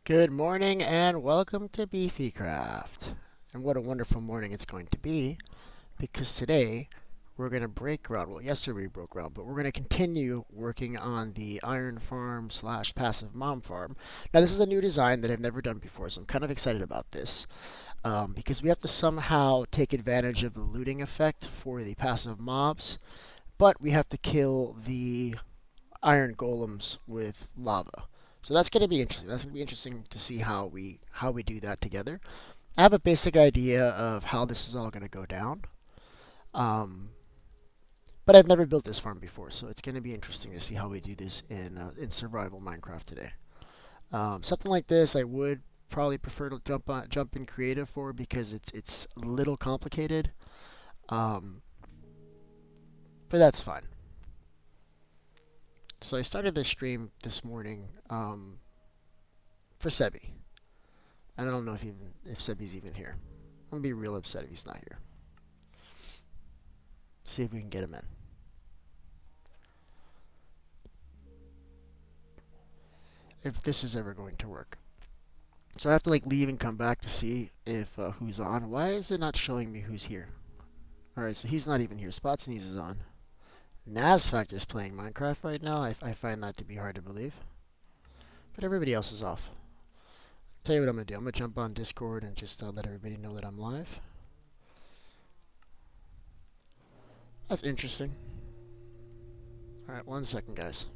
Good morning and welcome to BeefyCraft. And what a wonderful morning it's going to be because today we're going to break ground. Well, yesterday we broke ground, but we're going to continue working on the iron farm slash passive mom farm. Now, this is a new design that I've never done before, so I'm kind of excited about this because we have to somehow take advantage of the looting effect for the passive mobs, but we have to kill the iron golems with lava. So that's going to be interesting. That's going to be interesting to see how we do that together. I have a basic idea of how this is all going to go down, um, but I've never built this farm before, so it's going to be interesting to see how we do this in survival Minecraft today. Something like this, I would probably prefer to jump in creative for because it's a little complicated, um, but that's fine. So I started this stream this morning for Sebi. I don't know if Sebi's even here. I'm gonna be real upset if he's not here. See if we can get him in. If this is ever going to work. So I have to leave and come back to see if who's on. Why is it not showing me who's here? Alright, so he's not even here. Spotsneeze is on. Nazfactor is playing Minecraft right now. I find that to be hard to believe. But everybody else is off. Tell you what I'm going to do. I'm going to jump on Discord and just let everybody know that I'm live. That's interesting. Alright, 1 second, guys.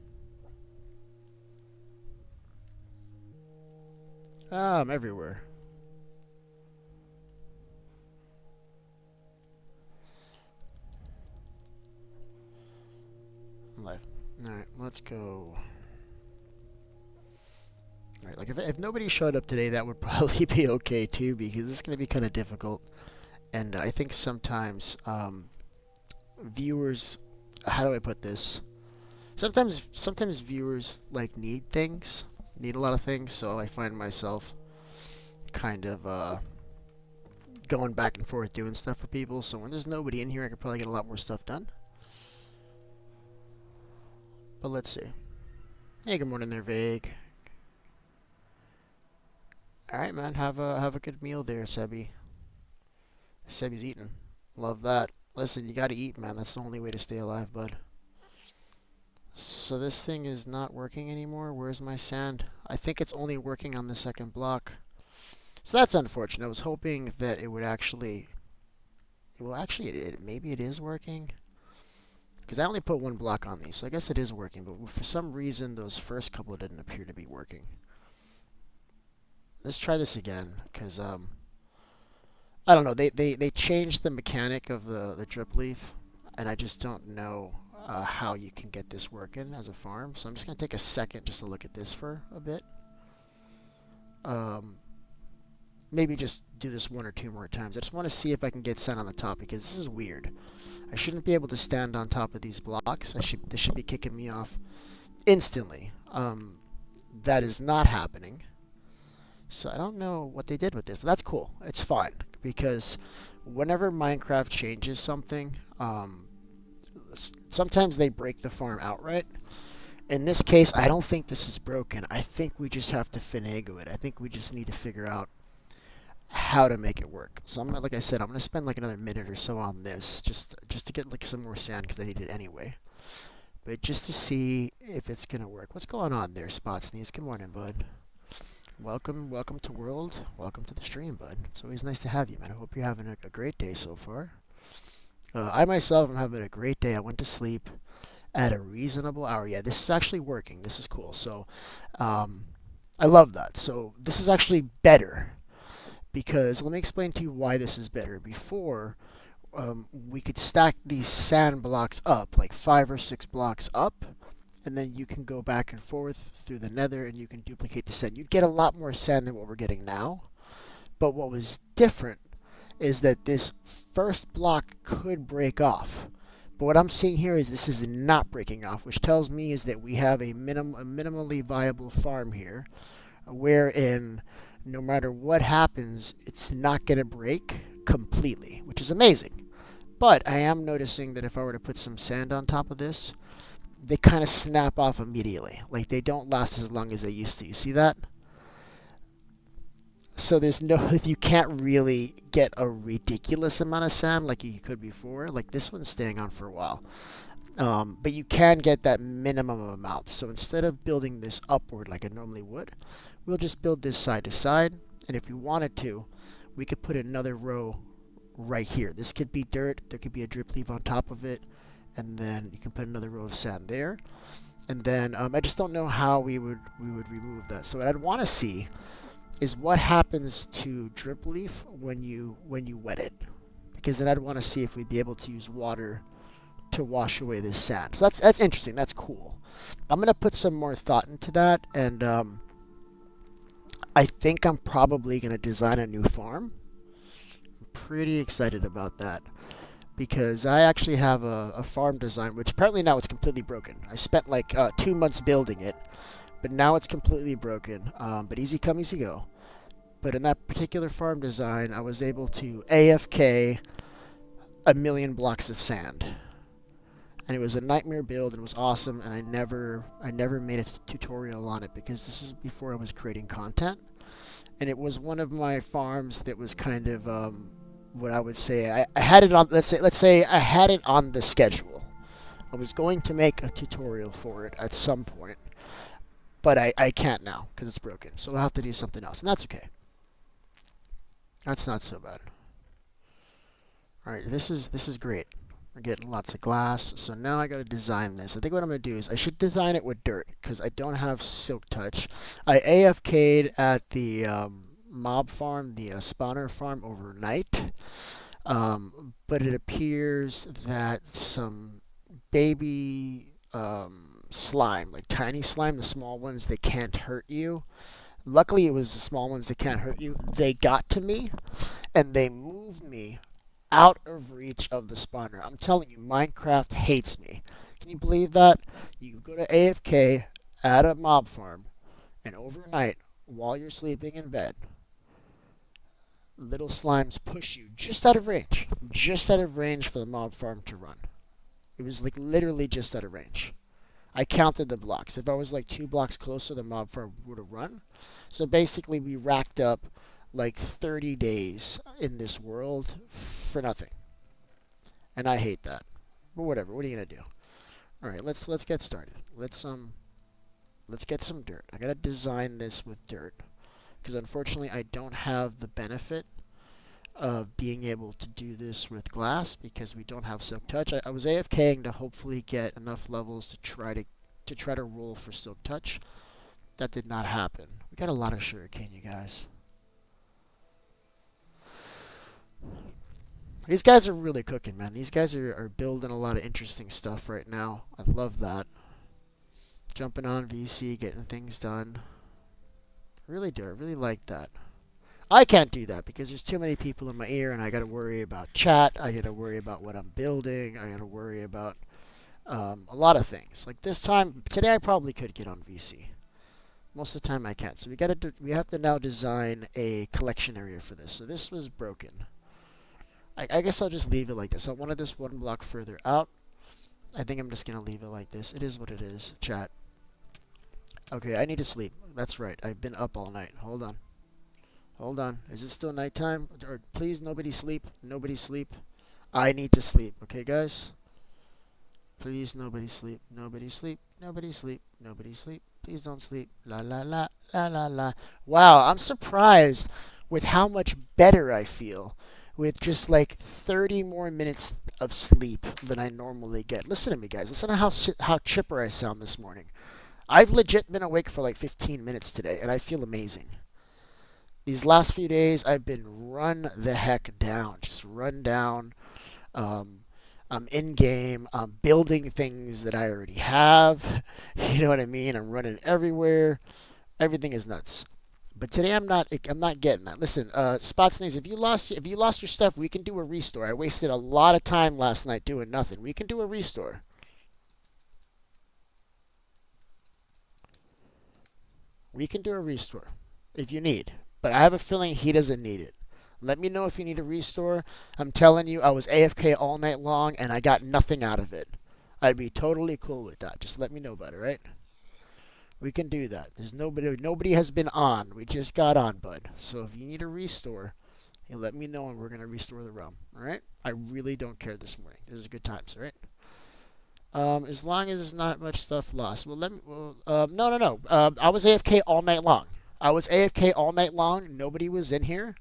Ah, I'm everywhere. I'm live. Alright, let's go. Alright, if nobody showed up today, that would probably be okay too, because it's going to be kind of difficult. And I think sometimes viewers, how do I put this? Sometimes viewers need things, need a lot of things, so I find myself kind of going back and forth doing stuff for people. So when there's nobody in here, I could probably get a lot more stuff done. But let's see. Hey, good morning there, Vague. Alright, man, have a good meal there, Sebi. Sebi's eating. Love that. Listen, you gotta eat, man. That's the only way to stay alive, bud. So this thing is not working anymore. Where's my sand? I think it's only working on the second block. So that's unfortunate. I was hoping that it would actually... Well, actually, maybe it is working. Because I only put 1 block on these, so I guess it is working. But for some reason, those first couple didn't appear to be working. Let's try this again, because I don't know. They changed the mechanic of the drip leaf, and I just don't know how you can get this working as a farm. So I'm just gonna take a second just to look at this for a bit. Maybe just do this 1 or 2 more times. I just want to see if I can get sand on the top because this is weird. I shouldn't be able to stand on top of these blocks. This should be kicking me off instantly. That is not happening. So I don't know what they did with this, but that's cool. It's fine because whenever Minecraft changes something, sometimes they break the farm outright. In this case, I don't think this is broken. I think we just have to finagle it. I think we just need to figure out how to make it work. So like I said, I'm gonna spend another minute or so on this just to get some more sand because I need it anyway. But just to see if it's gonna work. What's going on there, Spotsneeze? Good morning, bud. Welcome to World. Welcome to the stream, bud. It's always nice to have you, man. I hope you're having a great day so far. I myself am having a great day. I went to sleep at a reasonable hour. Yeah, this is actually working. This is cool. So, I love that. So this is actually better because let me explain to you why this is better. Before, we could stack these sand blocks up, like 5 or 6 blocks up, and then you can go back and forth through the nether and you can duplicate the sand. You'd get a lot more sand than what we're getting now. But what was different is that this first block could break off. But what I'm seeing here is this is not breaking off, which tells me is that we have a minimally viable farm here, wherein no matter what happens, it's not going to break completely, which is amazing. But I am noticing that if I were to put some sand on top of this, they kind of snap off immediately. Like, they don't last as long as they used to. You see that? So there's no, you can't really get a ridiculous amount of sand like you could before. Like this one's staying on for a while. But you can get that minimum amount. So instead of building this upward like I normally would, we'll just build this side to side. And if we wanted to, we could put another row right here. This could be dirt. There could be a drip leaf on top of it. And then you can put another row of sand there. And then I just don't know how we would remove that. So what I'd want to see is what happens to drip leaf when you wet it, because then I'd want to see if we'd be able to use water to wash away this sand. So that's interesting. That's cool. I'm gonna put some more thought into that, and I think I'm probably gonna design a new farm. I'm pretty excited about that because I actually have a farm design, which apparently now it's completely broken. I spent like 2 months building it, but now it's completely broken. But easy come, easy go. But in that particular farm design, I was able to AFK a million blocks of sand. And it was a nightmare build, and it was awesome, and I never made a tutorial on it because this is before I was creating content. And it was one of my farms that was kind of what I would say I had it on, let's say I had it on the schedule. I was going to make a tutorial for it at some point, but I can't now because it's broken. So I'll have to do something else, and that's okay. That's not so bad. All right, this is great. We're getting lots of glass. So now I got to design this. I think what I'm going to do is I should design it with dirt because I don't have silk touch. I AFK'd at the mob farm, the spawner farm overnight. But it appears that some baby slime, like tiny slime, the small ones that can't hurt you. Luckily, it was the small ones that can't hurt you. They got to me, and they moved me out of reach of the spawner. I'm telling you, Minecraft hates me. Can you believe that? You go to AFK at a mob farm, and overnight, while you're sleeping in bed, little slimes push you just out of range. Just out of range for the mob farm to run. It was like literally just out of range. I counted the blocks. If I was like 2 blocks closer, the mob farm would have run. So basically, we racked up like 30 days in this world for nothing. And I hate that. But whatever. What are you gonna do? All right, let's get started. Let's get some dirt. I gotta design this with dirt because unfortunately I don't have the benefit of being able to do this with glass because we don't have silk touch. I was AFKing to hopefully get enough levels to try to roll for silk touch. That did not happen. We got a lot of sugarcane, you guys. These guys are really cooking, man. These guys are building a lot of interesting stuff right now. I love that. Jumping on VC, getting things done. Really do. I really like that. I can't do that because there's too many people in my ear, and I got to worry about chat. I got to worry about what I'm building. I got to worry about a lot of things. Like this time, today I probably could get on VC. Most of the time I can't. So we have to now design a collection area for this. So this was broken. I guess I'll just leave it like this. I wanted this 1 block further out. I think I'm just going to leave it like this. It is what it is, chat. Okay, I need to sleep. That's right. I've been up all night. Hold on. Hold on. Is it still nighttime? Or please, nobody sleep. Nobody sleep. I need to sleep. Okay, guys? Please, nobody sleep. Nobody sleep. Nobody sleep. Nobody sleep. Please don't sleep. La la la la la la. Wow, I'm surprised with how much better I feel with just like 30 more minutes of sleep than I normally get. Listen to me, guys. Listen to how chipper I sound this morning. I've legit been awake for like 15 minutes today, and I feel amazing. These last few days, I've been run the heck down. Just run down. I'm in game. I'm building things that I already have. You know what I mean? I'm running everywhere. Everything is nuts. But today I'm not getting that. Listen, Spot Sneeze, if you lost your stuff, we can do a restore. I wasted a lot of time last night doing nothing. We can do a restore. We can do a restore if you need. But I have a feeling he doesn't need it. Let me know if you need a restore. I'm telling you, I was AFK all night long and I got nothing out of it. I'd be totally cool with that. Just let me know about it, right? We can do that. There's nobody has been on. We just got on, bud. So if you need a restore, you let me know and we're gonna restore the realm. All right? I really don't care this morning. This is good times, all right? As long as it's not much stuff lost. Well, let me. Well, no, no, no. I was AFK all night long. I was AFK all night long. Nobody was in here.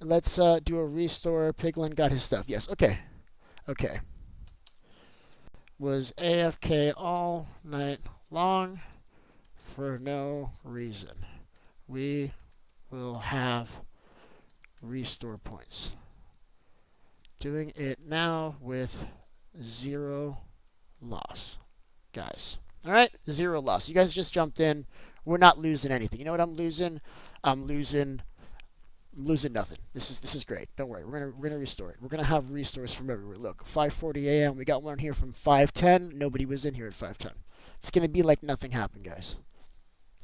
Let's do a restore. Piglin got his stuff. Yes. Okay. Okay. Was AFK all night long for no reason. We will have restore points. Doing it now with 0 loss, guys. All right, 0 loss. You guys just jumped in. We're not losing anything. You know what I'm losing? I'm losing nothing. This is great. Don't worry. We're gonna restore it. We're gonna have restores from everywhere. Look, 5:40 a.m. We got one here from 5:10. Nobody was in here at 5:10. It's gonna be like nothing happened, guys.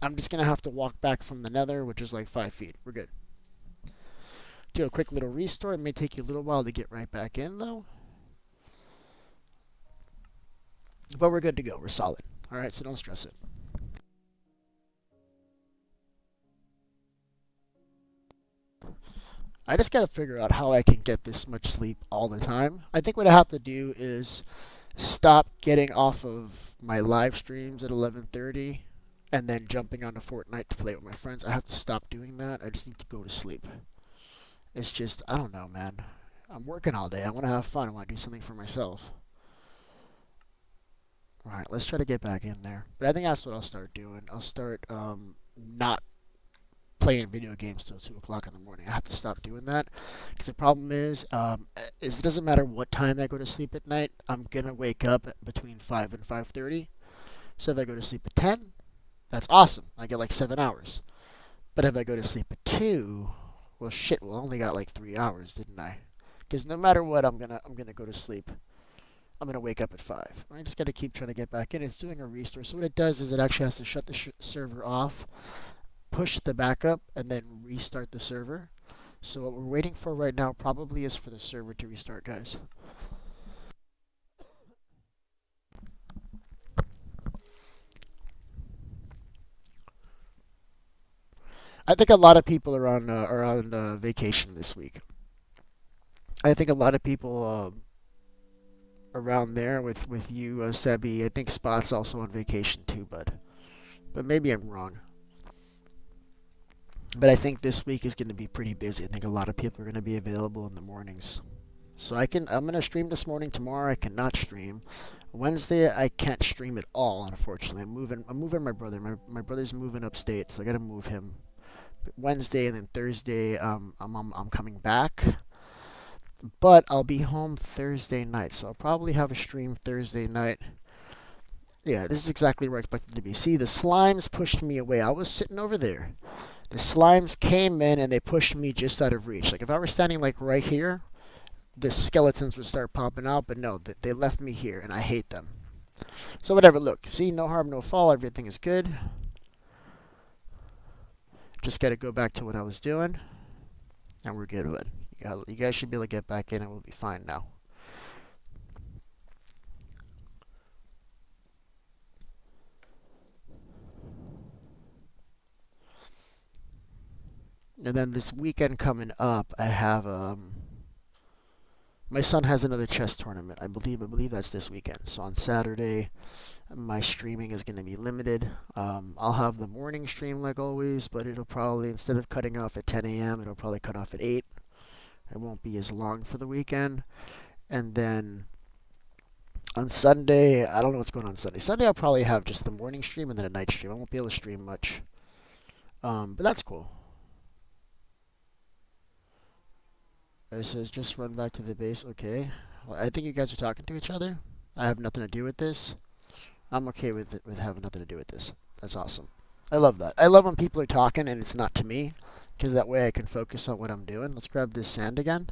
I'm just gonna have to walk back from the Nether, which is like 5 feet. We're good. Do a quick little restore. It may take you a little while to get right back in, though. But we're good to go. We're solid. All right, so don't stress it. I just got to figure out how I can get this much sleep all the time. I think what I have to do is stop getting off of my live streams at 11:30 and then jumping onto Fortnite to play with my friends. I have to stop doing that. I just need to go to sleep. It's just, I don't know, man. I'm working all day. I want to have fun. I want to do something for myself. Alright, let's try to get back in there. But I think that's what I'll start doing. I'll start not playing video games till 2 o'clock in the morning. I have to stop doing that. Because the problem is it doesn't matter what time I go to sleep at night. I'm going to wake up between 5 and 5:30. So if I go to sleep at 10, that's awesome. I get like 7 hours. But if I go to sleep at 2, well, shit, I only got like 3 hours, didn't I? Because no matter what, I'm gonna go to sleep. I'm gonna wake up at 5. I just gotta keep trying to get back in. It's doing a restore. So what it does is it actually has to shut the server off, push the backup, and then restart the server. So what we're waiting for right now probably is for the server to restart, guys. I think a lot of people are on vacation this week. I think a lot of people around there with you, Sebi. I think Spot's also on vacation too, bud. But maybe I'm wrong. But I think this week is going to be pretty busy. I think a lot of people are going to be available in the mornings. So I'm going to stream this morning. Tomorrow I cannot stream. Wednesday I can't stream at all, unfortunately. I'm moving my brother. My brother's moving upstate, so I got to move him. But Wednesday and then Thursday I'm coming back. But I'll be home Thursday night, so I'll probably have a stream Thursday night. Yeah, this is exactly where I expected to be. See, the slimes pushed me away. I was sitting over there. The slimes came in and they pushed me just out of reach. Like if I were standing like right here, the skeletons would start popping out, but no, they left me here and I hate them. So whatever, look, see, no harm, no foul, everything is good. Just gotta go back to what I was doing, and we're good with it. You guys should be able to get back in and we'll be fine now. And then this weekend coming up, I have my son has another chess tournament. I believe that's this weekend. So on Saturday, my streaming is going to be limited. I'll have the morning stream like always, but it'll probably, instead of cutting off at 10 a.m., it'll probably cut off at 8. It won't be as long for the weekend. And then on Sunday, I don't know what's going on Sunday. Sunday, I'll probably have just the morning stream and then a night stream. I won't be able to stream much. But that's cool. It says just run back to the base. Okay. Well, I think you guys are talking to each other. I have nothing to do with this. I'm okay with having nothing to do with this. That's awesome. I love that. I love when people are talking and it's not to me, because that way I can focus on what I'm doing. Let's grab this sand again.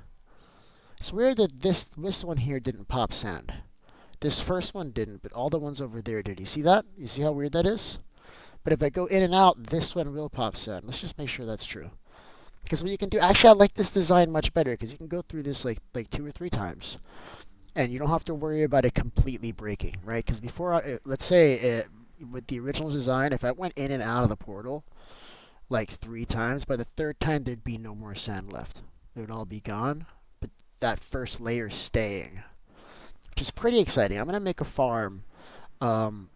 It's weird that this one here didn't pop sand. This first one didn't, but all the ones over there did. You see that? You see how weird that is? But if I go in and out, this one will pop sand. Let's just make sure that's true. Because what you can do, actually I like this design much better, because you can go through this like 2 or 3 times. And you don't have to worry about it completely breaking, right? Because before, let's say, with the original design, if I went in and out of the portal like 3 times, by the third time there'd be no more sand left. It would all be gone, but that first layer staying, which is pretty exciting. I'm gonna make a farm um,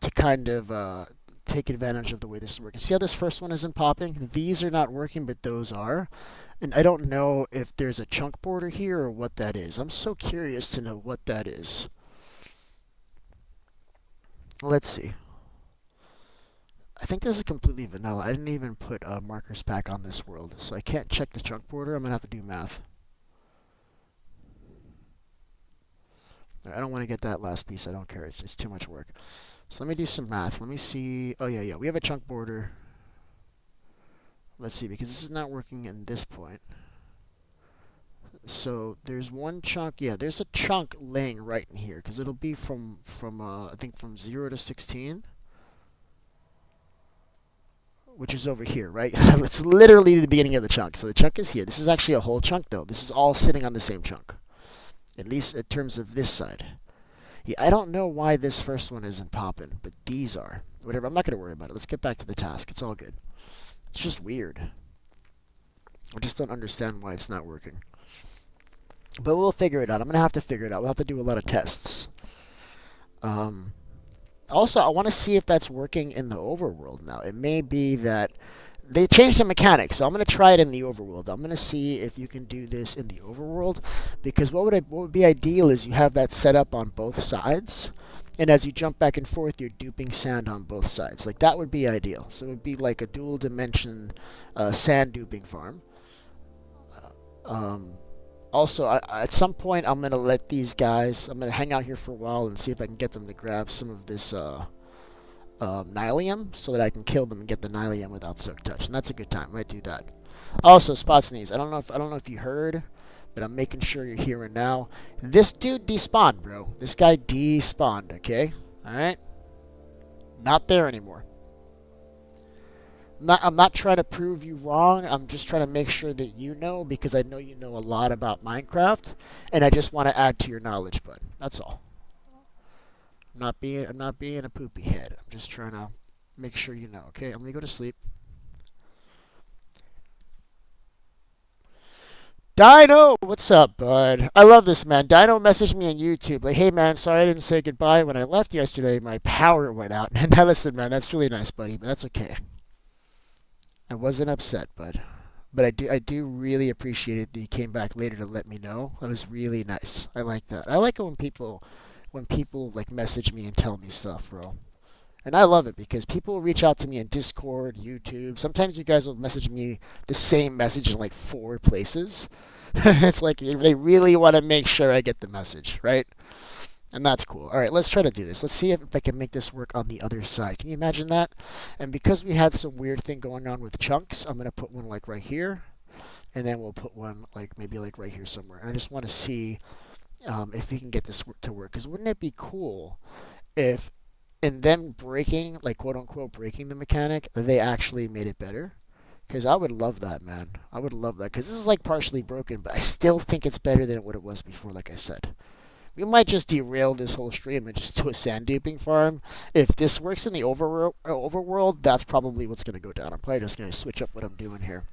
to kind of take advantage of the way this is working. See how this first one isn't popping? These are not working, but those are. And I don't know if there's a chunk border here or what that is. I'm so curious to know what that is. Let's see. I think this is completely vanilla. I didn't even put a markers pack on this world, so I can't check the chunk border. I'm going to have to do math. I don't want to get that last piece. I don't care. It's too much work. So let me do some math. Let me see. Oh, yeah. We have a chunk border. Let's see, because this is not working in this point. So there's one chunk. Yeah, there's a chunk laying right in here, because it'll be from I think from 0 to 16. Which is over here, right? It's literally the beginning of the chunk. So the chunk is here. This is actually a whole chunk, though. This is all sitting on the same chunk. At least in terms of this side. Yeah, I don't know why this first one isn't popping, but these are. Whatever, I'm not going to worry about it. Let's get back to the task. It's all good. It's just weird. I just don't understand why it's not working. But we'll figure it out. I'm going to have to figure it out. We'll have to do a lot of tests. Also, I want to see if that's working in the overworld now. It may be that they changed the mechanics, so I'm going to try it in the overworld. I'm going to see if you can do this in the overworld, because what would be ideal is you have that set up on both sides, and as you jump back and forth, you're duping sand on both sides. Like, that would be ideal. So it would be like a dual dimension sand duping farm. Also, at some point, I'm going to let these guys, I'm going to hang out here for a while and see if I can get them to grab some of this Nylium so that I can kill them and get the Nylium without Silk Touch. And that's a good time. I might do that. Also, Spot Sneeze. I don't know if you heard, but I'm making sure you're here and now. This dude despawned, bro. This guy despawned, okay? Alright? Not there anymore. I'm not trying to prove you wrong. I'm just trying to make sure that you know, because I know you know a lot about Minecraft, and I just want to add to your knowledge, bud. That's all. I'm not being a poopy head. I'm just trying to make sure you know. Okay, I'm gonna go to sleep. Dino, what's up, bud? I love this, man. Dino messaged me on YouTube like, "Hey, man, sorry I didn't say goodbye when I left yesterday. My power went out." And now listen, man, that's really nice, buddy, but that's okay. I wasn't upset, but I do really appreciate it that you came back later to let me know. That was really nice. I like that. I like it when people like message me and tell me stuff, bro. And I love it because people reach out to me in Discord, YouTube. Sometimes you guys will message me the same message in like 4 places. It's like they really want to make sure I get the message, right? And that's cool. All right, let's try to do this. Let's see if I can make this work on the other side. Can you imagine that? And because we had some weird thing going on with chunks, I'm going to put one like right here. And then we'll put one like maybe like right here somewhere. And I just want to see if we can get this to work. Because wouldn't it be cool if in them breaking, like quote unquote breaking the mechanic, they actually made it better? Because I would love that, man. I would love that. Because this is like partially broken, but I still think it's better than what it was before, like I said. We might just derail this whole stream and just do a sand duping farm. If this works in the overworld, that's probably what's going to go down. I'm probably just going to switch up what I'm doing here.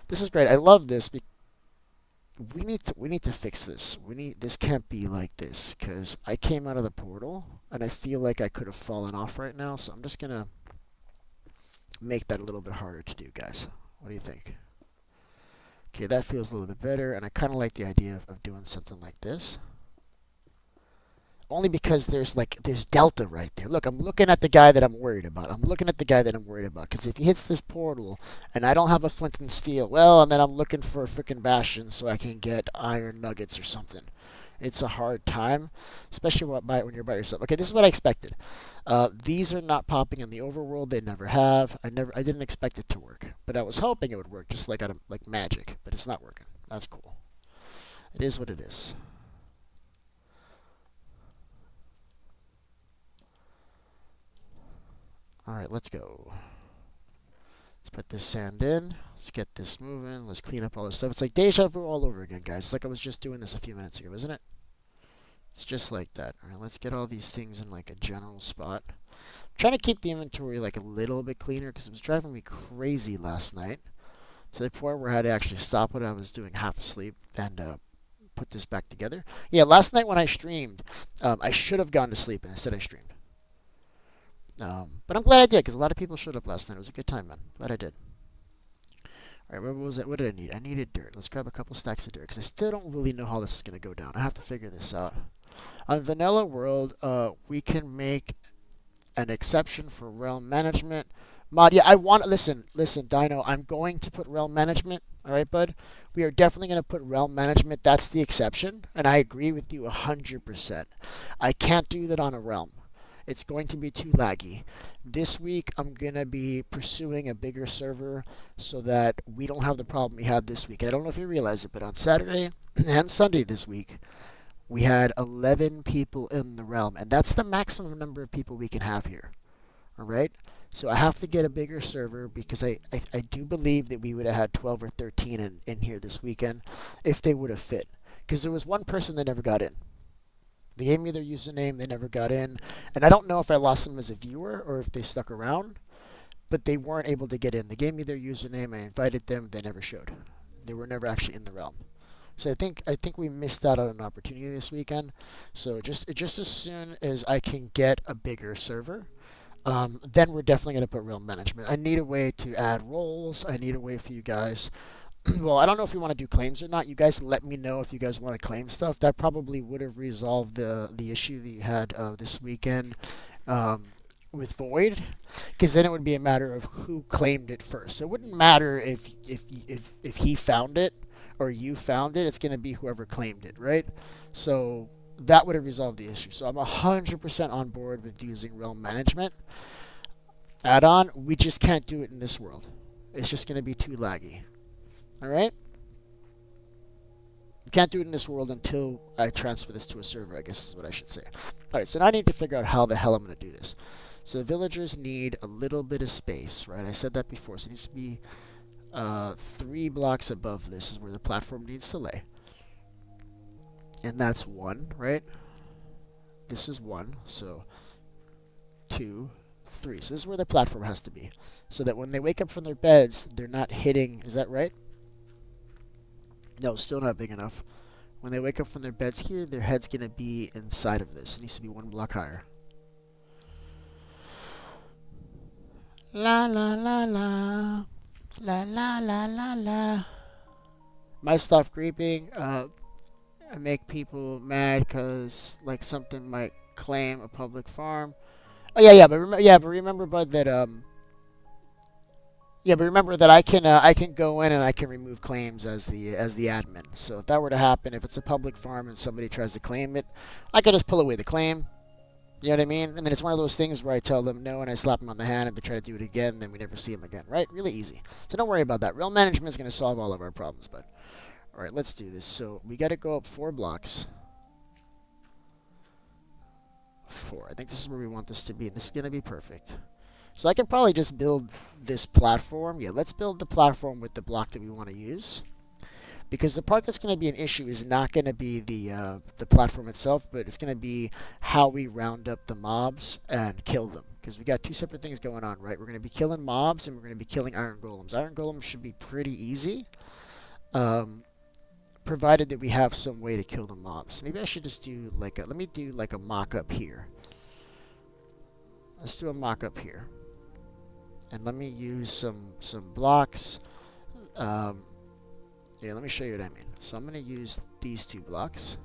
This is great. I love this. We need to fix this. This can't be like this, because I came out of the portal and I feel like I could have fallen off right now. So I'm just going to make that a little bit harder to do, guys. What do you think? Okay, that feels a little bit better, and I kind of like the idea of doing something like this. Only because there's delta right there. Look, I'm looking at the guy that I'm worried about. Because if he hits this portal, and I don't have a flint and steel, well, and then I'm looking for a freaking bastion so I can get iron nuggets or something. It's a hard time, especially when you're by yourself. Okay, this is what I expected. These are not popping in the overworld. They never have. I didn't expect it to work, but I was hoping it would work, just like like magic. But it's not working. That's cool. It is what it is. All right, let's go. Let's put this sand in. Let's get this moving. Let's clean up all this stuff. It's like deja vu all over again, guys. It's like I was just doing this a few minutes ago, isn't it? It's just like that. All right, let's get all these things in like a general spot. I'm trying to keep the inventory like a little bit cleaner because it was driving me crazy last night to the point where I had to actually stop what I was doing half asleep and put this back together. Yeah, last night when I streamed, I should have gone to sleep and instead I streamed. But I'm glad I did because a lot of people showed up last night. It was a good time, man. Glad I did. All right, what was it? What did I need? I needed dirt. Let's grab a couple stacks of dirt because I still don't really know how this is going to go down. I have to figure this out. On Vanilla World, we can make an exception for realm management. Mod, yeah, I want, listen, Dino, I'm going to put realm management, all right, bud? We are definitely going to put realm management. That's the exception, and I agree with you 100%. I can't do that on a realm. It's going to be too laggy. This week, I'm going to be pursuing a bigger server so that we don't have the problem we had this week. And I don't know if you realize it, but on Saturday and Sunday this week, we had 11 people in the realm, and that's the maximum number of people we can have here. All right? So I have to get a bigger server because I do believe that we would have had 12 or 13 in here this weekend if they would have fit. Because there was one person that never got in. They gave me their username, they never got in. And I don't know if I lost them as a viewer or if they stuck around, but they weren't able to get in. They gave me their username, I invited them, they never showed. They were never actually in the realm. So I think we missed out on an opportunity this weekend. So just as soon as I can get a bigger server, then we're definitely going to put realm management. I need a way to add roles. I need a way for you guys. Well, I don't know if you want to do claims or not. You guys let me know if you guys want to claim stuff. That probably would have resolved the issue that you had this weekend with Void, because then it would be a matter of who claimed it first. So it wouldn't matter if he found it or you found it. It's going to be whoever claimed it, right? So that would have resolved the issue. So I'm 100% on board with using realm management add-on. We just can't do it in this world. It's just going to be too laggy. All right? We can't do it in this world until I transfer this to a server, I guess is what I should say. All right, so now I need to figure out how the hell I'm going to do this. So the villagers need a little bit of space, right? I said that before. So it needs to be 3 blocks above this is where the platform needs to lay. And that's 1, right? This is 1, so 2, 3. So this is where the platform has to be. So that when they wake up from their beds, they're not hitting, is that right? No, still not big enough. When they wake up from their beds here, their head's going to be inside of this. It needs to be 1 block higher. La la la la. La la la la la. Might stop creeping. Make people mad because like something might claim a public farm. Oh but remember, bud, that remember that I can go in and I can remove claims as the admin. So if that were to happen, if it's a public farm and somebody tries to claim it, I can just pull away the claim. You know what I mean? And then it's one of those things where I tell them no and I slap them on the hand. If they try to do it again, then we never see them again, right? Really easy. So don't worry about that. Realm management is going to solve all of our problems, bud. All right, let's do this. So we got to go up 4 blocks. 4. I think this is where we want this to be. This is going to be perfect. So I can probably just build this platform. Yeah, let's build the platform with the block that we want to use. Because the part that's going to be an issue is not going to be the platform itself, but it's going to be how we round up the mobs and kill them. Because we got 2 separate things going on, right? We're going to be killing mobs and we're going to be killing iron golems. Iron golems should be pretty easy, provided that we have some way to kill the mobs. Maybe I should just do like a, let me do like a mock-up here. Let's do a mock-up here. And let me use some blocks. Yeah, let me show you what I mean. So I'm going to use these 2 blocks.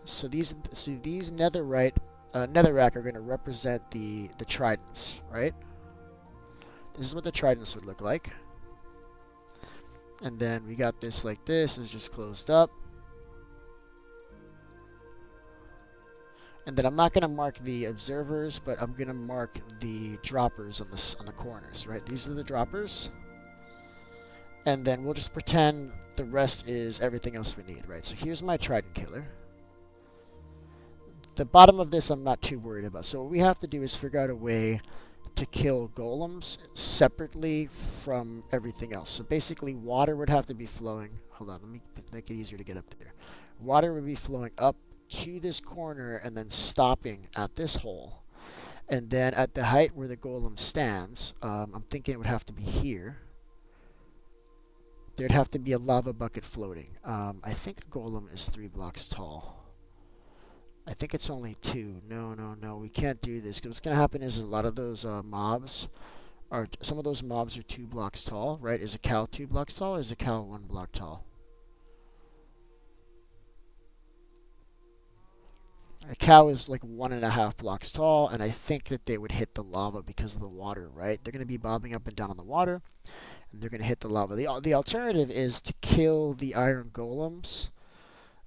So these netherrack are going to represent the tridents, right? This is what the tridents would look like. And then we got this like this. It's just closed up. And then I'm not going to mark the observers, but I'm going to mark the droppers on the corners, right? These are the droppers. And then we'll just pretend the rest is everything else we need, right? So here's my trident killer. The bottom of this I'm not too worried about. So what we have to do is figure out a way to kill golems separately from everything else. So basically water would have to be flowing. Hold on, let me make it easier to get up there. Water would be flowing up to this corner and then stopping at this hole. And then at the height where the golem stands, I'm thinking it would have to be here. There'd have to be a lava bucket floating. I think a golem is 3 blocks tall. I think it's only 2. No, we can't do this. Because what's going to happen is a lot of those mobs are, some of those mobs are 2 blocks tall, right? Is a cow 2 blocks tall or is a cow 1 block tall? A cow is like 1.5 blocks tall, and I think that they would hit the lava because of the water, right? They're going to be bobbing up and down on the water, and they're going to hit the lava. The alternative is to kill the iron golems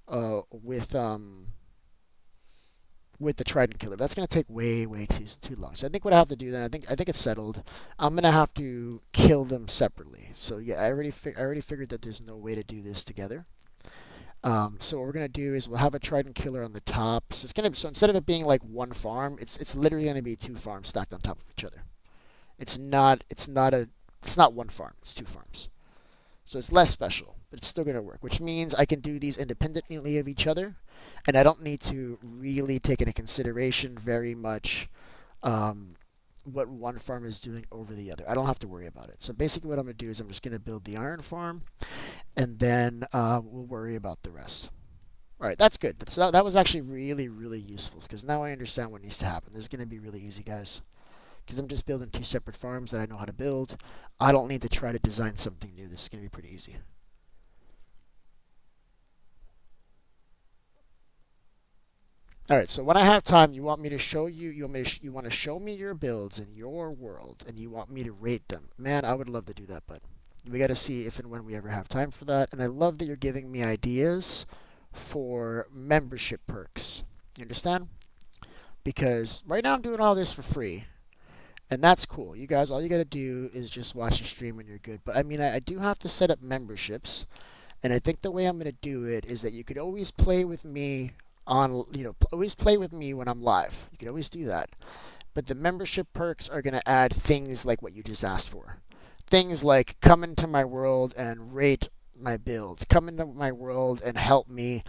with the trident killer. That's going to take way too long. So I think what I have to do then, I think it's settled. I'm going to have to kill them separately. So yeah, I already figured that there's no way to do this together. So what we're gonna do is we'll have a trident killer on the top. So instead of it being like one farm, it's literally gonna be 2 farms stacked on top of each other. It's not one farm. It's 2 farms. So it's less special, but it's still gonna work. Which means I can do these independently of each other, and I don't need to really take into consideration very much what one farm is doing over the other. I don't have to worry about it. So basically what I'm going to do is I'm just going to build the iron farm, and then we'll worry about the rest. All right, that's good. That was actually really useful, because now I understand what needs to happen. This is going to be really easy, guys, because I'm just building 2 separate farms that I know how to build. I don't need to try to design something new. This is going to be pretty easy. All right, so when I have time, you want me to show you, you want to show me your builds in your world, and you want me to rate them. Man, I would love to do that, but we got to see if and when we ever have time for that. And I love that you're giving me ideas for membership perks. You understand? Because right now I'm doing all this for free, and that's cool. You guys, all you got to do is just watch the stream and you're good. But I mean, I do have to set up memberships, and I think the way I'm going to do it is that you could always play with me always play with me when I'm live. You can always do that. But the membership perks are going to add things like what you just asked for. Things like come into my world and rate my builds. Come into my world and help me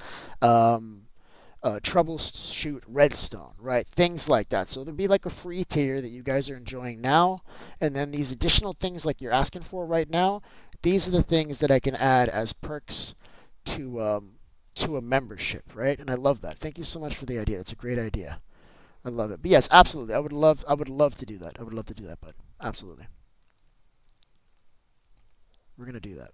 troubleshoot redstone, right? Things like that. So there'll be like a free tier that you guys are enjoying now. And then these additional things like you're asking for right now, these are the things that I can add as perks to a membership, right? And I love that. Thank you so much for the idea. That's a great idea. I love it. But yes, absolutely. I would love to do that. I would love to do that, bud. Absolutely. We're gonna do that.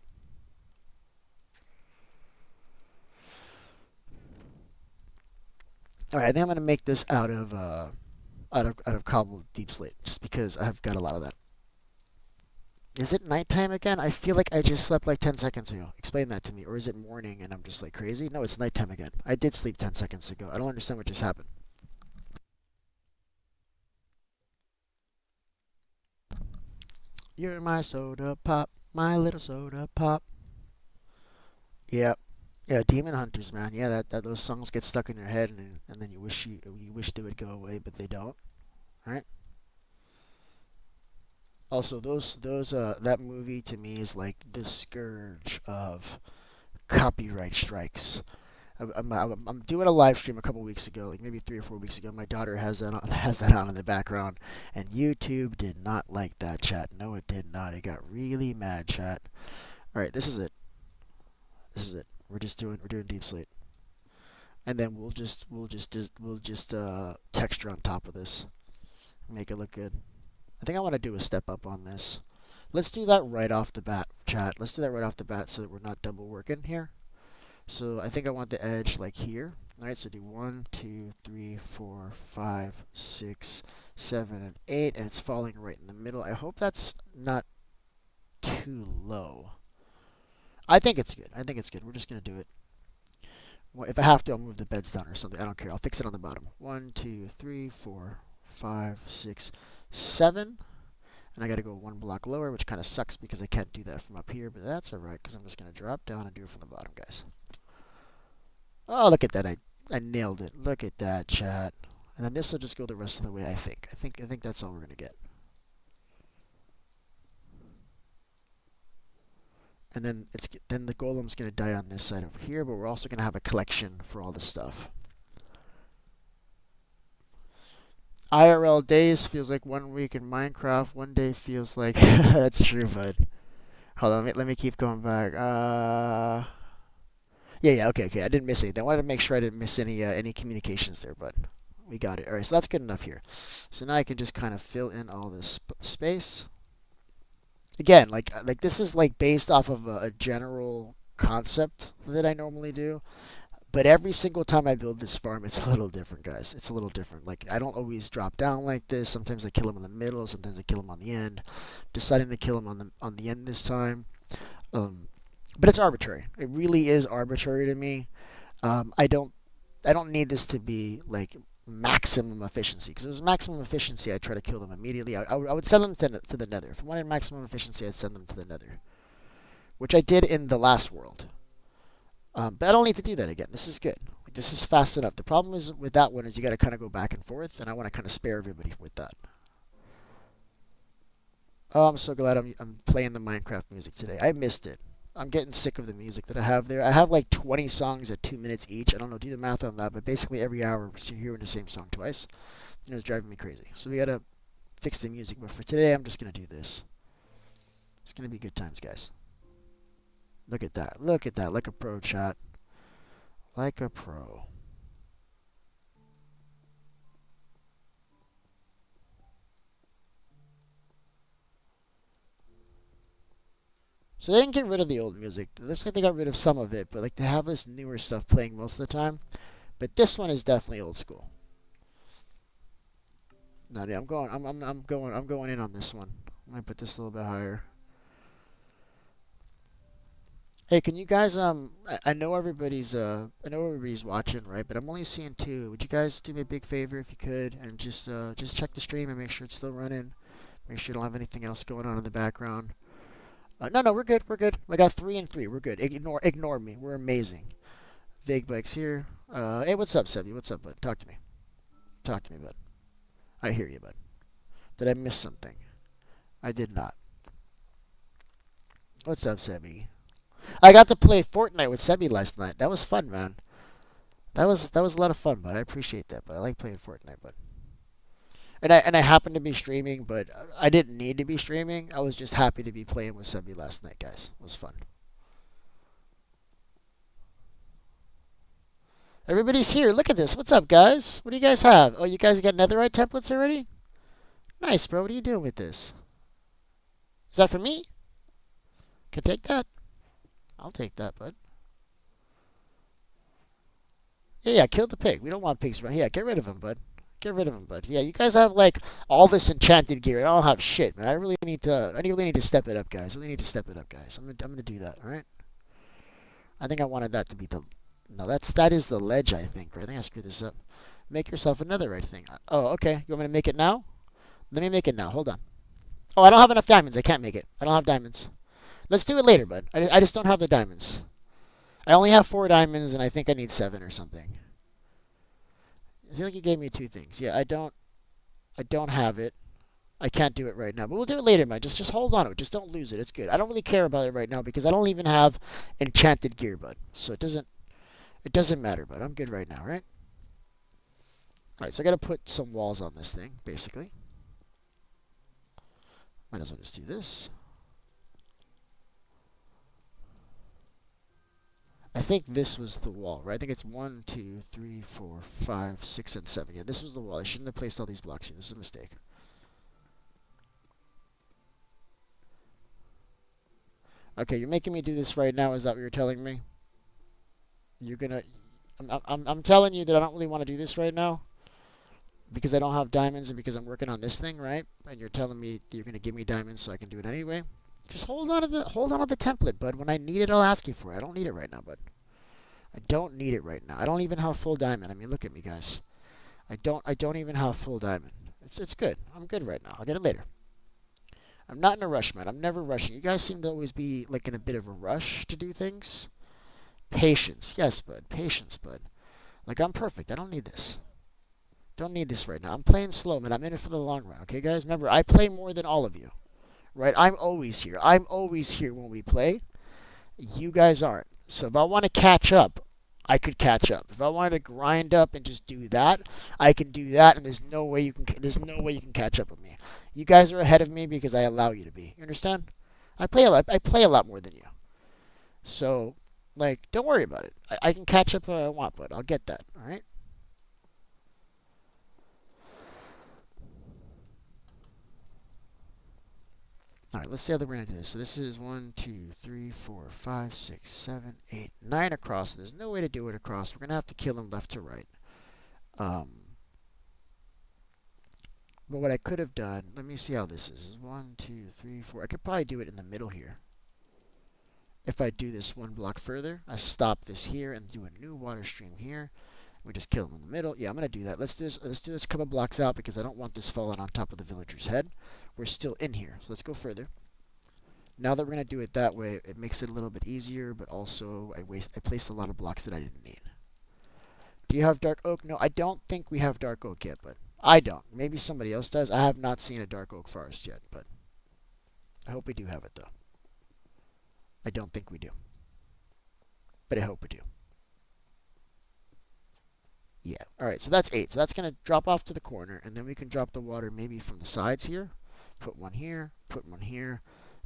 All right, I think I'm gonna make this out of cobbled deep slate, just because I've got a lot of that. Is it nighttime again? I feel like I just slept like 10 seconds ago. Explain that to me. Or is it morning and I'm just like crazy? No, it's nighttime again. I did sleep 10 seconds ago. I don't understand what just happened. You're my soda pop, my little soda pop. Yeah. Yeah, Demon Hunters, man. Yeah, that those songs get stuck in your head, and then you wish they would go away, but they don't. All right. Also, that movie to me is like the scourge of copyright strikes. I'm doing a live stream a couple weeks ago, like maybe 3 or 4 weeks ago. My daughter has that on in the background, and YouTube did not like that, chat. No, it did not. It got really mad, chat. All right, this is it. This is it. We're doing deep slate, and then we'll just texture on top of this, make it look good. I think I want to do a step up on this. Let's do that right off the bat, chat. Let's do that right off the bat so that we're not double working here. So I think I want the edge like here. All right, so do 1, 2, 3, 4, 5, 6, 7, and 8, and it's falling right in the middle. I hope that's not too low. I think it's good. I think it's good. We're just gonna do it. Well, if I have to, I'll move the beds down or something. I don't care. I'll fix it on the bottom. 1, 2, 3, 4, 5, 6, 7. And I gotta go 1 block lower, which kind of sucks because I can't do that from up here, but that's alright because I'm just gonna drop down and do it from the bottom, guys. Oh, look at that. I nailed it. Look at that, chat. And then this will just go the rest of the way, I think. I think that's all we're gonna get. And then the golem's gonna die on this side over here, but we're also gonna have a collection for all the stuff. IRL days feels like 1 week in Minecraft. One day feels like that's true, bud. Hold on, let me keep going back. Yeah, yeah, okay, okay. I didn't miss anything. I wanted to make sure I didn't miss any communications there, but we got it. All right, so that's good enough here. So now I can just kind of fill in all this space. Again, like this is like based off of a general concept that I normally do. But every single time I build this farm, it's a little different, guys. It's a little different. Like, I don't always drop down like this. Sometimes I kill him in the middle. Sometimes I kill him on the end. Deciding to kill him on the end this time. Um, but it's arbitrary. It really is arbitrary to me. Um, I don't I don't need this to be like maximum efficiency. Because if it was maximum efficiency, I'd try to kill them immediately. I would send them to the Nether. If I wanted maximum efficiency, I'd send them to the Nether, which I did in the last world. But I don't need to do that again. This is good. Like, this is fast enough. The problem is with that one is you got to kind of go back and forth, and I want to kind of spare everybody with that. Oh, I'm so glad I'm playing the Minecraft music today. I missed it. I'm getting sick of the music that I have there. I have like 20 songs at 2 minutes each. I don't know, do the math on that, but basically every hour we're hearing the same song twice. And it's driving me crazy. So we gotta fix the music. But for today, I'm just gonna do this. It's gonna be good times, guys. Look at that. Look at that. Like a pro, chat. Like a pro. So they didn't get rid of the old music. It looks like they got rid of some of it, but like they have this newer stuff playing most of the time. But this one is definitely old school. No, yeah, I'm going in on this one. I'm gonna put this a little bit higher. Hey, can you guys I know everybody's watching, right? But I'm only seeing two. Would you guys do me a big favor if you could and just check the stream and make sure it's still running. Make sure you don't have anything else going on in the background. No, no, we're good. We're good. I got 3 and 3. We're good. Ignore me. We're amazing. Vague Bikes here. Hey, what's up, Sebi? What's up, bud? Talk to me. Talk to me, bud. I hear you, bud. Did I miss something? I did not. What's up, Sebi? I got to play Fortnite with Sebi last night. That was fun, man. That was a lot of fun, bud. I appreciate that, but I like playing Fortnite, bud. And I happened to be streaming, but I didn't need to be streaming. I was just happy to be playing with Sebi last night, guys. It was fun. Everybody's here. Look at this. What's up, guys? What do you guys have? Oh, you guys got netherite templates already? Nice, bro. What are you doing with this? Is that for me? Can I take that? I'll take that, bud. Yeah, yeah, kill the pig. We don't want pigs around. Yeah, get rid of him, bud. Get rid of him, bud. Yeah, you guys have like all this enchanted gear. I don't have shit, man. I really need to step it up, guys. I really need to step it up, guys. I'm gonna do that. All right. I think I wanted that to be the. No, that is the ledge. I think. Right? I think I screwed this up. Make yourself another right thing. Oh, okay. You want me to make it now? Let me make it now. Hold on. Oh, I don't have enough diamonds. I can't make it. I don't have diamonds. Let's do it later, bud. I just don't have the diamonds. I only have 4 diamonds, and I think I need 7 or something. I feel like you gave me 2 things. Yeah, I don't. I don't have it. I can't do it right now, but we'll do it later, man. Just hold on to it. Just don't lose it. It's good. I don't really care about it right now because I don't even have enchanted gear, bud. So it doesn't matter, bud. I'm good right now, right? All right. So I got to put some walls on this thing, basically. Might as well just do this. I think this was the wall, right? I think it's 1, 2, 3, 4, 5, 6, and 7. Yeah, this was the wall. I shouldn't have placed all these blocks here. This is a mistake. Okay, you're making me do this right now. Is that what you're telling me? You're gonna. I'm telling you that I don't really want to do this right now because I don't have diamonds and because I'm working on this thing, right? And you're telling me that you're gonna give me diamonds so I can do it anyway. Just hold on to the template, bud. When I need it, I'll ask you for it. I don't need it right now, bud. I don't need it right now. I don't even have full diamond. I mean, look at me, guys. I don't even have full diamond. It's good. I'm good right now. I'll get it later. I'm not in a rush, man. I'm never rushing. You guys seem to always be like in a bit of a rush to do things. Patience. Yes, bud. Patience, bud. Like I'm perfect. I don't need this. Don't need this right now. I'm playing slow, man. I'm in it for the long run. Okay, guys? Remember, I play more than all of you. Right? I'm always here. I'm always here when we play. You guys aren't. So if I want to catch up, I could catch up. If I wanted to grind up and just do that, I can do that, and there's no way you can catch up with me. You guys are ahead of me because I allow you to be. You understand? I play a lot more than you. So, like, don't worry about it. I can catch up if I want, but I'll get that. All right. All right. Let's see how we're gonna do this. So this is 1, 2, 3, 4, 5, 6, 7, 8, 9 across. There's no way to do it across. We're gonna have to kill them left to right. Um, but what I could have done, let me see how this is. 1, 2, 3, 4. I could probably do it in the middle here. If I do this one block further, I stop this here and do a new water stream here. We just kill them in the middle. Yeah, I'm gonna do that. Let's do this a couple blocks out because I don't want this falling on top of the villager's head. We're still in here, so let's go further. Now that we're gonna do it that way, it makes it a little bit easier, but also I placed a lot of blocks that I didn't need. Do you have dark oak? No, I don't think we have dark oak yet, but I don't. Maybe somebody else does. I have not seen a dark oak forest yet, but I hope we do have it though. I don't think we do, but I hope we do. Yeah. All right. So that's 8. So that's going to drop off to the corner, and then we can drop the water maybe from the sides here. Put one here. Put one here.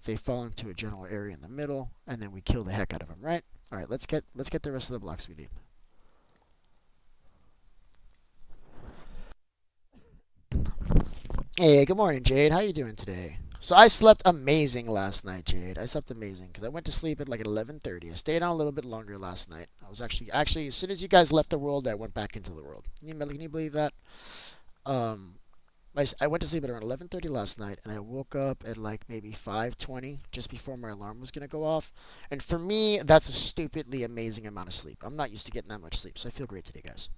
They fall into a general area in the middle, and then we kill the heck out of them. Right. All right. Let's get the rest of the blocks we need. Hey, good morning, Jade. How you doing today? So I slept amazing last night, Jade. I slept amazing because I went to sleep at like 11:30. I stayed on a little bit longer last night. I was actually as soon as you guys left the world, I went back into the world. Can you believe that? Um, I went to sleep at around 11:30 last night, and I woke up at like maybe 5:20, just before my alarm was gonna go off. And for me, that's a stupidly amazing amount of sleep. I'm not used to getting that much sleep, so I feel great today, guys.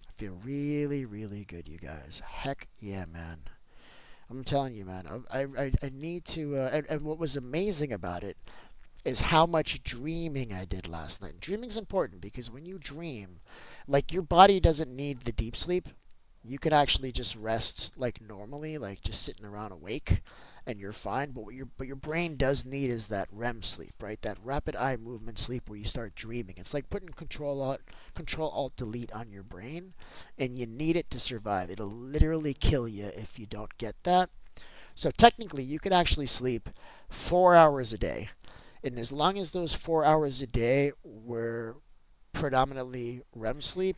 I feel really, really good, you guys. Heck yeah, man. I'm telling you, man. I need to. And what was amazing about it is how much dreaming I did last night. Dreaming's important because when you dream, like your body doesn't need the deep sleep. You can actually just rest like normally, like just sitting around awake, and you're fine. But your brain does need is that REM sleep, right? That rapid eye movement sleep where you start dreaming. It's like putting control alt delete on your brain, and you need it to survive. It'll literally kill you if you don't get that. So technically, you could actually sleep 4 hours a day, and as long as those 4 hours a day were predominantly REM sleep,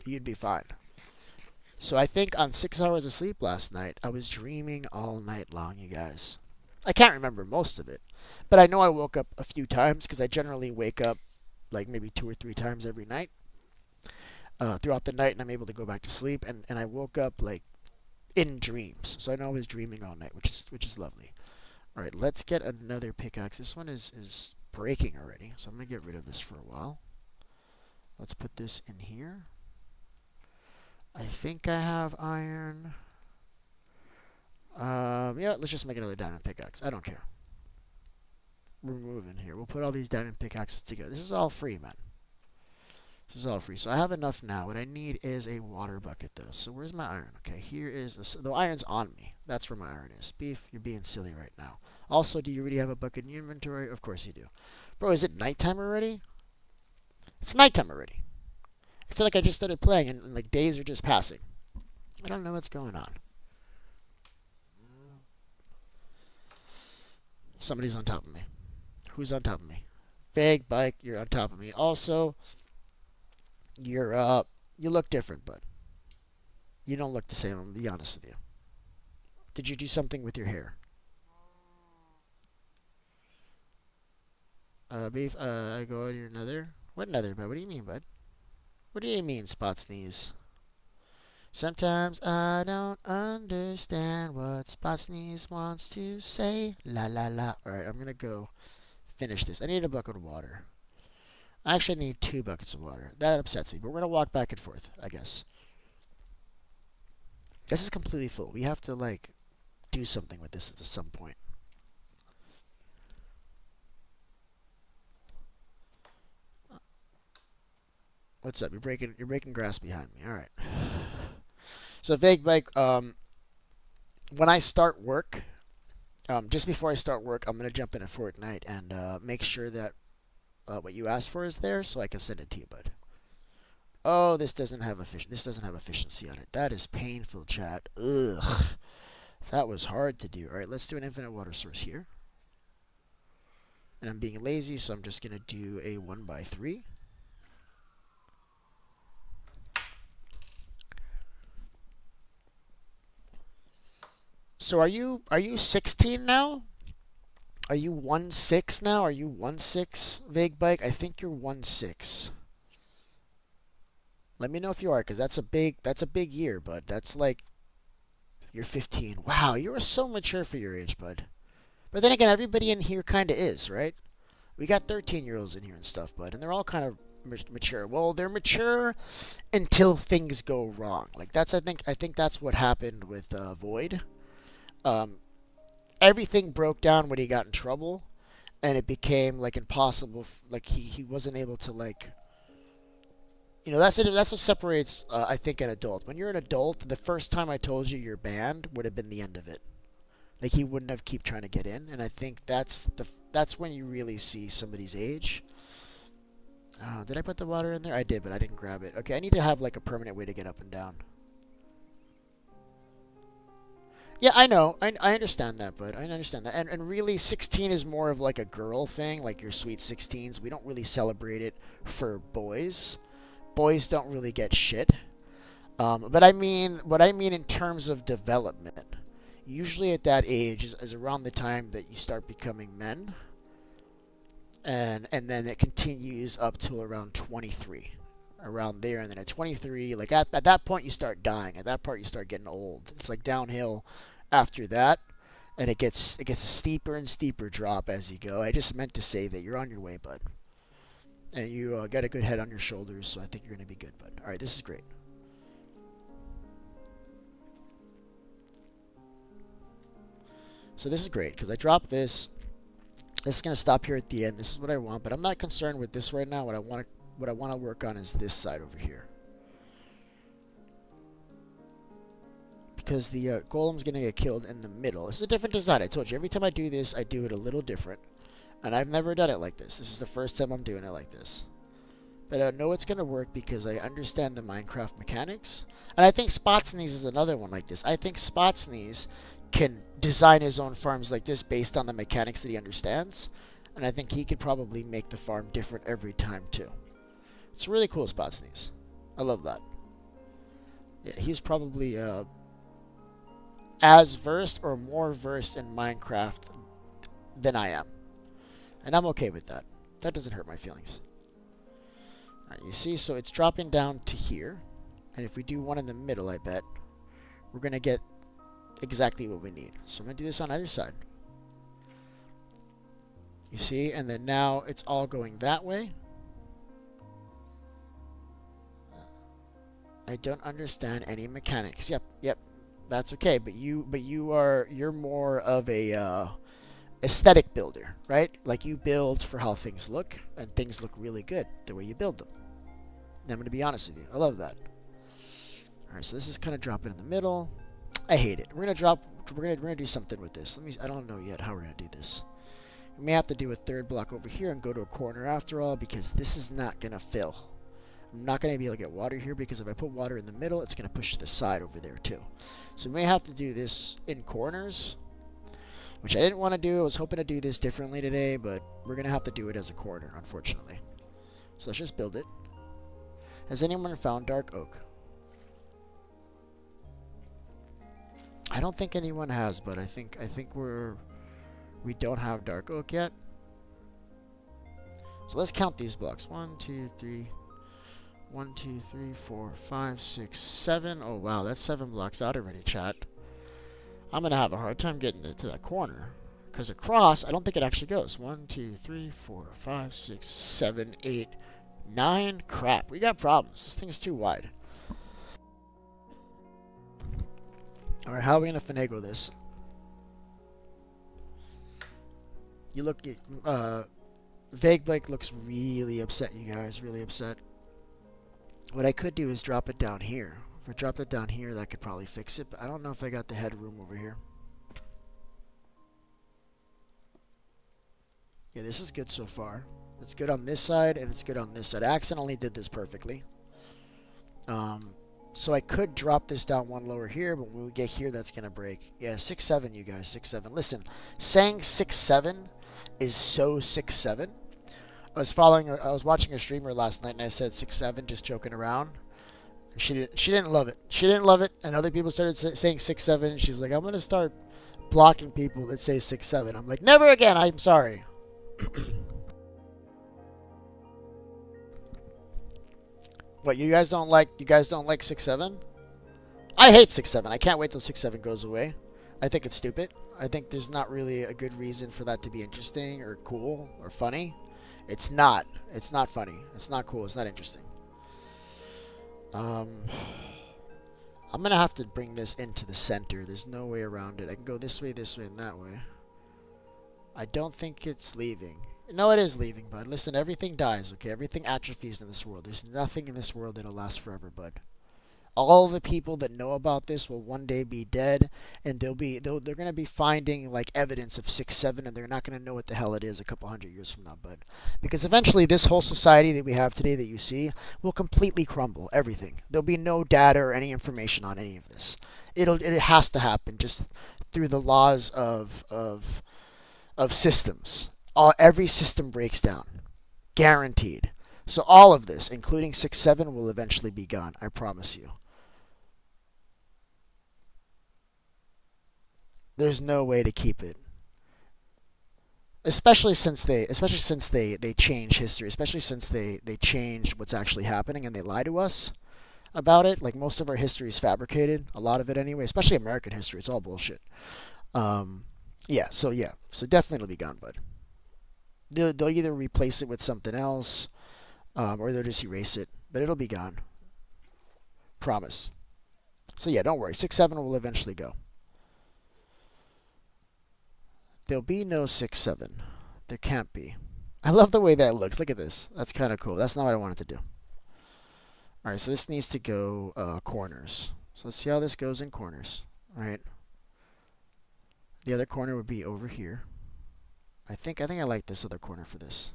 you'd be fine. So I think on 6 hours of sleep last night, I was dreaming all night long, you guys. I can't remember most of it, but I know I woke up a few times because I generally wake up like maybe 2 or 3 times every night throughout the night, and I'm able to go back to sleep. And I woke up like in dreams, so I know I was dreaming all night, which is lovely. All right, let's get another pickaxe. This one is breaking already, so I'm gonna get rid of this for a while. Let's put this in here. I think I have iron. Yeah, let's just make another diamond pickaxe. I don't care. We're moving here. We'll put all these diamond pickaxes together. This is all free, man. This is all free. So I have enough now. What I need is a water bucket, though. So where's my iron? Okay, here is the iron's on me. That's where my iron is. Beef, you're being silly right now. Also, do you already have a bucket in your inventory? Of course you do. Bro, is it nighttime already? It's nighttime already. I feel like I just started playing and like days are just passing. I don't know what's going on. Somebody's on top of me. Who's on top of me? Vague bike, you're on top of me. Also, you look different, bud. You don't look the same, I'm gonna be honest with you. Did you do something with your hair? Beef, I go out your nether. What nether, bud? What do you mean, bud? What do you mean, spot sneeze? Sometimes I don't understand what Spot Sneeze wants to say. La la la. Alright, I'm gonna go finish this. I need a bucket of water. I actually need 2 buckets of water. That upsets me, but we're gonna walk back and forth, I guess. This is completely full. We have to, like, do something with this at some point. What's up? You're breaking grass behind me. All right. So vague bike. When I start work, just before I start work, I'm gonna jump into Fortnite and make sure that what you asked for is there, so I can send it to you, bud. Oh, this doesn't have efficiency on it. That is painful, chat. Ugh. That was hard to do. All right, let's do an infinite water source here. And I'm being lazy, so I'm just going to do a 1x3. So are you 16 now? Are you 1/6 now? Are you 1/6 Vague Bike? I think you're 1/6. Let me know if you are, because that's a big year, bud. That's like you're 15. Wow, you are so mature for your age, bud. But then again, everybody in here kind of is, right? We got 13-year-olds in here and stuff, bud, and they're all kind of mature. Well, they're mature until things go wrong. Like I think that's what happened with Void. Everything broke down when he got in trouble, and it became like impossible. Like he wasn't able to like. You know, that's what separates, I think, an adult. When you're an adult, the first time I told you you're banned would have been the end of it. Like, he wouldn't have keep trying to get in, and I think that's when you really see somebody's age. Oh, did I put the water in there? I did, but I didn't grab it. Okay, I need to have, like, a permanent way to get up and down. Yeah, I know. I understand that, bud. I understand that. And really, 16 is more of, like, a girl thing, like your sweet 16s. We don't really celebrate it for boys. Boys don't really get shit. But I mean, what I mean in terms of development, usually at that age is around the time that you start becoming men, and then it continues up till around 23, around there, and then at 23, like at that point you start dying. At that point you start getting old. It's like downhill after that, and it gets a steeper and steeper drop as you go. I just meant to say that you're on your way, bud. And you got a good head on your shoulders, so I think you're going to be good, bud. All right, this is great. So this is great, because I dropped this. This is going to stop here at the end. This is what I want, but I'm not concerned with this right now. What I want to work on is this side over here. Because the golem's going to get killed in the middle. This is a different design. I told you, every time I do this, I do it a little different. And I've never done it like this. This is the first time I'm doing it like this. But I know it's going to work because I understand the Minecraft mechanics. And I think Spotsneeze is another one like this. I think Spotsneeze can design his own farms like this based on the mechanics that he understands. And I think he could probably make the farm different every time too. It's really cool, Spotsneeze. I love that. Yeah, he's probably as versed or more versed in Minecraft than I am. And I'm okay with that. That doesn't hurt my feelings. Alright, you see, so it's dropping down to here. And if we do one in the middle, I bet, we're going to get exactly what we need. So I'm going to do this on either side. You see, and then now it's all going that way. I don't understand any mechanics. Yep, that's okay. But you're more of a aesthetic builder, right? Like you build for how things look, and things look really good the way you build them. And I'm going to be honest with you. I love that. All right, so this is kind of dropping in the middle. I hate it. We're gonna do something with this. I don't know yet how we're gonna do this. We may have to do a third block over here and go to a corner after all, because this is not gonna fill. I'm not gonna be able to get water here, because if I put water in the middle, it's gonna push the side over there too. So we may have to do this in corners, which I didn't want to do. I was hoping to do this differently today, but we're gonna have to do it as a corner, unfortunately. So let's just build it. Has anyone found dark oak? I don't think anyone has, but I think we don't have dark oak yet. So let's count these blocks. 1, 2, 3, 1, 2, 3, 4, 5, 6, 7. Oh wow, that's 7 blocks out already, chat. I'm gonna have a hard time getting it to that corner, because across, I don't think it actually goes. 1, 2, 3, 4, 5, 6, 7, 8, 9. Crap, we got problems. This thing is too wide. Alright, how are we going to finagle this? You look... Vague Blake looks really upset, you guys. Really upset. What I could do is drop it down here. If I dropped it down here, that could probably fix it. But I don't know if I got the headroom over here. Yeah, this is good so far. It's good on this side, and it's good on this side. I accidentally did this perfectly. So I could drop this down one lower here, but when we get here, that's going to break. Yeah, 6-7, you guys, 6-7. Listen, saying 6-7 is so 6-7. I was watching a streamer last night, and I said 6-7, just joking around. She didn't love it. She didn't love it, and other people started saying 6-7. She's like, I'm going to start blocking people that say 6-7. I'm like, never again. I'm sorry. What, you guys don't like 6-7? I hate 6-7. I can't wait till 6-7 goes away. I think it's stupid. I think there's not really a good reason for that to be interesting or cool or funny. It's not. It's not funny. It's not cool. It's not interesting. I'm gonna have to bring this into the center. There's no way around it. I can go this way, and that way. I don't think it's leaving. No, it is leaving, bud. Listen, everything dies, okay? Everything atrophies in this world. There's nothing in this world that'll last forever, bud. All the people that know about this will one day be dead, and they're gonna be finding like evidence of 6-7, and they're not gonna know what the hell it is a couple hundred years from now, bud. Because eventually, this whole society that we have today that you see will completely crumble. Everything. There'll be no data or any information on any of this. It has to happen just through the laws of systems. Every system breaks down, guaranteed. So all of this, including 6-7, will eventually be gone. I promise you. There's no way to keep it. Especially since they change history, especially since they change what's actually happening and they lie to us about it. Like most of our history is fabricated, a lot of it anyway, especially American history. It's all bullshit. So definitely it'll be gone, bud. They'll either replace it with something else, or they'll just erase it, but it'll be gone. Promise. So yeah, don't worry. 6-7 will eventually go. There'll be no 6-7. There can't be. I love the way that looks. Look at this. That's kind of cool. That's not what I wanted to do. All right, so this needs to go corners. So let's see how this goes in corners. All right. The other corner would be over here. I think I like this other corner for this.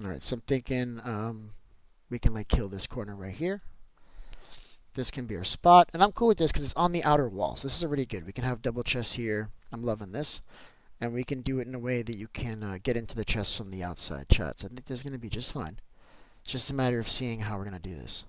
All right, so I'm thinking we can like kill this corner right here. This can be our spot, and I'm cool with this because it's on the outer wall. So this is already good. We can have double chests here. I'm loving this. And we can do it in a way that you can get into the chest from the outside, chats. I think this is going to be just fine. It's just a matter of seeing how we're going to do this.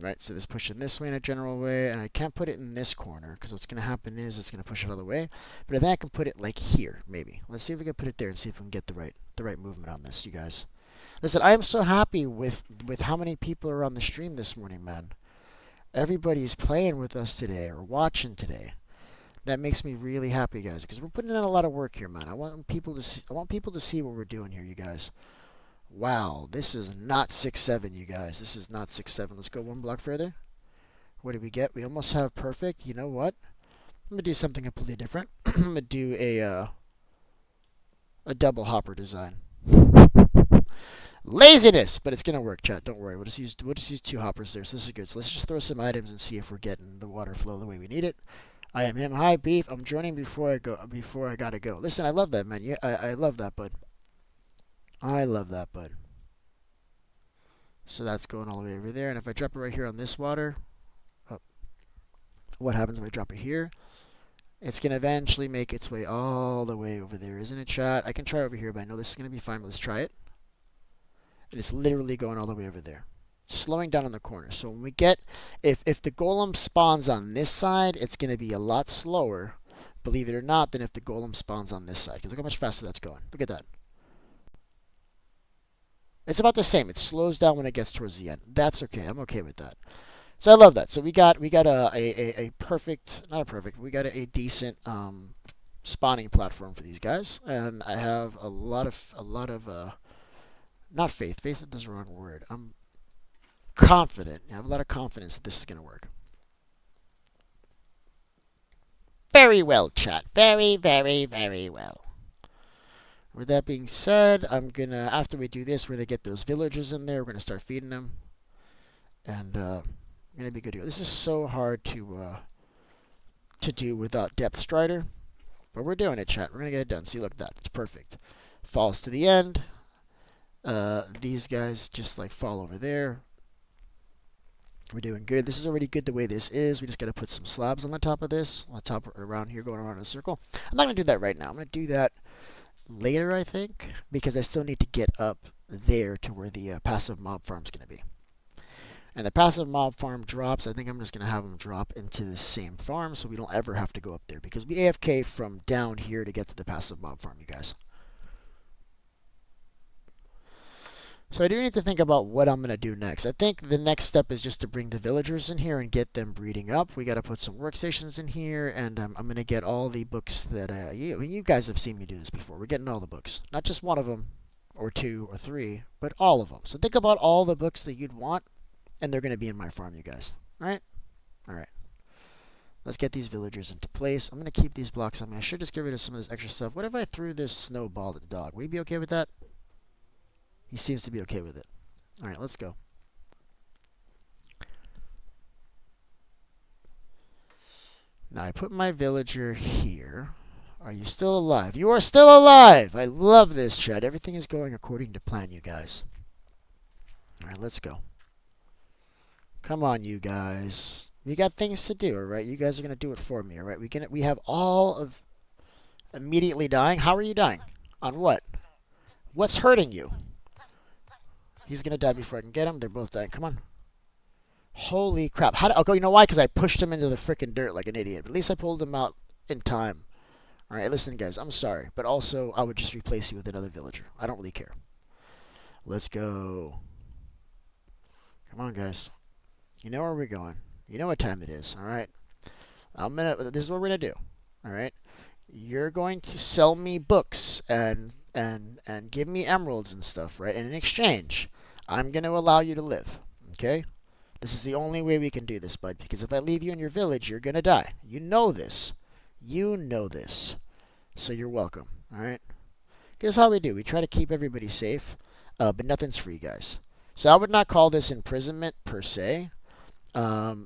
Right, so this pushing this way in a general way, and I can't put it in this corner because what's going to happen is it's going to push it out of the way. But I think I can put it like here, maybe. Let's see if we can put it there and see if we can get the right movement on this, you guys. Listen, I am so happy with how many people are on the stream this morning, man. Everybody's playing with us today or watching today. That makes me really happy, guys, because we're putting in a lot of work here, man. I want people to see what we're doing here, you guys. Wow, this is not 6-7, you guys. This is not 6-7. Let's go one block further. What did we get? We almost have perfect. You know what? I'm gonna do something completely different. I'm gonna do a double hopper design. Laziness, but it's gonna work, chat. Don't worry. We'll just use 2 hoppers there, so this is good. So let's just throw some items and see if we're getting the water flow the way we need it. I am him. Hi, Beef. I'm joining before I gotta go. Listen, I love that, man. Yeah, I love that, bud. I love that, bud. So that's going all the way over there. And if I drop it right here on this water, what happens if I drop it here? It's going to eventually make its way all the way over there, isn't it, chat? I can try over here, but I know this is going to be fine. But let's try it. And it's literally going all the way over there. It's slowing down on the corner. So when we get, if the golem spawns on this side, it's going to be a lot slower, believe it or not, than if the golem spawns on this side. Because look how much faster that's going. Look at that. It's about the same. It slows down when it gets towards the end. That's okay. I'm okay with that. So I love that. So we got a perfect, not a perfect, we got a decent spawning platform for these guys, and I have a lot of not faith. Faith is the wrong word. I'm confident. I have a lot of confidence that this is gonna work. very well, chat. Very, very, very well. With that being said, I'm gonna, after we do this, we're gonna get those villagers in there. We're gonna start feeding them, and gonna be good to go. This is so hard to do without Depth Strider, but we're doing it, chat. We're gonna get it done. See, look at that. It's perfect. Falls to the end. These guys just like fall over there. We're doing good. This is already good the way this is. We just got to put some slabs on the top of this, on the top around here, going around in a circle. I'm not going to do that right now. I'm going to do that later, I think, because I still need to get up there to where the passive mob farm is going to be. And the passive mob farm drops. I think I'm just going to have them drop into the same farm so we don't ever have to go up there, because we AFK from down here to get to the passive mob farm, you guys. So I do need to think about what I'm going to do next. I think the next step is just to bring the villagers in here and get them breeding up. We got to put some workstations in here, and I'm going to get all the books that you guys have seen me do this before. We're getting all the books. Not just one of them, or two, or three, but all of them. So think about all the books that you'd want, and they're going to be in my farm, you guys. All right? All right. Let's get these villagers into place. I'm going to keep these blocks on me. I should just get rid of some of this extra stuff. What if I threw this snowball at the dog? Would he be okay with that? He seems to be okay with it. All right, let's go. Now, I put my villager here. Are you still alive? You are still alive! I love this, chat. Everything is going according to plan, you guys. All right, let's go. Come on, you guys. We got things to do, all right? You guys are going to do it for me, all right? We have all of immediately dying. How are you dying? On what? What's hurting you? He's going to die before I can get him. They're both dying. Come on. Holy crap. Okay, you know why? Because I pushed him into the freaking dirt like an idiot. But at least I pulled him out in time. All right, listen, guys. I'm sorry. But also, I would just replace you with another villager. I don't really care. Let's go. Come on, guys. You know where we're going. You know what time it is, all right? This is what we're going to do, all right? You're going to sell me books and give me emeralds and stuff, right? And in exchange, I'm going to allow you to live, okay? This is the only way we can do this, bud, because if I leave you in your village, you're going to die. You know this. You know this. So you're welcome, all right? Here's how we do. We try to keep everybody safe, but nothing's free, guys. So I would not call this imprisonment per se.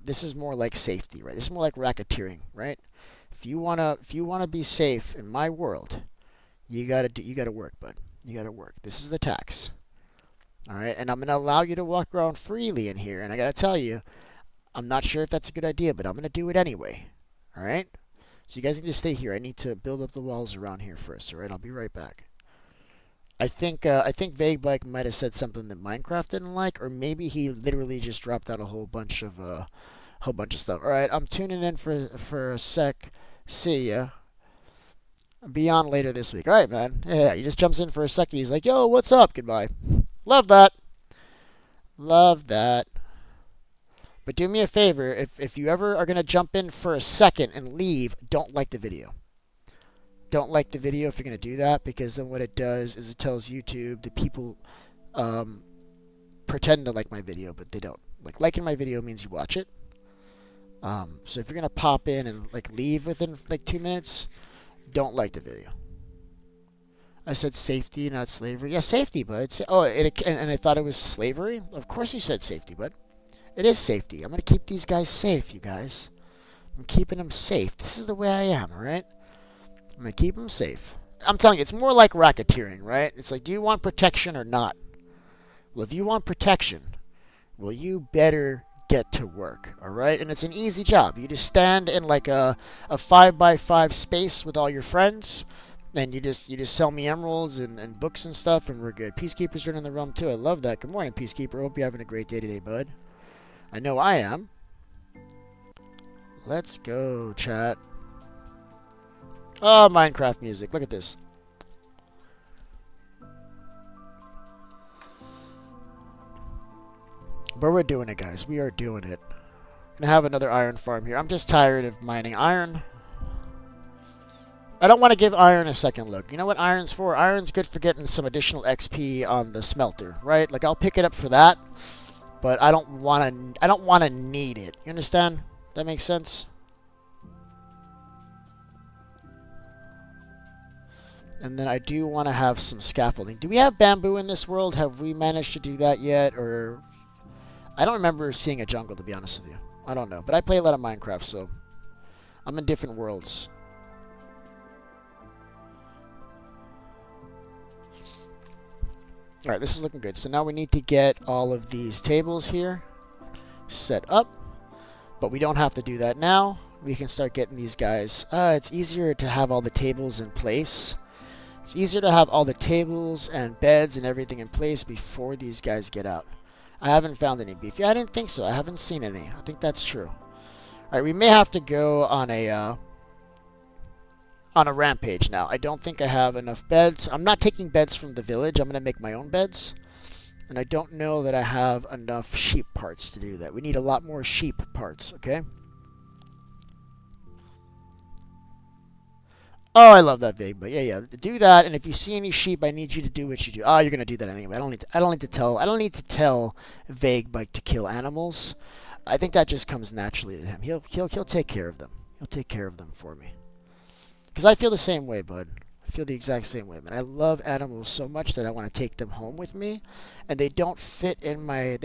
This is more like safety, right? This is more like racketeering, right? If you wanna be safe in my world, you gotta work, bud. You gotta work. This is the tax. All right, and I'm gonna allow you to walk around freely in here. And I gotta tell you, I'm not sure if that's a good idea, but I'm gonna do it anyway. All right. So you guys need to stay here. I need to build up the walls around here first. All right, I'll be right back. I think Vaguebike might have said something that Minecraft didn't like, or maybe he literally just dropped out a whole bunch of stuff. All right, I'm tuning in for a sec. See ya. Be on later this week. All right, man. Yeah, he just jumps in for a second. He's like, "Yo, what's up? Goodbye." Love that. Love that. But do me a favor, if you ever are gonna jump in for a second and leave, don't like the video. Don't like the video if you're going to do that, because then what it does is it tells YouTube that people pretend to like my video, but they don't. Like, liking my video means you watch it. So if you're going to pop in and like leave within like 2 minutes, don't like the video. I said safety, not slavery. Yeah, safety, bud. And I thought it was slavery? Of course you said safety, bud. It is safety. I'm going to keep these guys safe, you guys. I'm keeping them safe. This is the way I am, all right? I'm going to keep them safe. I'm telling you, it's more like racketeering, right? It's like, do you want protection or not? Well, if you want protection, well, you better get to work, all right? And it's an easy job. You just stand in like a 5x5 space with all your friends, and you just sell me emeralds and books and stuff, and we're good. Peacekeeper's running the realm too. I love that. Good morning, Peacekeeper. Hope you're having a great day today, bud. I know I am. Let's go, chat. Oh, Minecraft music. Look at this. But we're doing it, guys. We are doing it. Gonna have another iron farm here. I'm just tired of mining iron. I don't want to give iron a second look. You know what iron's for? Iron's good for getting some additional XP on the smelter, right? Like, I'll pick it up for that, but I don't want to need it. You understand? That makes sense? And then I do want to have some scaffolding. Do we have bamboo in this world? Have we managed to do that yet? Or I don't remember seeing a jungle, to be honest with you. I don't know. But I play a lot of Minecraft, so I'm in different worlds. Alright, this is looking good. So now we need to get all of these tables here set up. But we don't have to do that now. We can start getting these guys. It's easier to have all the tables in place. It's easier to have all the tables and beds and everything in place before these guys get out. I haven't found any beef. Yeah, I didn't think so. I haven't seen any. I think that's true. Alright, we may have to go on a rampage now. I don't think I have enough beds. I'm not taking beds from the village. I'm going to make my own beds. And I don't know that I have enough sheep parts to do that. We need a lot more sheep parts, okay? Oh, I love that Vig, but yeah, do that. And if you see any sheep, I need you to do what you do. Oh, you're gonna do that anyway. I don't need to tell Vig like to kill animals. I think that just comes naturally to him. He'll take care of them. He'll take care of them for me. Because I feel the same way, bud. I feel the exact same way, man. I love animals so much that I want to take them home with me, and they don't fit in my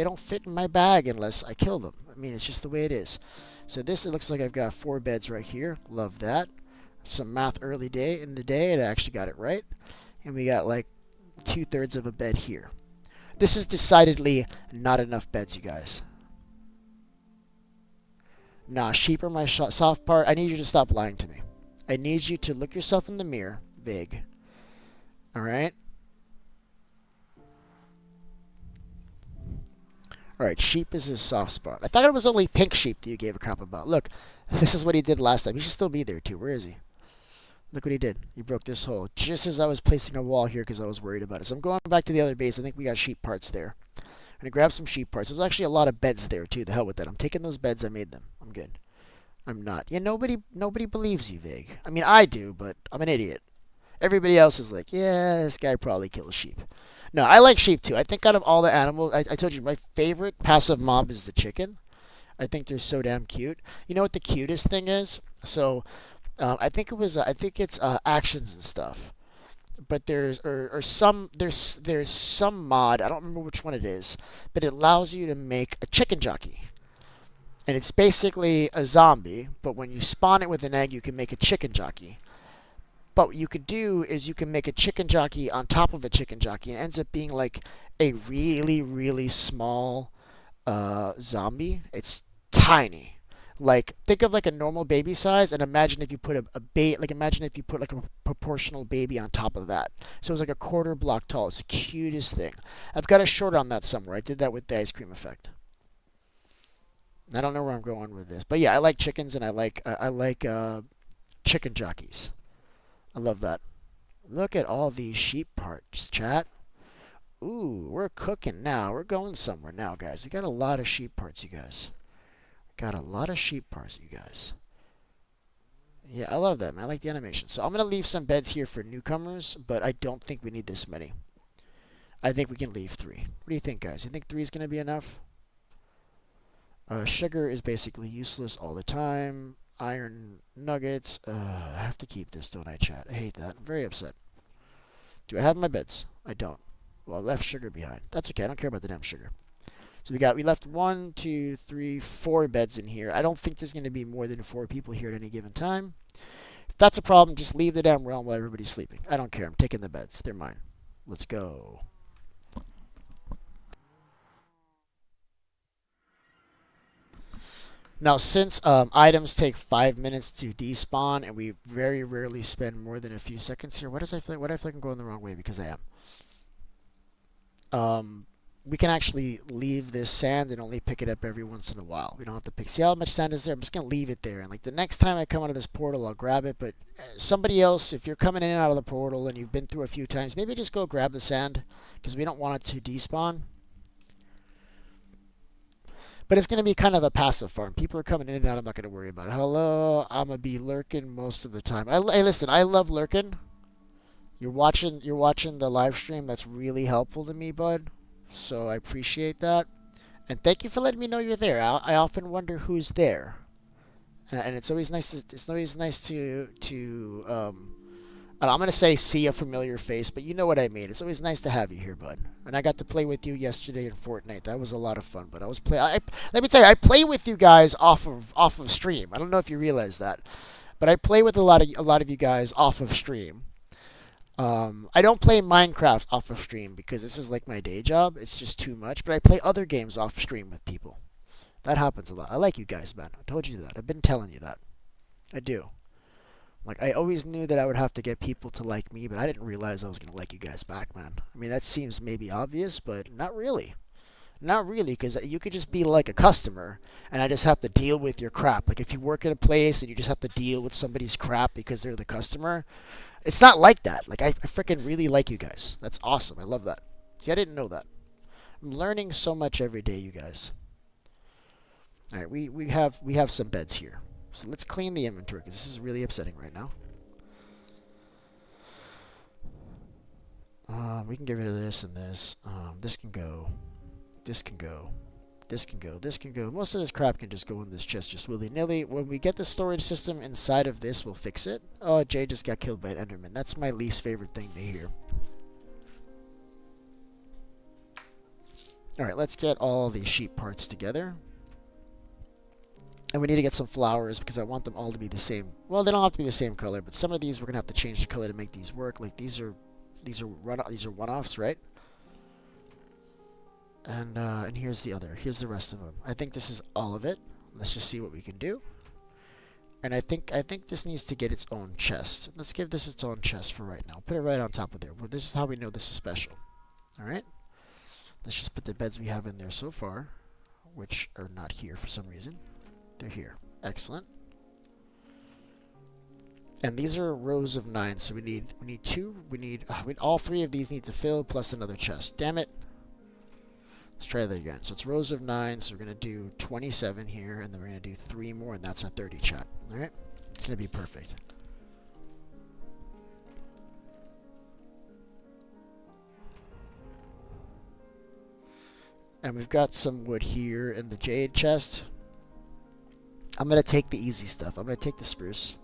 bag unless I kill them. I mean, it's just the way it is. So this, it looks like I've got 4 beds right here. Love that. Some math early in the day, and I actually got it right. And we got like 2/3 of a bed here. This is decidedly not enough beds, you guys. Nah, sheep are my soft part. I need you to stop lying to me. I need you to look yourself in the mirror, Vig. Alright? Alright, sheep is his soft spot. I thought it was only pink sheep that you gave a crap about. Look, this is what he did last time. He should still be there, too. Where is he? Look what he did. He broke this hole just as I was placing a wall here because I was worried about it. So I'm going back to the other base. I think we got sheep parts there. I'm going to grab some sheep parts. There's actually a lot of beds there, too. The hell with that. I'm taking those beds. I made them. I'm good. I'm not. Yeah, nobody believes you, Vig. I mean, I do, but I'm an idiot. Everybody else is like, yeah, this guy probably kills sheep. No, I like sheep, too. I think out of all the animals, I told you, my favorite passive mob is the chicken. I think they're so damn cute. You know what the cutest thing is? So, I think it's actions and stuff. But there's some mod, I don't remember which one it is, but it allows you to make a chicken jockey. And it's basically a zombie, but when you spawn it with an egg, you can make a chicken jockey. But what you could do is you can make a chicken jockey on top of a chicken jockey, and it ends up being like a really, really small zombie. It's tiny. Like, think of like a normal baby size, and imagine if you put imagine if you put like a proportional baby on top of that. So it's like a quarter block tall. It's the cutest thing. I've got a short on that somewhere. I did that with the ice cream effect. I don't know where I'm going with this, but yeah, I like chickens and I like chicken jockeys. I love that. Look at all these sheep parts, chat. Ooh, we're cooking now. We're going somewhere now, guys. We got a lot of sheep parts, you guys. Got a lot of sheep parts, you guys. Yeah, I love that, man. I like the animation. So I'm gonna leave some beds here for newcomers, but I don't think we need this many. I think we can leave 3. What do you think, guys? You think 3 is gonna be enough? Sugar is basically useless all the time. Iron nuggets. I have to keep this, don't I, chat? I hate that. I'm very upset. Do I have my beds? I don't. Well, I left sugar behind. That's okay. I don't care about the damn sugar. So we left 1, 2, 3, 4 beds in here. I don't think there's going to be more than 4 people here at any given time. If that's a problem, just leave the damn realm while everybody's sleeping. I don't care. I'm taking the beds. They're mine. Let's go. Now, since items take 5 minutes to despawn, and we very rarely spend more than a few seconds here, what do I feel like I'm going the wrong way? Because I am. We can actually leave this sand and only pick it up every once in a while. We don't have to pick. See how much sand is there? I'm just going to leave it there. And like the next time I come out of this portal, I'll grab it. But somebody else, if you're coming in and out of the portal and you've been through a few times, maybe just go grab the sand because we don't want it to despawn. But it's going to be kind of a passive farm. People are coming in and out. I'm not going to worry about it. Hello, I'm going to be lurking most of the time. Hey, listen, I love lurking. You're watching the live stream. That's really helpful to me, bud. So I appreciate that. And thank you for letting me know you're there. I often wonder who's there. And it's always nice to And I'm gonna say see a familiar face, but you know what I mean. It's always nice to have you here, bud. And I got to play with you yesterday in Fortnite. That was a lot of fun. But I was play. Let me tell you, I play with you guys off of stream. I don't know if you realize that, but I play with a lot of you guys off of stream. I don't play Minecraft off of stream because this is like my day job. It's just too much. But I play other games off stream with people. That happens a lot. I like you guys, man. I told you that. I've been telling you that. I do. Like, I always knew that I would have to get people to like me, but I didn't realize I was going to like you guys back, man. I mean, that seems maybe obvious, but not really. Not really, because you could just be like a customer, and I just have to deal with your crap. Like, if you work at a place and you just have to deal with somebody's crap because they're the customer, it's not like that. Like, I freaking really like you guys. That's awesome. I love that. See, I didn't know that. I'm learning so much every day, you guys. All right, we have some beds here. So let's clean the inventory because this is really upsetting right now. We can get rid of this and this. This can go. This can go. This can go. This can go. Most of this crap can just go in this chest just willy-nilly. When we get the storage system inside of this, we'll fix it. Oh, Jay just got killed by an Enderman. That's my least favorite thing to hear. Alright, let's get all these sheep parts together. And we need to get some flowers because I want them all to be the same. Well, they don't have to be the same color, but some of these we're gonna have to change the color to make these work. Like these are one-offs, right? And here's the other. Here's the rest of them. I think this is all of it. Let's just see what we can do. And I think this needs to get its own chest. Let's give this its own chest for right now. Put it right on top of there. Well, this is how we know this is special. All right. Let's just put the beds we have in there so far, which are not here for some reason. They're here. Excellent. And these are rows of 9, so we need two. All 3 of these need to fill plus another chest. Damn it. Let's try that again. So it's rows of 9, so we're gonna do 27 here, and then we're gonna do 3 more, and that's our 30 chat. All right. It's gonna be perfect. And we've got some wood here in the jade chest. I'm going to take the easy stuff. I'm going to take the spruce.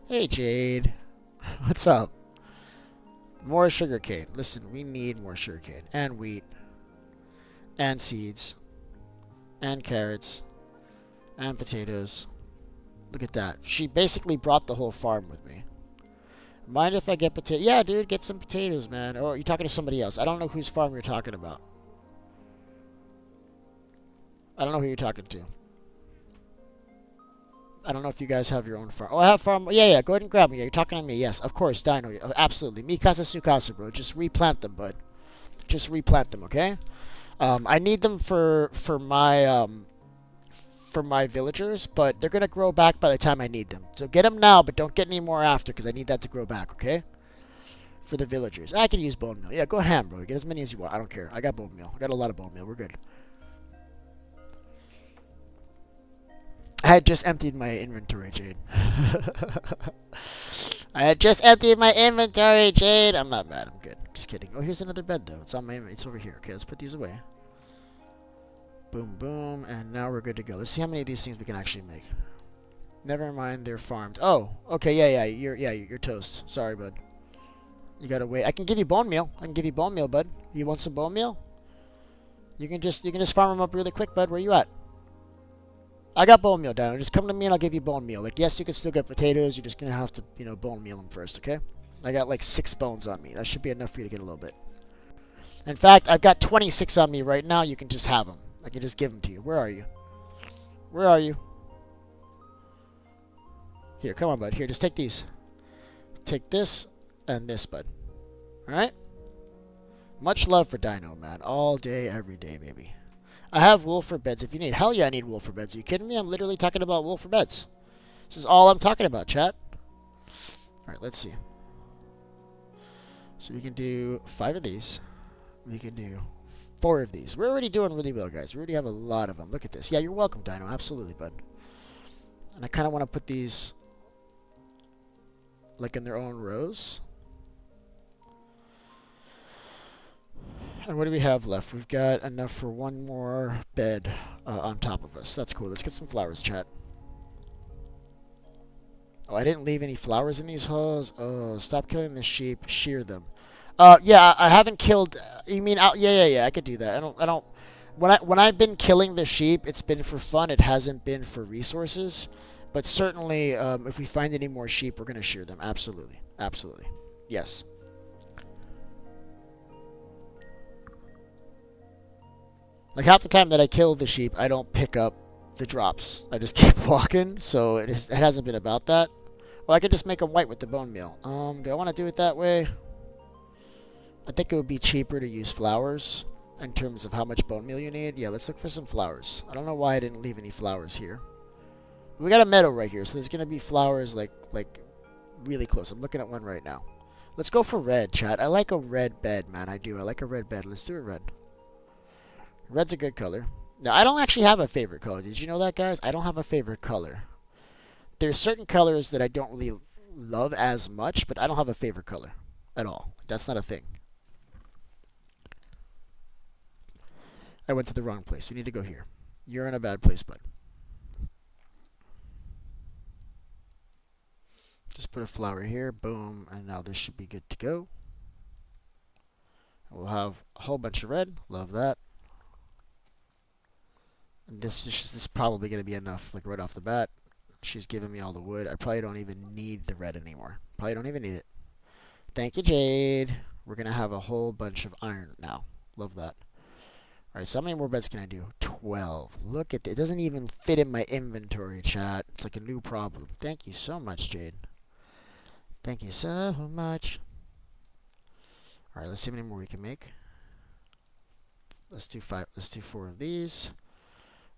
Hey, Jade. What's up? More sugarcane. Listen, we need more sugarcane. And wheat. And seeds. And carrots. And potatoes. Look at that. She basically brought the whole farm with me. Mind if I get potatoes? Yeah, dude, get some potatoes, man. Or are you talking to somebody else? I don't know whose farm you're talking about. I don't know who you're talking to. I don't know if you guys have your own farm. Oh, I have farm. Yeah. Go ahead and grab me. Yeah, you're talking to me. Yes, of course, Dino. Absolutely. Mikasa Sukasa, bro. Just replant them, bud. Just replant them, okay? I need them for my villagers, but they're gonna grow back by the time I need them. So get them now, but don't get any more after, because I need that to grow back, okay? For the villagers. I can use bone meal. Yeah, go ham, bro. Get as many as you want. I don't care. I got bone meal. I got a lot of bone meal. We're good. I had just emptied my inventory, Jade. I had just emptied my inventory, Jade. I'm not mad. I'm good. Just kidding. Oh, here's another bed, though. It's on my inventory. It's over here. Okay, let's put these away. Boom, boom. And now we're good to go. Let's see how many of these things we can actually make. Never mind, they're farmed. Oh, okay. Yeah. You're toast. Sorry, bud. You gotta wait. I can give you bone meal. Bud. You want some bone meal? You can just farm them up really quick, bud. Where you at? I got bone meal down. Just come to me and I'll give you bone meal. Like, yes, you can still get potatoes. You're just going to have to, bone meal them first, okay? I got like 6 bones on me. That should be enough for you to get a little bit. In fact, I've got 26 on me right now. You can just have them. I can just give them to you. Where are you? Where are you? Here, come on, bud. Here, just take these. Take this and this, bud. Alright? Much love for Dino, man. All day, every day, baby. I have wool for beds if you need. Hell yeah, I need wool for beds. Are you kidding me? I'm literally talking about wool for beds. This is all I'm talking about, chat. Alright, let's see. So we can do 5 of these. We can do 4 of these. We're already doing really well, guys. We already have a lot of them. Look at this. Yeah, you're welcome, Dino. Absolutely, bud. And I kind of want to put these like in their own rows. And what do we have left? We've got enough for 1 more bed on top of us. That's cool. Let's get some flowers, chat. Oh, I didn't leave any flowers in these holes. Oh, stop killing the sheep. Shear them. Yeah, I haven't killed. You mean out? Yeah. I could do that. I don't. When I've been killing the sheep, it's been for fun. It hasn't been for resources. But certainly, if we find any more sheep, we're gonna shear them. Absolutely, absolutely. Yes. Like half the time that I kill the sheep, I don't pick up the drops. I just keep walking. So it hasn't been about that. Well, I could just make them white with the bone meal. Do I want to do it that way? I think it would be cheaper to use flowers in terms of how much bone meal you need. Yeah, let's look for some flowers. I don't know why I didn't leave any flowers here. We got a meadow right here, so there's gonna be flowers like really close. I'm looking at one right now. Let's go for red, chat. I like a red bed, man. I do. I like a red bed. Let's do it red. Red's a good color. Now, I don't actually have a favorite color. Did you know that, guys? I don't have a favorite color. There's certain colors that I don't really love as much, but I don't have a favorite color at all. That's not a thing. I went to the wrong place. We need to go here. You're in a bad place, bud. Just put a flower here. Boom. And now this should be good to go. We'll have a whole bunch of red. Love that. And this is probably going to be enough, like right off the bat. She's giving me all the wood. I probably don't even need the red anymore. Probably don't even need it. Thank you, Jade. We're going to have a whole bunch of iron now. Love that. Alright, so how many more beds can I do? 12. Look at that. It doesn't even fit in my inventory, chat. It's like a new problem. Thank you so much, Jade. Thank you so much. Alright, let's see how many more we can make. Let's do 5. Let's do 4 of these.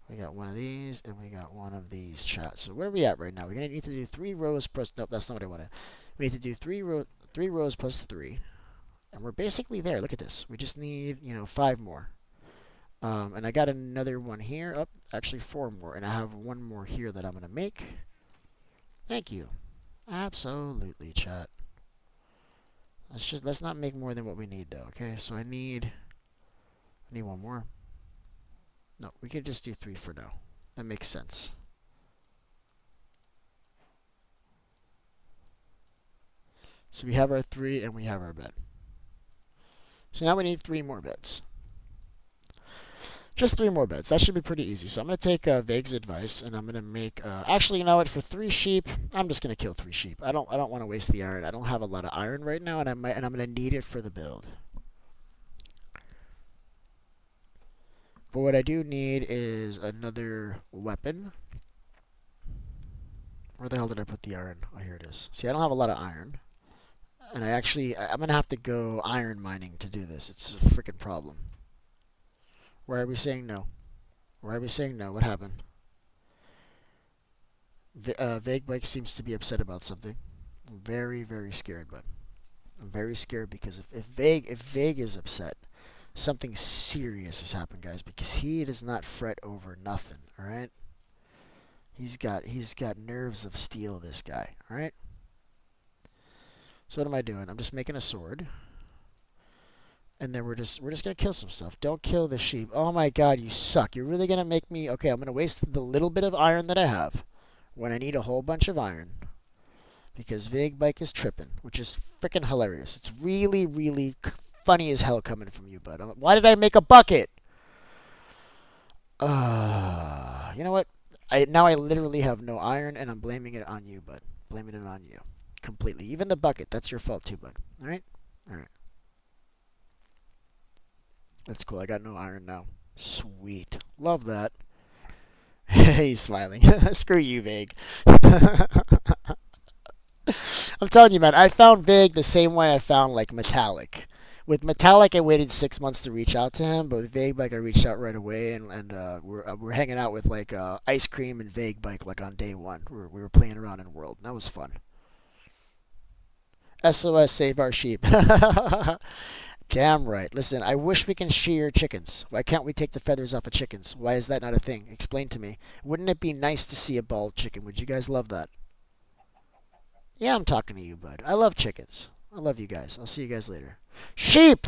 We got one of these, and we got one of these, chat. So where are we at right now? We're going to need to do 3 rows plus... Nope, that's not what I wanted. We need to do 3 rows plus 3. And we're basically there. Look at this. We just need, 5 more. And I got another one here. Oh, actually 4 more. And I have one more here that I'm going to make. Thank you. Absolutely, chat. Let's not make more than what we need, though, okay? So I need one more. No, we could just do 3 for now. That makes sense. So we have our 3 and we have our bed. So now we need 3 more beds. Just 3 more beds. That should be pretty easy. So I'm going to take Vague's advice and I'm going to make... actually, you know what? For 3 sheep, I'm just going to kill 3 sheep. I don't want to waste the iron. I don't have a lot of iron right now, and I'm going to need it for the build. But what I do need is another weapon. Where the hell did I put the iron? Oh, here it is. See, I don't have a lot of iron. And I'm going to have to go iron mining to do this. It's a freaking problem. Why are we saying no? Why are we saying no? What happened? Vague Bike seems to be upset about something. I'm very, very scared, bud. I'm very scared because if Vague is upset, something serious has happened, guys, because he does not fret over nothing, alright? He's got nerves of steel, this guy, alright? So what am I doing? I'm just making a sword. And then we're just gonna kill some stuff. Don't kill the sheep. Oh my god, you suck. You're really gonna make me... Okay, I'm gonna waste the little bit of iron that I have when I need a whole bunch of iron. Because Vague Bike is tripping, which is freaking hilarious. It's really, really funny as hell coming from you, bud. Why did I make a bucket? You know what? Now I literally have no iron, and I'm blaming it on you, bud. Blaming it on you. Completely. Even the bucket. That's your fault too, bud. Alright? Alright. That's cool. I got no iron now. Sweet. Love that. He's smiling. Screw you, Vague. I'm telling you, man. I found Vague the same way I found, like, Metallic. With Metallic, I waited 6 months to reach out to him, but with Vague Bike, I reached out right away, and we're hanging out with, like, Ice Cream and Vague Bike, like, on day 1. We were playing around in World, and that was fun. SOS, save our sheep. Damn right. Listen, I wish we can shear chickens. Why can't we take the feathers off of chickens? Why is that not a thing? Explain to me. Wouldn't it be nice to see a bald chicken? Would you guys love that? Yeah, I'm talking to you, bud. I love chickens. I love you guys. I'll see you guys later. Sheep!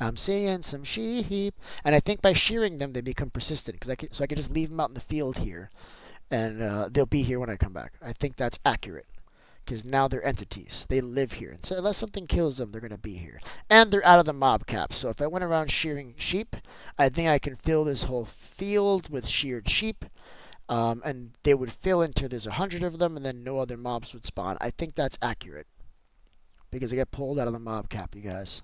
I'm seeing some sheep. And I think by shearing them, they become persistent. So I could just leave them out in the field here. and they'll be here when I come back. I think that's accurate because now they're entities. They live here. And so unless something kills them, they're going to be here. And they're out of the mob cap. So if I went around shearing sheep, I think I can fill this whole field with sheared sheep. And they would fill until there's 100 of them, and then no other mobs would spawn. I think that's accurate because they get pulled out of the mob cap, you guys.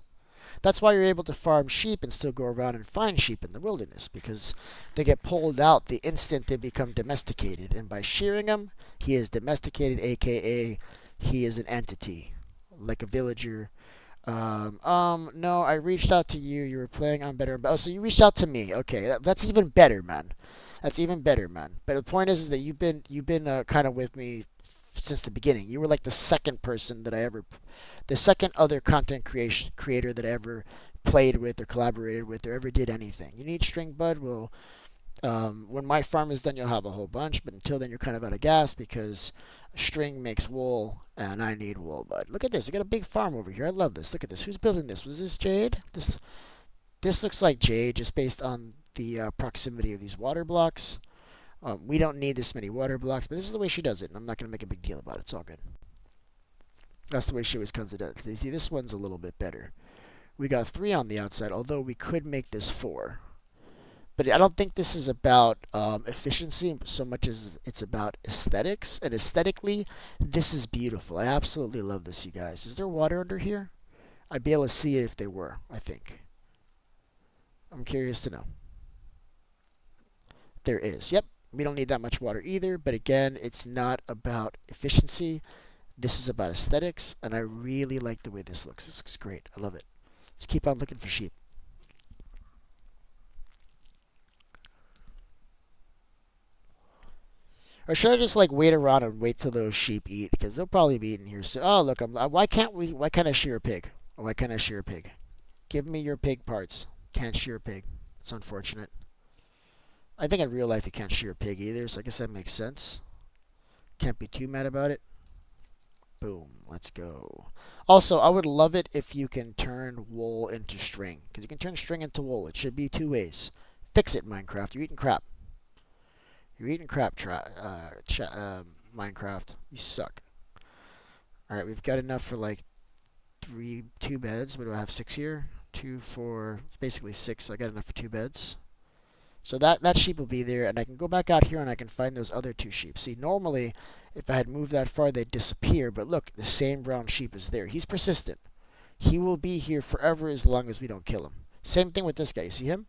That's why you're able to farm sheep and still go around and find sheep in the wilderness, because they get pulled out the instant they become domesticated. And by shearing them, he is domesticated, aka he is an entity, like a villager. No, I reached out to you. You were playing on better. Oh, so you reached out to me. Okay, that's even better, man. That's even better, man. But the point is that you've been kind of with me since the beginning. You were like the second person that I ever, the second other content creator that I ever played with or collaborated with or ever did anything. You need string, bud? Well, when my farm is done, you'll have a whole bunch. But until then, you're kind of out of gas because string makes wool, and I need wool, bud. Look at this. We got a big farm over here. I love this. Look at this. Who's building this? Was this Jade? This looks like Jade just based on the proximity of these water blocks. We don't need this many water blocks, but this is the way she does it, and I'm not going to make a big deal about it. It's all good. That's the way she always comes to it. See, this one's a little bit better. We got 3 on the outside, although we could make this 4. But I don't think this is about efficiency so much as it's about aesthetics. And aesthetically, this is beautiful. I absolutely love this, you guys. Is there water under here? I'd be able to see it if there were, I think. I'm curious to know. There is. Yep. We don't need that much water either. But again, it's not about efficiency. This is about aesthetics. And I really like the way this looks. This looks great. I love it. Let's keep on looking for sheep. Or should I just like wait around and wait till those sheep eat? Because they'll probably be eating here soon. Oh, look, why can't we? Why can't I shear a pig? Why can't I shear a pig? Give me your pig parts. Can't shear a pig. It's unfortunate. I think in real life you can't shear a pig either, so I guess that makes sense. Can't be too mad about it. Boom. Let's go. Also, I would love it if you can turn wool into string. Because you can turn string into wool. It should be 2 ways. Fix it, Minecraft. You're eating crap. You're eating crap, Minecraft. You suck. Alright, we've got enough for like 2 beds. What do I have? 6 here? 2, 4. It's basically 6, so I got enough for 2 beds. So that sheep will be there, and I can go back out here and I can find those other 2 sheep. See, normally, if I had moved that far, they'd disappear. But look, the same brown sheep is there. He's persistent. He will be here forever as long as we don't kill him. Same thing with this guy. You see him?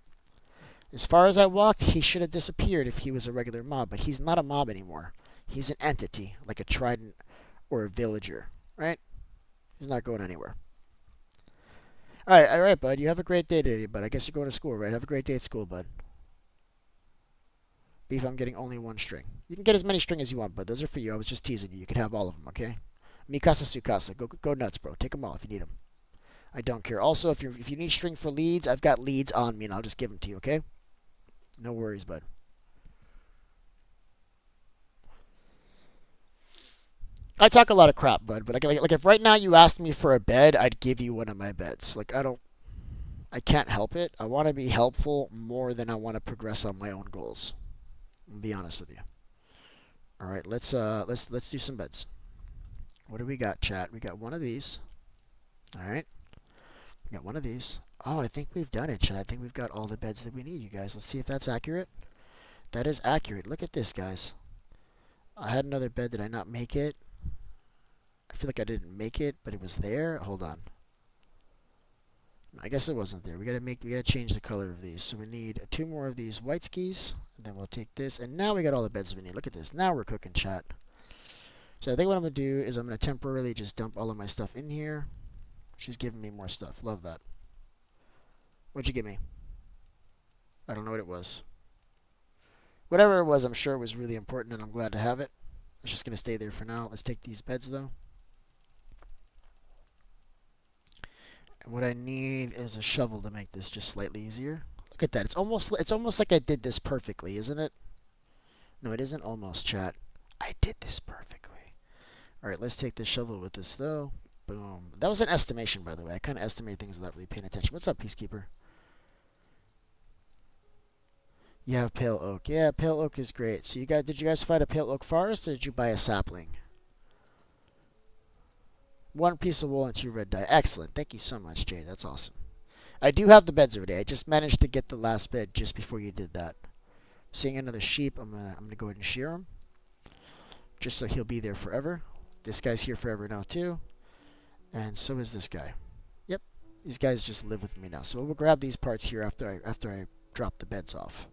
As far as I walked, he should have disappeared if he was a regular mob, but he's not a mob anymore. He's an entity, like a trident or a villager, right? He's not going anywhere. All right, bud. You have a great day today, bud. I guess you're going to school, right? Have a great day at school, bud. Beef, I'm getting only 1 string. You can get as many string as you want, bud. Those are for you. I was just teasing you. You can have all of them, okay? Mikasa Sukasa. Go nuts, bro. Take them all if you need them. I don't care. Also, if you need string for leads, I've got leads on me, and I'll just give them to you, okay? No worries, bud. I talk a lot of crap, bud, but like if right now you asked me for a bed, I'd give you one of my beds. Like I can't help it. I want to be helpful more than I want to progress on my own goals. I'll be honest with you. All right, let's do some beds. What do we got, chat? We got one of these. All right. We got one of these. Oh, I think we've done it, chat. I think we've got all the beds that we need, you guys. Let's see if that's accurate. That is accurate. Look at this, guys. I had another bed. Did I not make it? I feel like I didn't make it, but it was there. Hold on. I guess it wasn't there. We gotta change the color of these. So we need 2 more of these white skis. And then we'll take this. And now we got all the beds we need. Look at this. Now we're cooking, chat. So I think what I'm gonna do is I'm gonna temporarily just dump all of my stuff in here. She's giving me more stuff. Love that. What'd you give me? I don't know what it was. Whatever it was, I'm sure it was really important, and I'm glad to have it. It's just gonna stay there for now. Let's take these beds though. And what I need is a shovel to make this just slightly easier. Look at that. It's almost like I did this perfectly, isn't it? No, it isn't almost, chat. I did this perfectly. All right, let's take this shovel with us, though. Boom. That was an estimation, by the way. I kind of estimate things without really paying attention. What's up, Peacekeeper? You have pale oak. Yeah, pale oak is great. So did you guys find a pale oak forest or did you buy a sapling? One piece of wool and two red dye. Excellent. Thank you so much, Jay. That's awesome. I do have the beds already. I just managed to get the last bed just before you did that. Seeing another sheep, I'm gonna go ahead and shear him, just so he'll be there forever. This guy's here forever now too, and so is this guy. Yep, these guys just live with me now. So we'll grab these parts here after I drop the beds off.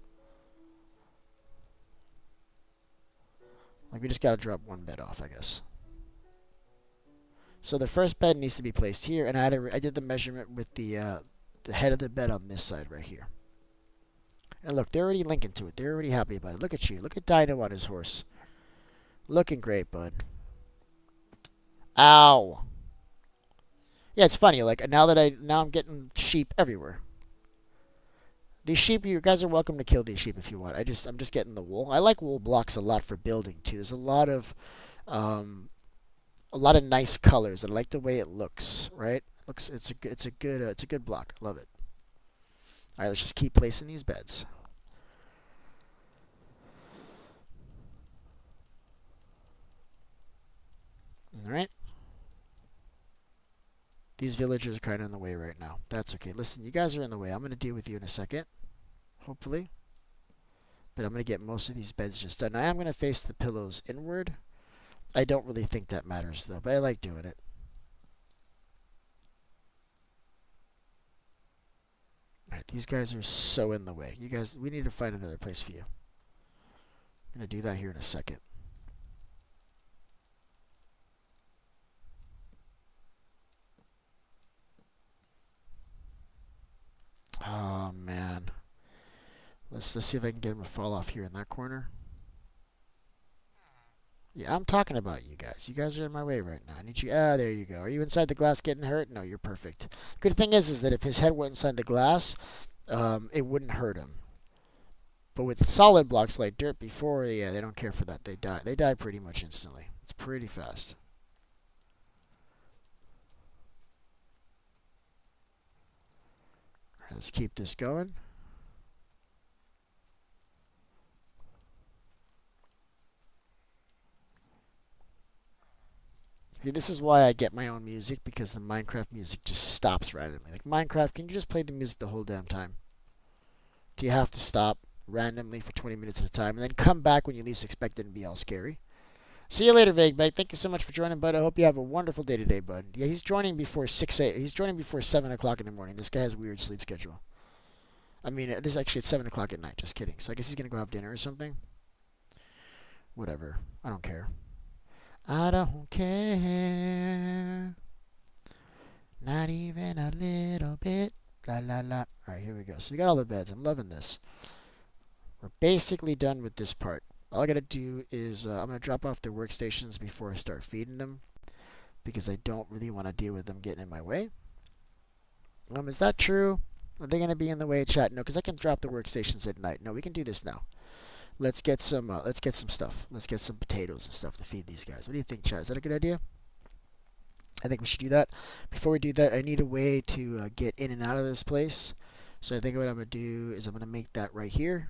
Like we just gotta drop one bed off, I guess. So the first bed needs to be placed here, and I did the measurement with the head of the bed on this side right here. And look, they're already linking to it. They're already happy about it. Look at you. Look at Dino on his horse. Looking great, bud. Ow. Yeah, it's funny. Like now I'm getting sheep everywhere. These sheep, you guys are welcome to kill these sheep if you want. I'm just getting the wool. I like wool blocks a lot for building too. There's a lot of nice colors. I like the way it looks. Right? It's a good block. Love it. All right, let's just keep placing these beds. All right. These villagers are kind of in the way right now. That's okay. Listen, you guys are in the way. I'm going to deal with you in a second, hopefully. But I'm going to get most of these beds just done. I am going to face the pillows inward. I don't really think that matters, though, but I like doing it. Alright, these guys are so in the way. You guys, we need to find another place for you. I'm going to do that here in a second. Oh, man. Let's see if I can get him to fall off here in that corner. Yeah, I'm talking about you guys. You guys are in my way right now. I need you. Ah, there you go. Are you inside the glass getting hurt? No, you're perfect. Good thing is that if his head went inside the glass, it wouldn't hurt him. But with solid blocks like dirt before, yeah, they don't care for that. They die. They die pretty much instantly. It's pretty fast. All right, let's keep this going. See, this is why I get my own music, because the Minecraft music just stops randomly. Like, Minecraft, can you just play the music the whole damn time? Do you have to stop randomly for 20 minutes at a time and then come back when you least expect it and be all scary? See you later, Vagbag. Thank you so much for joining, bud. I hope you have a wonderful day today, bud. Yeah, he's joining before 6 a.m. He's joining before 7 o'clock in the morning. This guy has a weird sleep schedule. I mean, this is actually at 7 o'clock at night. Just kidding. So I guess he's going to go have dinner or something. Whatever. I don't care. I don't care. Not even a little bit. La la la. Alright, here we go. So we got all the beds. I'm loving this. We're basically done with this part. All I gotta do is I'm gonna drop off their workstations before I start feeding them, because I don't really want to deal with them getting in my way. Is that true? Are they gonna be in the way, chat? No, because I can drop the workstations at night. No, we can do this now. Let's get some stuff. Let's get some potatoes and stuff to feed these guys. What do you think, chat? Is that a good idea? I think we should do that. Before we do that, I need a way to get in and out of this place. So I think what I'm going to do is I'm going to make that right here.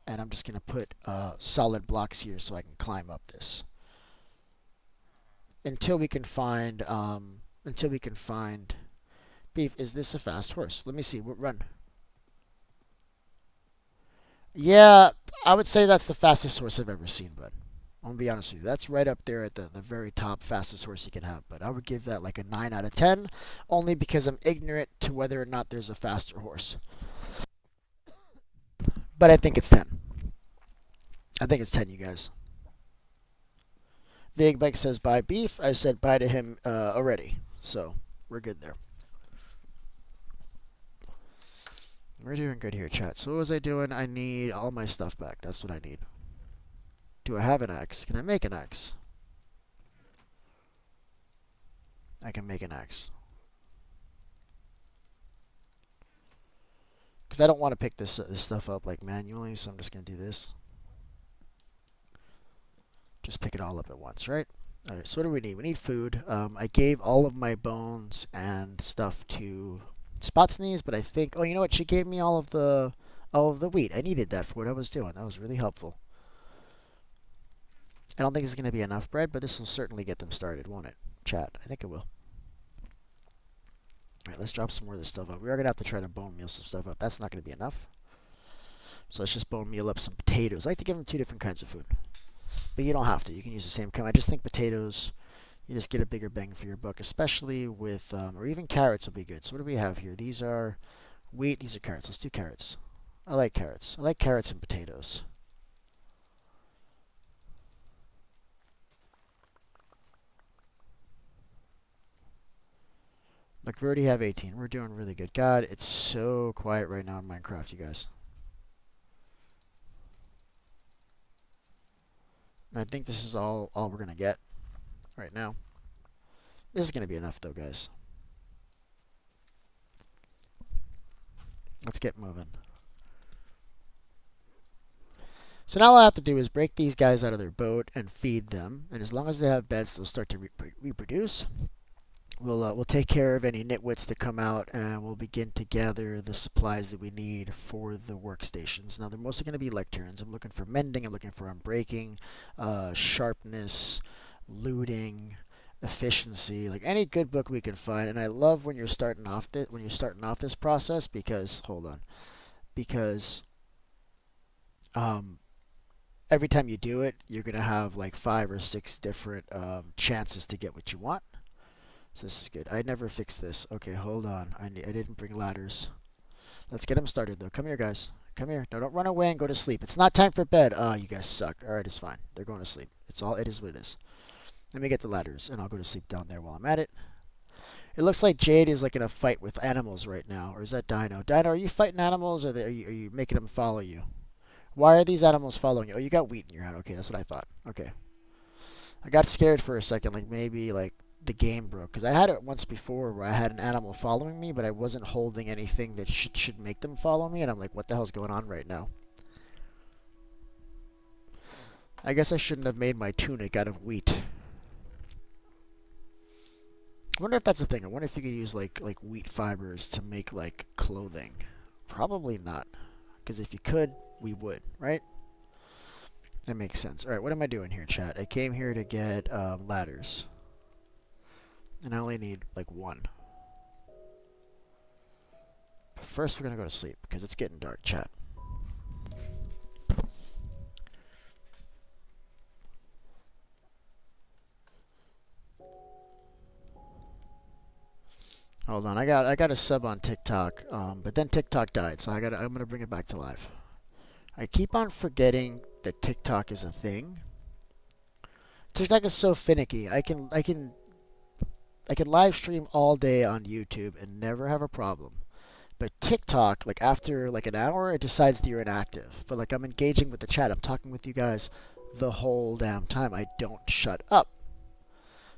And I'm just going to put solid blocks here so I can climb up this. Until we can find beef. Is this a fast horse? Let me see. Run. Yeah, I would say that's the fastest horse I've ever seen, bud. I'm going to be honest with you. That's right up there at the very top fastest horse you can have. But I would give that like a 9 out of 10, only because I'm ignorant to whether or not there's a faster horse. But I think it's 10. I think it's 10, you guys. Big Bike says bye beef. I said bye to him already. So we're good there. We're doing good here, chat. So what was I doing? I need all my stuff back. That's what I need. Do I have an axe? Can I make an axe? I can make an axe. Because I don't want to pick this stuff up like manually, so I'm just going to do this. Just pick it all up at once, right? Alright, so what do we need? We need food. I gave all of my bones and stuff to Spot Sneeze, but I think... Oh, you know what? She gave me all of the Oh, the wheat. I needed that for what I was doing. That was really helpful. I don't think it's going to be enough bread, but this will certainly get them started, won't it? Chat. I think it will. All right, let's drop some more of this stuff up. We are going to have to try to bone meal some stuff up. That's not going to be enough. So let's just bone meal up some potatoes. I like to give them 2 different kinds of food. But you don't have to. You can use the same kind. I just think potatoes, you just get a bigger bang for your buck, especially with, or even carrots will be good. So what do we have here? These are wheat. These are carrots. Let's do carrots. I like carrots. I like carrots and potatoes. Look, we already have 18. We're doing really good. God, it's so quiet right now in Minecraft, you guys. And I think this is all we're going to get right now. This is going to be enough, though, guys. Let's get moving. So now all I have to do is break these guys out of their boat and feed them. And as long as they have beds, they'll start to reproduce. We'll take care of any nitwits that come out, and we'll begin to gather the supplies that we need for the workstations. Now, they're mostly going to be lecterns. I'm looking for mending. I'm looking for unbreaking, sharpness, looting, efficiency, like any good book we can find. And I love when you're starting off this process because every time you do it, you're going to have like 5 or 6 different chances to get what you want. So this is good. I never fixed this. Okay, hold on. I didn't bring ladders. Let's get them started, though. Come here, guys. Come here. No, don't run away and go to sleep. It's not time for bed. Oh, you guys suck. All right, it's fine. They're going to sleep. It is what it is. Let me get the ladders, and I'll go to sleep down there while I'm at it. It looks like Jade is like in a fight with animals right now. Or is that Dino? Dino, are you fighting animals, or are you making them follow you? Why are these animals following you? Oh, you got wheat in your hand. Okay, that's what I thought. Okay. I got scared for a second, like maybe like the game broke, because I had it once before where I had an animal following me, but I wasn't holding anything that should make them follow me, and I'm like, what the hell's going on right now? I guess I shouldn't have made my tunic out of wheat. I wonder if that's a thing. I wonder if you could use like wheat fibers to make like clothing. Probably not, because if you could, we would, right? That makes sense. All right, what am I doing here, chat? I came here to get ladders. And I only need like 1. But first, we're going to go to sleep because it's getting dark, chat. Hold on, I got a sub on TikTok, but then TikTok died, so I'm gonna bring it back to life. I keep on forgetting that TikTok is a thing. TikTok is so finicky. I can live stream all day on YouTube and never have a problem. But TikTok, like after like an hour, it decides that you're inactive. But like I'm engaging with the chat. I'm talking with you guys the whole damn time. I don't shut up.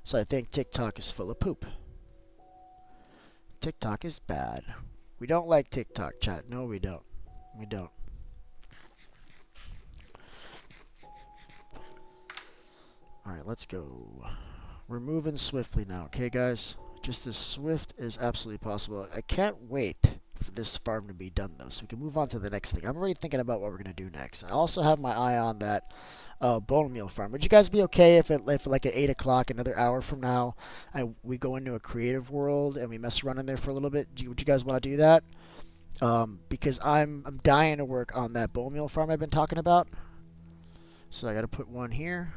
So I think TikTok is full of poop. TikTok is bad. We don't like TikTok, chat. No, we don't. We don't. Alright, let's go. We're moving swiftly now, okay, guys? Just as swift as absolutely possible. I can't wait for this farm to be done, though, so we can move on to the next thing. I'm already thinking about what we're going to do next. I also have my eye on that bone meal farm. Would you guys be okay if like at 8 o'clock, another hour from now, we go into a creative world and we mess around in there for a little bit? Would you guys want to do that? Because I'm dying to work on that bone meal farm I've been talking about. So I got to put one here.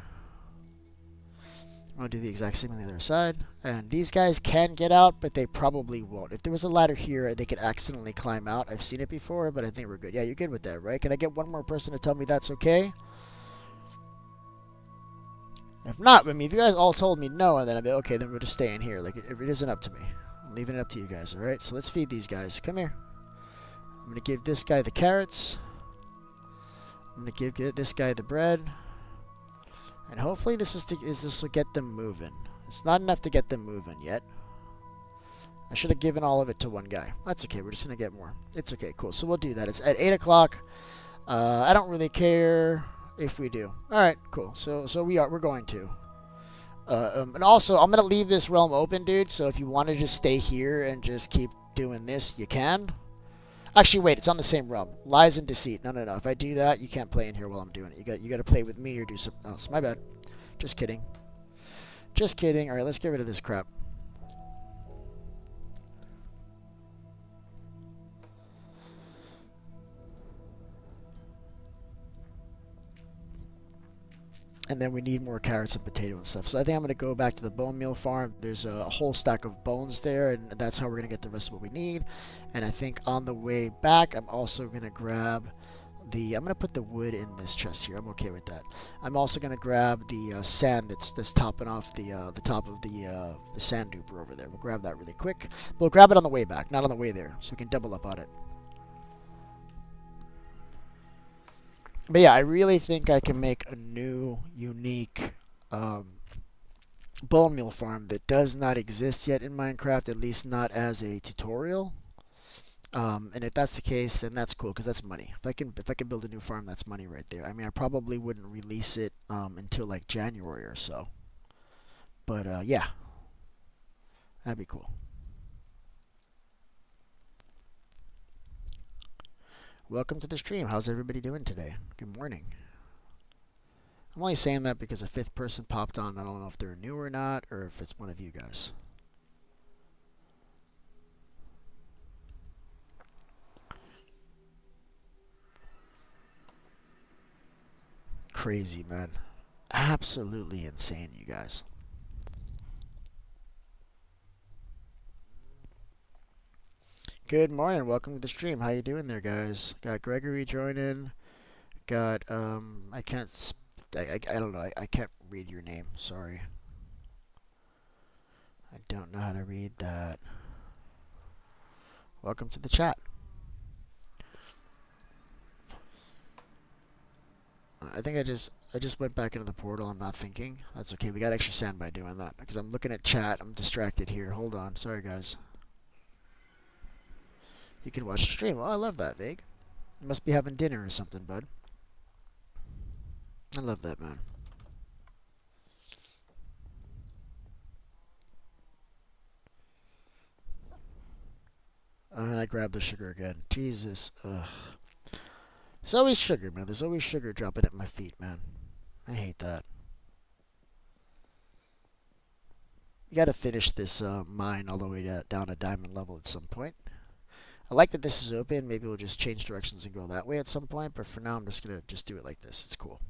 I'm going to do the exact same on the other side. And these guys can get out, but they probably won't. If there was a ladder here, they could accidentally climb out. I've seen it before, but I think we're good. Yeah, you're good with that, right? Can I get one more person to tell me that's okay? If not, I mean, if you guys all told me no, and then I'd be okay, then we're just staying here. Like, it isn't up to me. I'm leaving it up to you guys, alright? So let's feed these guys. Come here. I'm going to give this guy the carrots. I'm going to give this guy the bread. And hopefully this will get them moving. It's not enough to get them moving yet. I should have given all of it to one guy. That's okay. We're just going to get more. It's okay. Cool. So we'll do that. It's at 8 o'clock. I don't really care if we do. All right. Cool. So we're going to. And also, I'm going to leave this realm open, dude. So if you want to just stay here and just keep doing this, you can. Actually, wait, it's on the same realm. Lies and deceit. No, no, no. If I do that, you can't play in here while I'm doing it. You got to play with me or do something else. My bad. Just kidding. Just kidding. All right, let's get rid of this crap. And then we need more carrots and potato and stuff. So I think I'm going to go back to the bone meal farm. There's a whole stack of bones there, and that's how we're going to get the rest of what we need. And I think on the way back, I'm also going to grab the... I'm going to put the wood in this chest here. I'm okay with that. I'm also going to grab the sand that's topping off the top of the sand duper over there. We'll grab that really quick. We'll grab it on the way back, not on the way there, so we can double up on it. But yeah, I really think I can make a new, unique bone meal farm that does not exist yet in Minecraft, at least not as a tutorial. And if that's the case, then that's cool because that's money. If I can build a new farm, that's money right there. I mean, I probably wouldn't release it until like January or so. But yeah, that'd be cool. Welcome to the stream. How's everybody doing today? Good morning. I'm only saying that because a fifth person popped on. I don't know if they're new or not, or if it's one of you guys. Crazy, man. Absolutely insane, you guys. Good morning. Welcome to the stream. How you doing there, guys? Got Gregory joining. Got I can't I don't know. I can't read your name. Sorry. I don't know how to read that. Welcome to the chat. I think I just went back into the portal. I'm not thinking. That's okay. We got extra sand by doing that because I'm looking at chat. I'm distracted here. Hold on. Sorry, guys. You can watch the stream. Oh, I love that, Vague. You must be having dinner or something, bud. I love that, man. And I grabbed the sugar again. Jesus. Ugh. There's always sugar, man. There's always sugar dropping at my feet, man. I hate that. You gotta finish this mine all the way down to diamond level at some point. I like that this is open. Maybe we'll just change directions and go that way at some point. But for now, I'm just going to do it like this. It's cool.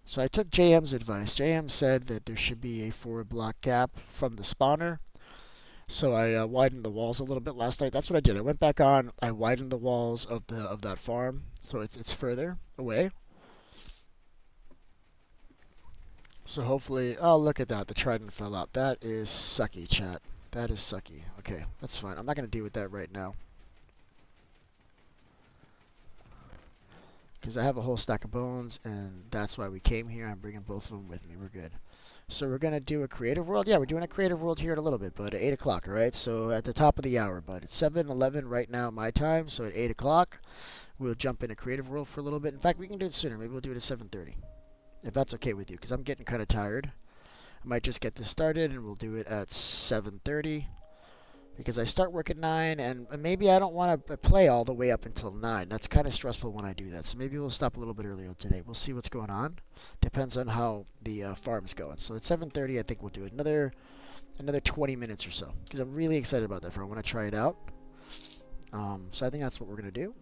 So I took JM's advice. JM said that there should be a 4-block gap from the spawner. So I widened the walls a little bit last night. That's what I did. I went back on. I widened the walls of that farm. So it's further away. So hopefully, oh, look at that. The trident fell out. That is sucky, chat. That is sucky. Okay, that's fine. I'm not going to deal with that right now. Because I have a whole stack of bones, and that's why we came here. I'm bringing both of them with me. We're good. So we're going to do a creative world. Yeah, we're doing a creative world here in a little bit, but at 8 o'clock, all right? So at the top of the hour, but it's 7:11 right now my time, so at 8 o'clock, we'll jump into creative world for a little bit. In fact, we can do it sooner. Maybe we'll do it at 7:30. If that's okay with you, because I'm getting kind of tired. I might just get this started, and we'll do it at 7:30. Because I start work at 9, and maybe I don't want to play all the way up until 9. That's kind of stressful when I do that. So maybe we'll stop a little bit earlier today. We'll see what's going on. Depends on how the farm's going. So at 7:30, I think we'll do it another 20 minutes or so. Because I'm really excited about that farm. I want to try it out. So I think that's what we're going to do.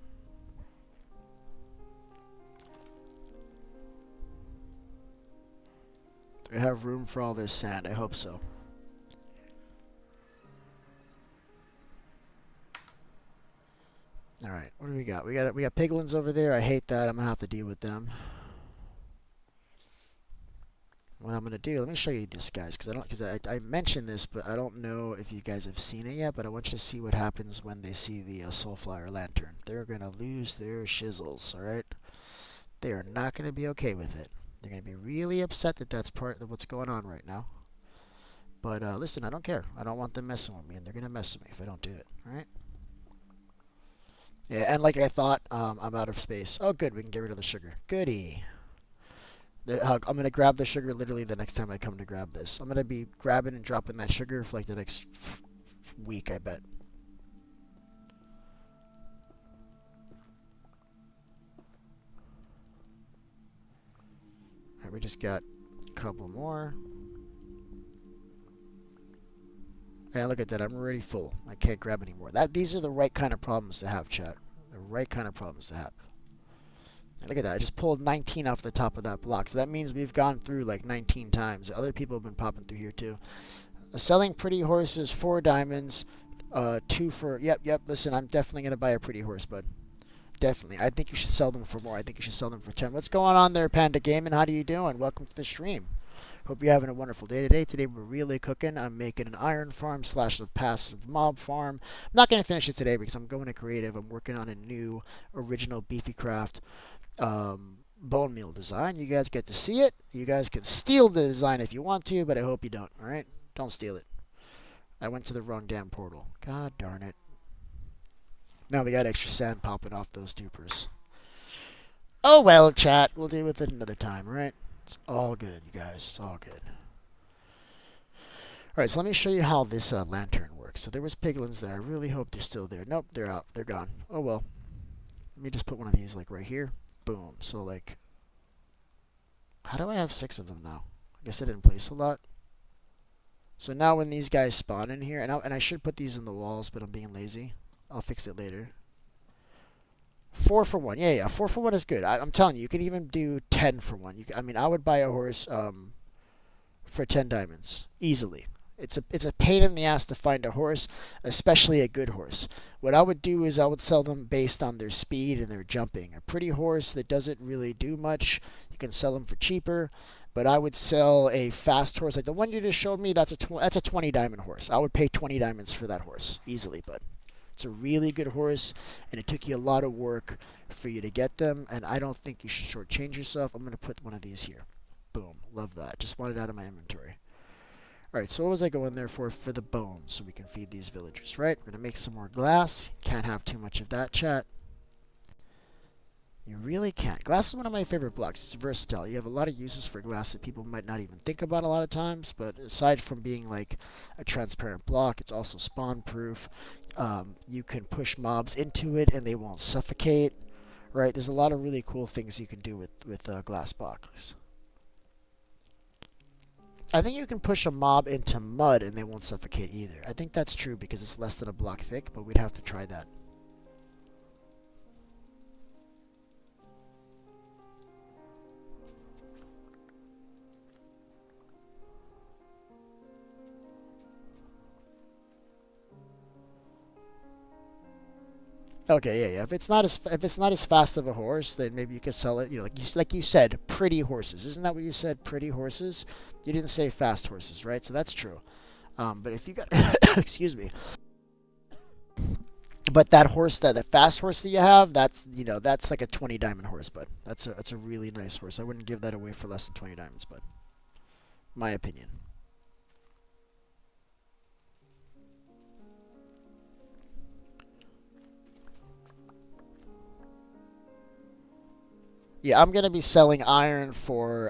Do we have room for all this sand? I hope so. All right, what do we got? We got piglins over there. I hate that. I'm gonna have to deal with them. What I'm gonna do? Let me show you this, guys, because I mentioned this, but I don't know if you guys have seen it yet. But I want you to see what happens when they see the Soulflower lantern. They're gonna lose their shizzles. All right, they are not gonna be okay with it. They're going to be really upset that that's part of what's going on right now. But listen, I don't care. I don't want them messing with me, and they're going to mess with me if I don't do it. All right? Yeah, and like I thought, I'm out of space. Oh, good. We can get rid of the sugar. Goody. I'm gonna grab the sugar literally the next time I come to grab this. I'm gonna be grabbing and dropping that sugar for like the next week, I bet. Alright, we just got a couple more. And look at that, I'm already full. I can't grab any more. These are the right kind of problems to have, chat. The right kind of problems to have. And look at that, I just pulled 19 off the top of that block. So that means we've gone through like 19 times. Other people have been popping through here too. Selling pretty horses, 4 diamonds. 2 for... Yep, listen, I'm definitely going to buy a pretty horse, bud. Definitely. I think you should sell them for more. I think you should sell them for 10. What's going on there, Panda Gaming? How do you doing? Welcome to the stream. Hope you're having a wonderful day today. Today we're really cooking. I'm making an iron farm / a passive mob farm. I'm not going to finish it today because I'm going to creative. I'm working on a new original Beefycraft bone meal design. You guys get to see it. You guys can steal the design if you want to, but I hope you don't. Alright? Don't steal it. I went to the wrong damn portal. God darn it. Now we got extra sand popping off those dupers. Oh well, chat. We'll deal with it another time, right? It's all good, you guys. It's all good. Alright, so let me show you how this lantern works. So there was piglins there. I really hope they're still there. Nope, they're out. They're gone. Oh well. Let me just put one of these like right here. Boom. So like... How do I have 6 of them now? I guess I didn't place a lot. So now when these guys spawn in here... And I should put these in the walls, but I'm being lazy. I'll fix it later. 4 for 1. Yeah, 4 for 1 is good. I'm telling you, you can even do 10 for 1. I mean, I would buy a horse for 10 diamonds. Easily. It's a pain in the ass to find a horse, especially a good horse. What I would do is I would sell them based on their speed and their jumping. A pretty horse that doesn't really do much, you can sell them for cheaper. But I would sell a fast horse. Like the one you just showed me, that's a 20 diamond horse. I would pay 20 diamonds for that horse. Easily, bud. It's a really good horse, and it took you a lot of work for you to get them, and I don't think you should shortchange yourself. I'm going to put one of these here. Boom. Love that. Just want it out of my inventory. Alright, so what was I going there for? For the bones, so we can feed these villagers, right? We're going to make some more glass. Can't have too much of that, chat. You really can't. Glass is one of my favorite blocks. It's versatile. You have a lot of uses for glass that people might not even think about a lot of times, but aside from being like a transparent block, it's also spawn proof. You can push mobs into it and they won't suffocate, right? There's a lot of really cool things you can do with glass blocks. I think you can push a mob into mud and they won't suffocate either. I think that's true because it's less than a block thick, but we'd have to try that. Okay, yeah. If it's not as fast of a horse, then maybe you could sell it. You know, like you said, pretty horses. Isn't that what you said? Pretty horses. You didn't say fast horses, right? So that's true. But if you got, excuse me. But that horse, the fast horse that you have, that's like a 20 diamond horse, bud. That's a really nice horse. I wouldn't give that away for less than 20 diamonds, bud. My opinion. Yeah, I'm gonna be selling iron for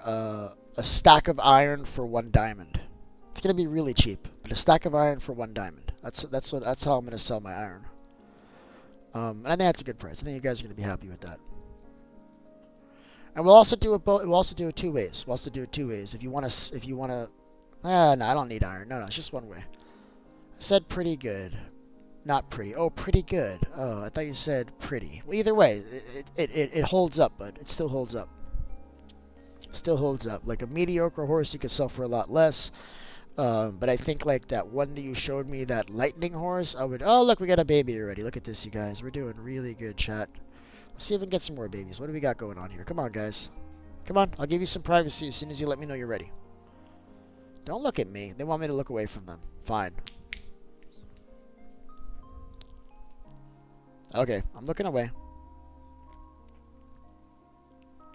a stack of iron for 1 diamond. It's gonna be really cheap, but a stack of iron for 1 diamond. That's how I'm gonna sell my iron. And I think that's a good price. I think you guys are gonna be happy with that. And we'll also do it. We'll also do it 2 ways. We'll also do it 2 ways. If you wanna. No, I don't need iron. No, it's just 1 way. I said pretty good. Not pretty. Oh, pretty good. Oh, I thought you said pretty. Well, either way, it holds up, bud. It still holds up. Still holds up. Like a mediocre horse you could sell for a lot less. But I think like that one that you showed me, that lightning horse, I would... Oh, look, we got a baby already. Look at this, you guys. We're doing really good, chat. Let's see if we can get some more babies. What do we got going on here? Come on, guys. Come on. I'll give you some privacy as soon as you let me know you're ready. Don't look at me. They want me to look away from them. Fine. Okay, I'm looking away.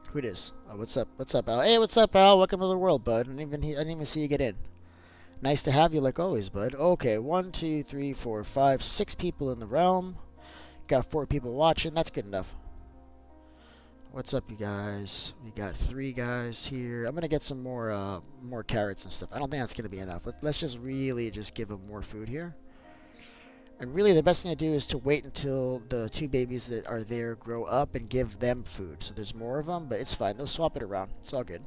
Who it is? Oh, what's up? What's up, Al? Hey, what's up, Al? Welcome to the world, bud. I didn't even see you get in. Nice to have you, like always, bud. Okay, 1, 2, 3, 4, 5, 6 people in the realm. Got 4 people watching. That's good enough. What's up, you guys? We got 3 guys here. I'm gonna get some more carrots and stuff. I don't think that's gonna be enough. Let's just really just give them more food here. And really, the best thing to do is to wait until the 2 babies that are there grow up and give them food. So there's more of them, but it's fine. They'll swap it around. It's all good.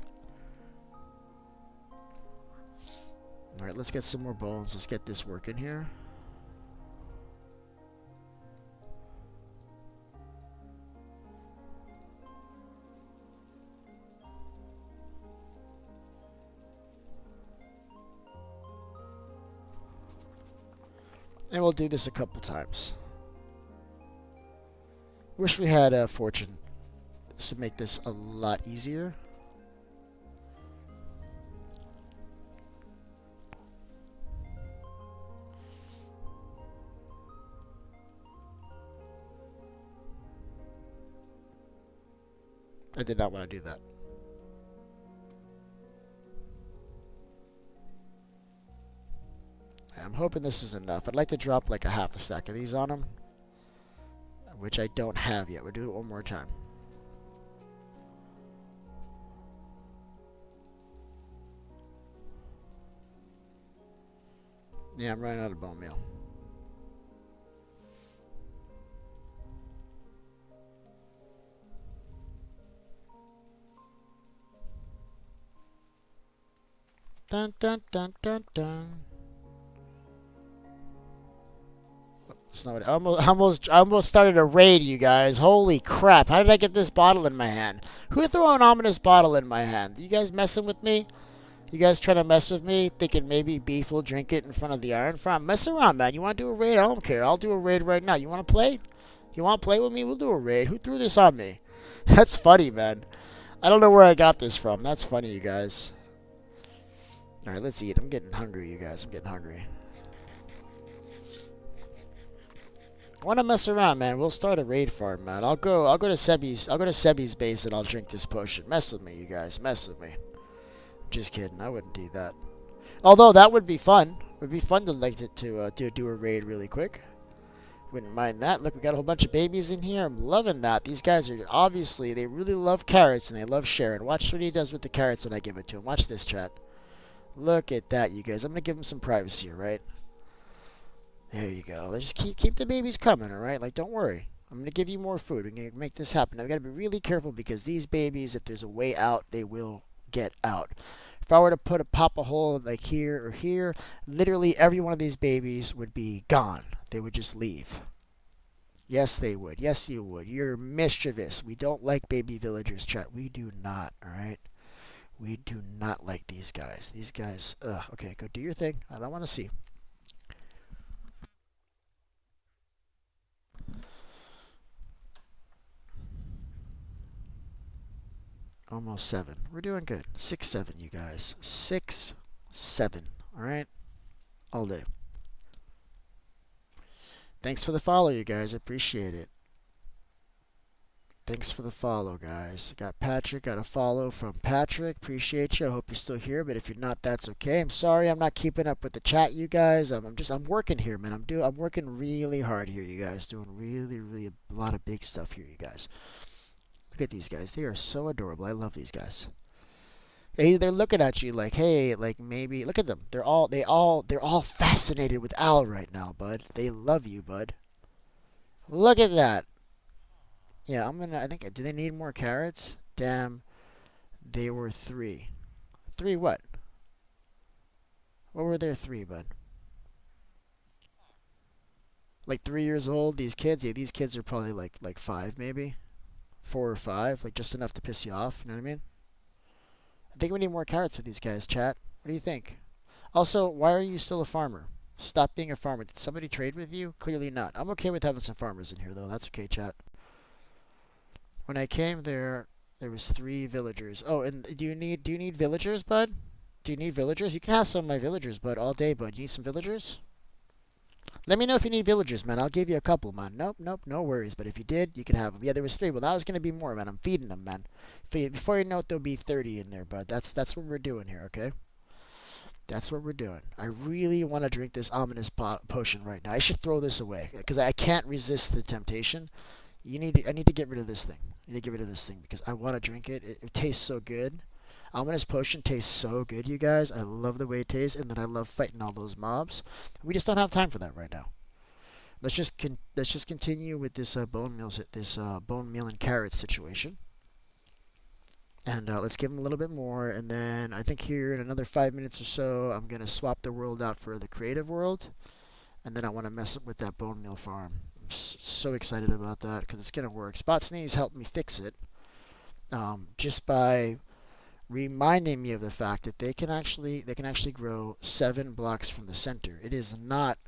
All right, let's get some more bones. Let's get this working here. And we'll do this a couple times. Wish we had a fortune to make this a lot easier. I did not want to do that. I'm hoping this is enough. I'd like to drop like a half a stack of these on them, which I don't have yet. We'll do it one more time. Yeah, I'm running out of bone meal. Dun dun dun dun dun. That's not what I almost started a raid, you guys. Holy crap! How did I get this bottle in my hand? Who threw an ominous bottle in my hand? You guys messing with me? You guys trying to mess with me, thinking maybe Beef will drink it in front of the Iron Farm? Mess around, man. You want to do a raid? I don't care. I'll do a raid right now. You want to play? You want to play with me? We'll do a raid. Who threw this on me? That's funny, man. I don't know where I got this from. That's funny, you guys. Alright, let's eat. I'm getting hungry, you guys. I'm getting hungry. I want to mess around, man. We'll start a raid farm, man. I'll go to Sebi's base and I'll drink this potion. Mess with me, you guys. Mess with me. Just kidding. I wouldn't do that. Although that would be fun. It would be fun to do a raid really quick. Wouldn't mind that. Look, we got a whole bunch of babies in here. I'm loving that. These guys are obviously, they really love carrots and they love sharing. Watch what he does with the carrots when I give it to him. Watch this, chat. Look at that, you guys. I'm gonna give him some privacy, right? There you go. Let's just keep the babies coming, all right? Like, don't worry. I'm gonna give you more food. We're gonna make this happen. Now, we gotta be really careful because these babies, if there's a way out, they will get out. If I were to pop a hole like here or here, literally every one of these babies would be gone. They would just leave. Yes, they would. Yes, you would. You're mischievous. We don't like baby villagers, chat. We do not, all right? We do not like these guys. These guys, ugh. Okay, go do your thing. I don't want to see. Almost 7. We're doing good. 6, 7, you guys. 6, 7. All right? All day. Thanks for the follow, you guys. I appreciate it. Thanks for the follow, guys. Got Patrick. Got a follow from Patrick. Appreciate you. I hope you're still here, but if you're not, that's okay. I'm sorry I'm not keeping up with the chat, you guys. I'm working here, man. I'm working really hard here, you guys. Doing really a lot of big stuff here, you guys. Look at these guys. They are so adorable. I love these guys. Hey, they're looking at you like, hey, like maybe look at them. They're all fascinated with Al right now, bud. They love you, bud. Look at that. Yeah, I think, do they need more carrots? Damn, they were 3. 3 what? What were there 3, bud? Like 3 years old, these kids? Yeah, these kids are probably like 5 maybe. 4 or 5, like just enough to piss you off, you know what I mean? I think we need more carrots for these guys, chat. What do you think? Also, why are you still a farmer? Stop being a farmer. Did somebody trade with you? Clearly not. I'm okay with having some farmers in here, though. That's okay, chat. When I came there was 3 villagers. Oh, and do you need villagers, bud? Do you need villagers? You can have some of my villagers, bud, all day, bud. You need some villagers? Let me know if you need villagers, man. I'll give you a couple, man. Nope, no worries. But if you did, you can have them. Yeah, there was 3. Well, now there's gonna be more, man. I'm feeding them, man. Before you know it, there'll be 30 in there, bud. That's what we're doing here, okay? That's what we're doing. I really want to drink this ominous potion right now. I should throw this away because I can't resist the temptation. I need to get rid of this thing. I need to get rid of this thing because I want to drink it. It tastes so good. Ominous Potion tastes so good, you guys. I love the way it tastes, and then I love fighting all those mobs. We just don't have time for that right now. Let's just continue with this bone meal and carrots situation, and let's give them a little bit more. And then I think here in another 5 minutes or so, I'm gonna swap the world out for the creative world, and then I want to mess up with that bone meal farm. I'm so excited about that because it's gonna work. Spot Sneeze helped me fix it, just by reminding me of the fact that they can actually grow 7 blocks from the center. It is not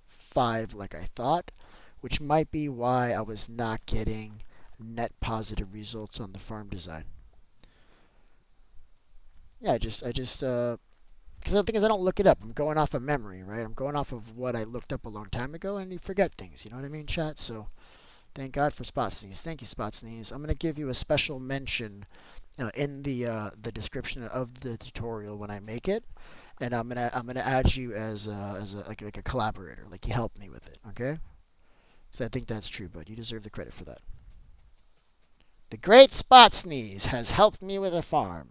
5 like I thought, which might be why I was not getting net positive results on the farm design. Yeah, because the thing is, I don't look it up. I'm going off of memory, right? I'm going off of what I looked up a long time ago, and you forget things. You know what I mean, chat? So thank God for Spot Sneeze. Thank you, Spot Sneeze. I'm gonna give you a special mention in the description of the tutorial when I make it, and I'm gonna add you as a like a collaborator. Like you helped me with it, okay? So I think that's true, but you deserve the credit for that. The great Spot Sneeze has helped me with a farm.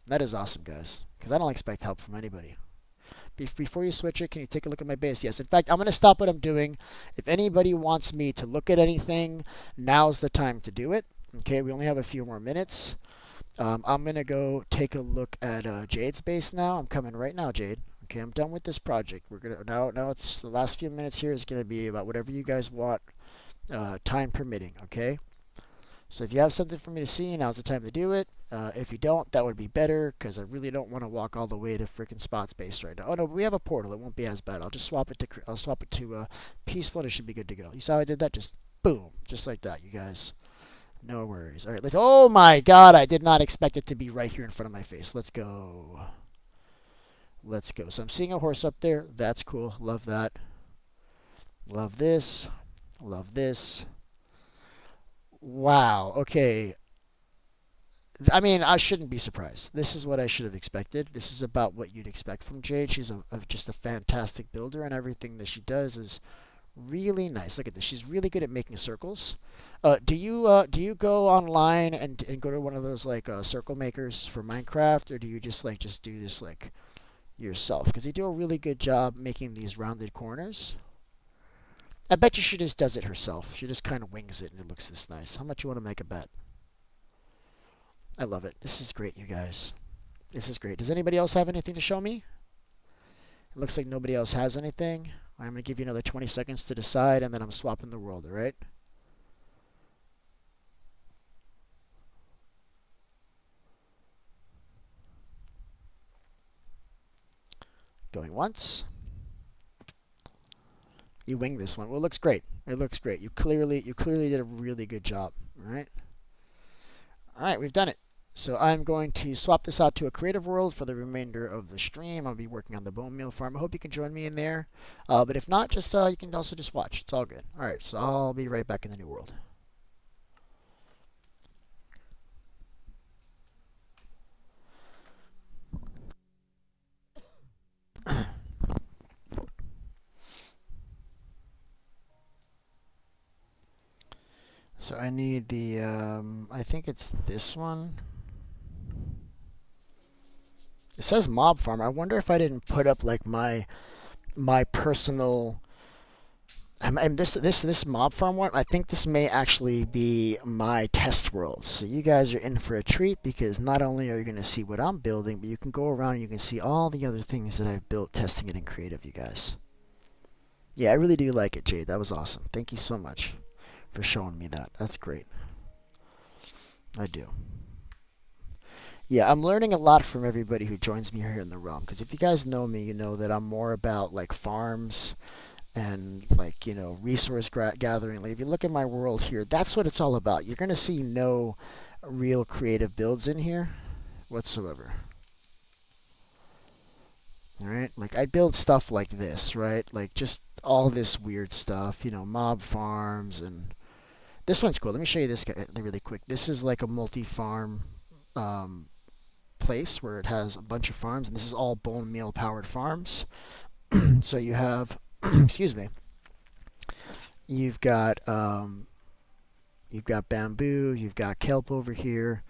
That is awesome, guys, because I don't expect help from anybody. Before you switch it, can you take a look at my base? Yes. In fact, I'm going to stop what I'm doing. If anybody wants me to look at anything, now's the time to do it. Okay, we only have a few more minutes. I'm going to go take a look at Jade's base now. I'm coming right now, Jade. Okay, I'm done with this project. We're gonna now. It's the last few minutes here is going to be about whatever you guys want, time permitting. Okay. So if you have something for me to see, now's the time to do it. If you don't, that would be better because I really don't want to walk all the way to freaking Spot Space right now. Oh no, we have a portal. It won't be as bad. I'll swap it to peaceful, and it should be good to go. You saw how I did that? Just boom, just like that, you guys. No worries. All right. Oh my God, I did not expect it to be right here in front of my face. Let's go. Let's go. So I'm seeing a horse up there. That's cool. Love that. Love this. Love this. Wow. Okay. I mean, I shouldn't be surprised. This is what I should have expected. This is about what you'd expect from Jade. She's just a fantastic builder, and everything that she does is really nice. Look at this. She's really good at making circles. Do you go online and go to one of those like circle makers for Minecraft, or do you just do this like yourself? Because they do a really good job making these rounded corners. I bet you she just does it herself. She just kind of wings it, and it looks this nice. How much you want to make a bet? I love it. This is great, you guys. This is great. Does anybody else have anything to show me? It looks like nobody else has anything. I'm going to give you another 20 seconds to decide, and then I'm swapping the world, all right? Going once. You wing this one. Well, it looks great. It looks great. You clearly did a really good job, all right? All right, we've done it. So I'm going to swap this out to a creative world for the remainder of the stream. I'll be working on the bone meal farm. I hope you can join me in there. But if not, just you can also just watch. It's all good. All right, so I'll be right back in the new world. So I need the, I think it's this one. It says mob farm. I wonder if I didn't put up like my personal. And this mob farm one, I think this may actually be my test world. So you guys are in for a treat because not only are you going to see what I'm building, but you can go around and you can see all the other things that I've built testing it in creative, you guys. Yeah, I really do like it, Jade. That was awesome. Thank you so much for showing me that. That's great. I do. Yeah, I'm learning a lot from everybody who joins me here in the realm. Because if you guys know me, you know that I'm more about like farms and like resource gathering. Like if you look at my world here, that's what it's all about. You're gonna see no real creative builds in here whatsoever. All right, like I build stuff like this, right? Like just all this weird stuff, mob farms, and this one's cool. Let me show you this guy really quick. This is like a multi-farm place where it has a bunch of farms, and this is all bone meal powered farms. So you have, excuse me, you've got You've got bamboo, you've got kelp over here,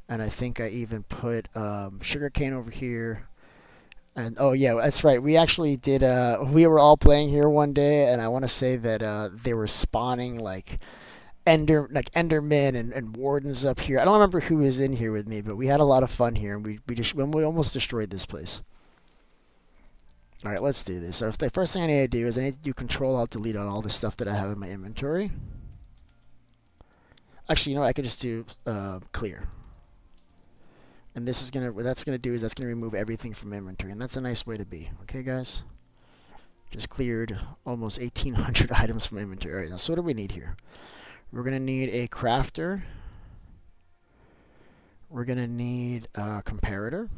and I think I even put sugarcane over here. And oh yeah, that's right. We actually did. We were all playing here one day, and I want to say that they were spawning like Endermen and wardens up here. I don't remember who was in here with me, but we had a lot of fun here, and we almost destroyed this place. All right, let's do this. So if the first thing I need to do is I need to do Control Alt Delete on all the stuff that I have in my inventory. Actually, you know what? I could just do clear. And this is gonna what that's gonna do is that's gonna remove everything from inventory, and that's a nice way to be. Okay, guys. Just cleared almost 1,800 items from inventory. All right, now so what do we need here? We're gonna need a crafter. We're gonna need a comparator.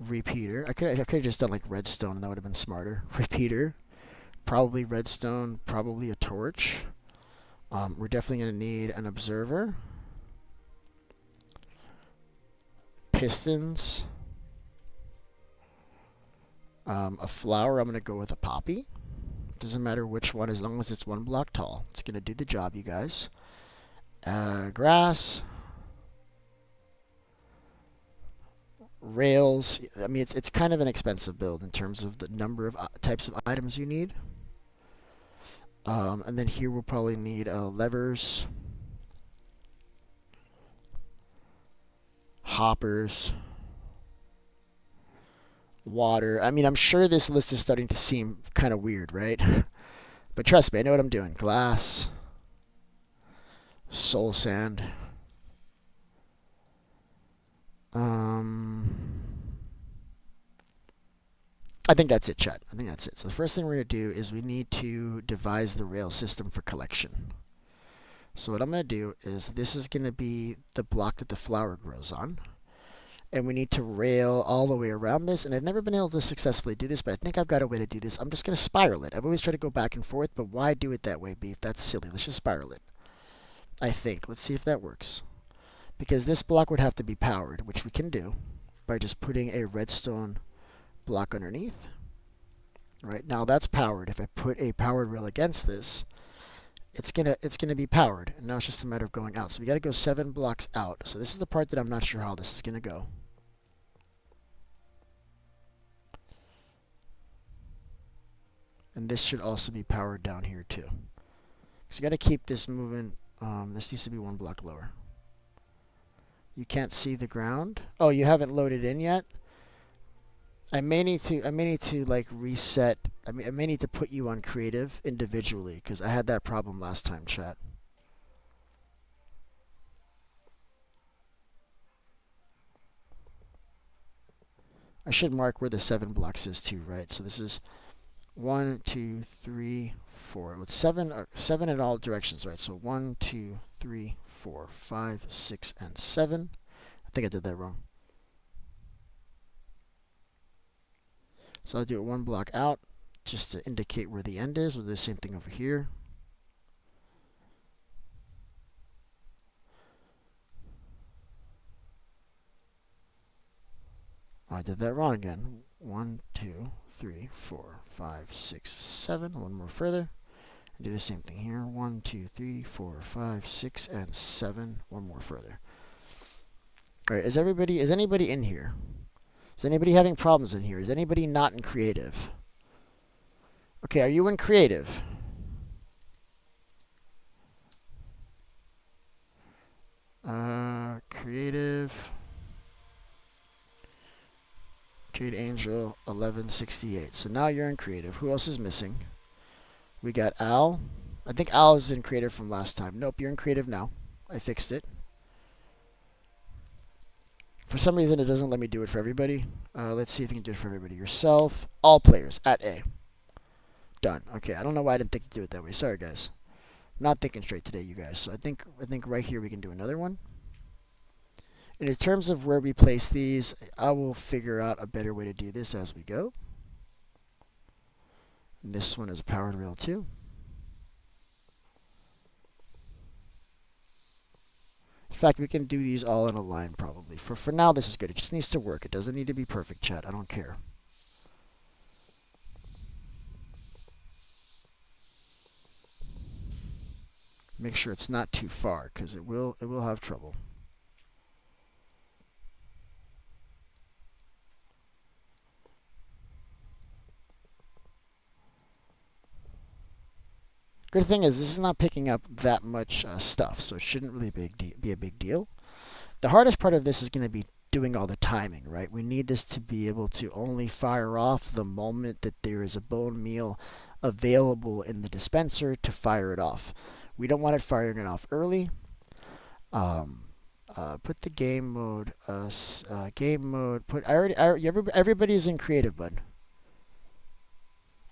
Repeater. I could have just done like redstone, and that would have been smarter. Repeater. Probably redstone. Probably a torch. We're definitely gonna need an observer. Pistons. A flower. I'm gonna go with a poppy. Doesn't matter which one, as long as it's 1 block tall. It's gonna do the job, you guys. Grass. Rails. I mean, it's kind of an expensive build in terms of the number of types of items you need. And then here we'll probably need levers, hoppers, water. I mean, I'm sure this list is starting to seem kind of weird, right? But trust me, I know what I'm doing. Glass, soul sand. I think that's it, chat. I think that's it. So the first thing we're going to do is we need to devise the rail system for collection. So what I'm going to do is this is going to be the block that the flower grows on. And we need to rail all the way around this. And I've never been able to successfully do this, but I think I've got a way to do this. I'm just going to spiral it. I've always tried to go back and forth, but why do it that way, Beef? That's silly. Let's just spiral it. I think. Let's see if that works. Because this block would have to be powered, which we can do by just putting a redstone block underneath. Right now that's powered. If I put a powered rail against this, it's gonna be powered, and now it's just a matter of going out. So we got to go 7 blocks out. So this is the part that I'm not sure how this is gonna go. And this should also be powered down here too. So you got to keep this moving. This needs to be 1 block lower. You can't see the ground. Oh, you haven't loaded in yet. I may need to like reset. I may need to put you on creative individually because I had that problem last time, chat. I should mark where the 7 blocks is too, right? So this is 1, 2, 3, 4. With 7 in all directions, right? So 1, 2, 3, 4, 5, 6, and 7. I think I did that wrong. So I'll do it 1 block out just to indicate where the end is. We'll do the same thing over here. Oh, I did that wrong again. 1, 2, 3, 4, 5, 6, 7. 1 more further. And do the same thing here. 1, 2, 3, 4, 5, 6, and 7. 1 more further. All right. Is anybody in here? Is anybody having problems in here? Is anybody not in creative? Okay, are you in creative? Creative. Jade Angel 1168. So now you're in creative. Who else is missing? We got Al. I think Al is in creative from last time. Nope, you're in creative now. I fixed it. For some reason, it doesn't let me do it for everybody. Let's see if you can do it for everybody. Yourself, all players at A. Done. Okay, I don't know why I didn't think to do it that way. Sorry, guys. I'm not thinking straight today, you guys. So I think right here we can do another one. And in terms of where we place these, I will figure out a better way to do this as we go. And this one is a powered rail too. In fact, we can do these all in a line probably. For now, this is good. It just needs to work. It doesn't need to be perfect, chat. I don't care. make sure it's not too far, because it will have trouble. Good thing is this is not picking up that much stuff, so it shouldn't really be a big deal. The hardest part of this is going to be doing all the timing, right? We need this to be able to only fire off the moment that there is a bone meal available in the dispenser to fire it off. We don't want it firing it off early. Put the game mode. Game mode. Everybody's in creative, bud.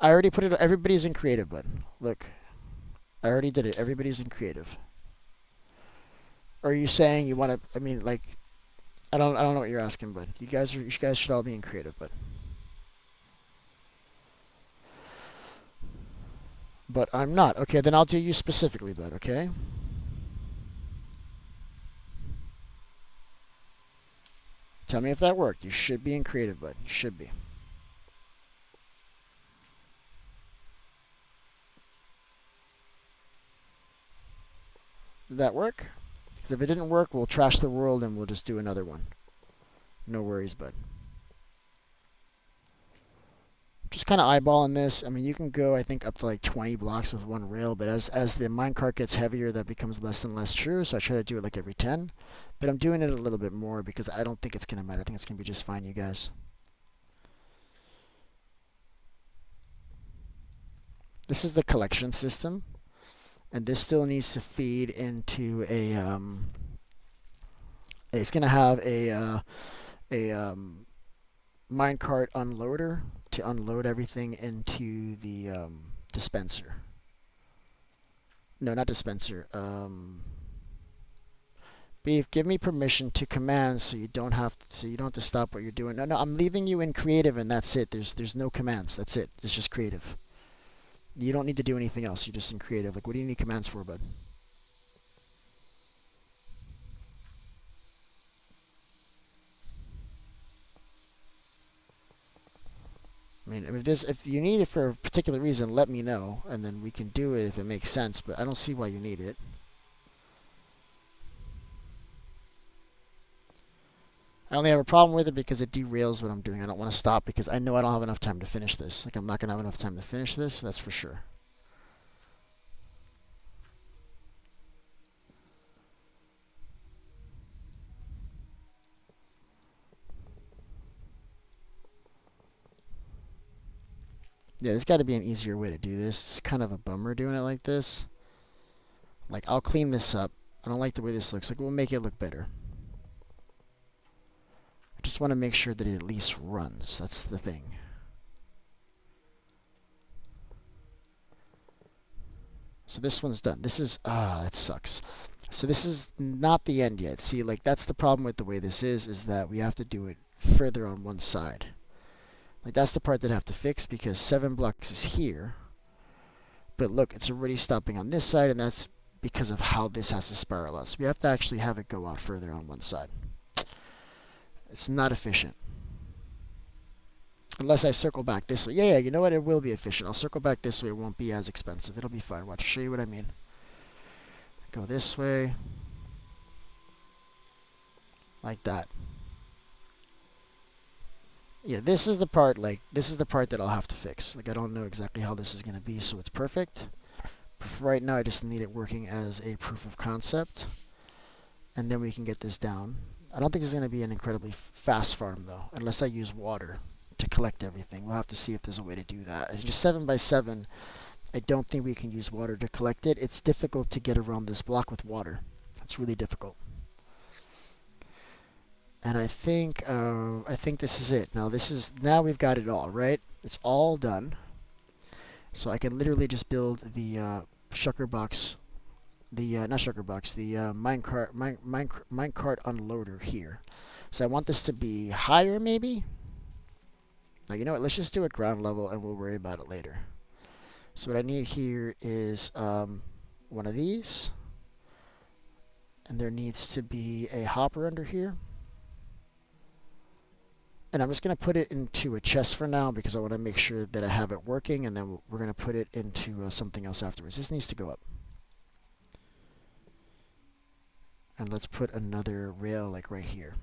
I already put it. Everybody's in creative, bud. Look, I already did it. Everybody's in creative. Or are you saying you want to? I mean, like, I don't know what you're asking, bud. You guys should all be in creative, bud. But I'm not. Okay, then I'll do you specifically, bud. Okay. Tell me if that worked. You should be in creative, bud. You should be. Did that work? Because if it didn't work, we'll trash the world and we'll just do another one. No worries, bud. Just kind of eyeballing this. I mean, you can go, I think, up to like 20 blocks with one rail, but as the minecart gets heavier, that becomes less and less true, so I try to do it like every 10. But I'm doing it a little bit more because I don't think it's going to matter. I think it's going to be just fine, you guys. This is the collection system, and this still needs to feed into a, it's going to have a minecart unloader to unload everything into the dispenser. No, not dispenser. Beef, give me permission to command so you don't have to stop what you're doing. No, I'm leaving you in creative and that's it. There's no commands. That's it. It's just creative. You don't need to do anything else. You're just in creative. Like, what do you need commands for, bud? I mean, if you need it for a particular reason, let me know, and then we can do it if it makes sense. But I don't see why you need it. I only have a problem with it because it derails what I'm doing. I don't want to stop because I know I don't have enough time to finish this. Like, I'm not gonna have enough time to finish this. That's for sure. Yeah, there's got to be an easier way to do this. It's kind of a bummer doing it like this. Like, I'll clean this up. I don't like the way this looks. Like, we'll make it look better. I just want to make sure that it at least runs. That's the thing. So this one's done. This is, that sucks. So this is not the end yet. See, like, that's the problem with the way this is that we have to do it further on one side. Like, that's the part that I have to fix because 7 blocks is here. But look, it's already stopping on this side, and that's because of how this has to spiral out. So we have to actually have it go out further on one side. It's not efficient. Unless I circle back this way. Yeah, you know what? It will be efficient. I'll circle back this way. It won't be as expensive. It'll be fine. Watch, I'll show you what I mean. Go this way. Like that. Yeah, this is the part, that I'll have to fix. Like, I don't know exactly how this is going to be, so it's perfect. But for right now, I just need it working as a proof of concept. And then we can get this down. I don't think it's going to be an incredibly fast farm, though, unless I use water to collect everything. We'll have to see if there's a way to do that. It's just 7 by 7. I don't think we can use water to collect it. It's difficult to get around this block with water. It's really difficult. And I think this is it. Now we've got it all, right? It's all done. So I can literally just build the shulker box, not shulker box, the minecart unloader here. So I want this to be higher, maybe. Now, you know what? Let's just do it ground level, and we'll worry about it later. So what I need here is one of these, and there needs to be a hopper under here. And I'm just going to put it into a chest for now because I want to make sure that I have it working, and then we're going to put it into something else afterwards. This needs to go up. And let's put another rail like right here.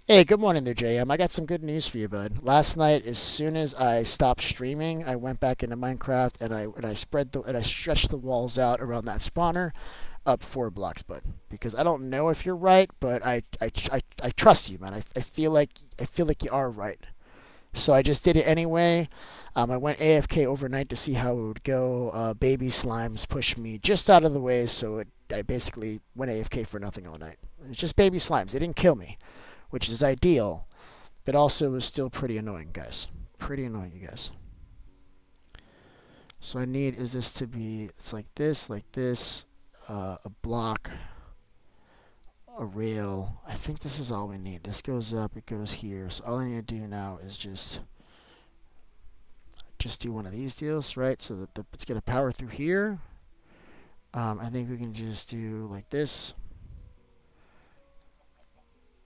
Hey, good morning there, JM. I got some good news for you, bud. Last night, as soon as I stopped streaming, I went back into Minecraft and I stretched the walls out around that spawner up 4 blocks, bud. Because I don't know if you're right, but I trust you, man. I feel like you are right. So I just did it anyway. I went AFK overnight to see how it would go. Baby slimes pushed me just out of the way, so I basically went AFK for nothing all night. It's just baby slimes. They didn't kill me, which is ideal, but also was still pretty annoying, guys. Pretty annoying, you guys. So I need is this to be, it's like this, a block, a rail. I think this is all we need. This goes up, it goes here. So all I need to do now is just do one of these deals, right? So that it's going to power through here. I think we can just do like this.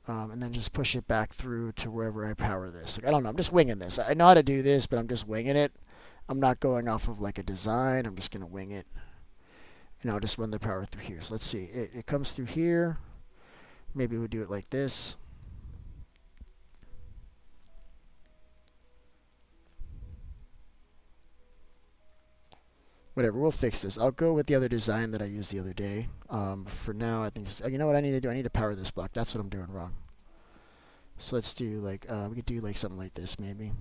And then just push it back through to wherever I power this. Like, I don't know. I'm just winging this. I know how to do this, but I'm just winging it. I'm not going off of like a design. I'm just going to wing it. And I'll just run the power through here. So let's see. It comes through here. Maybe we'll do it like this. Whatever, we'll fix this. I'll go with the other design that I used the other day. For now, I think, you know what I need to do? I need to power this block. That's what I'm doing wrong. So let's do like, we could do like something like this maybe.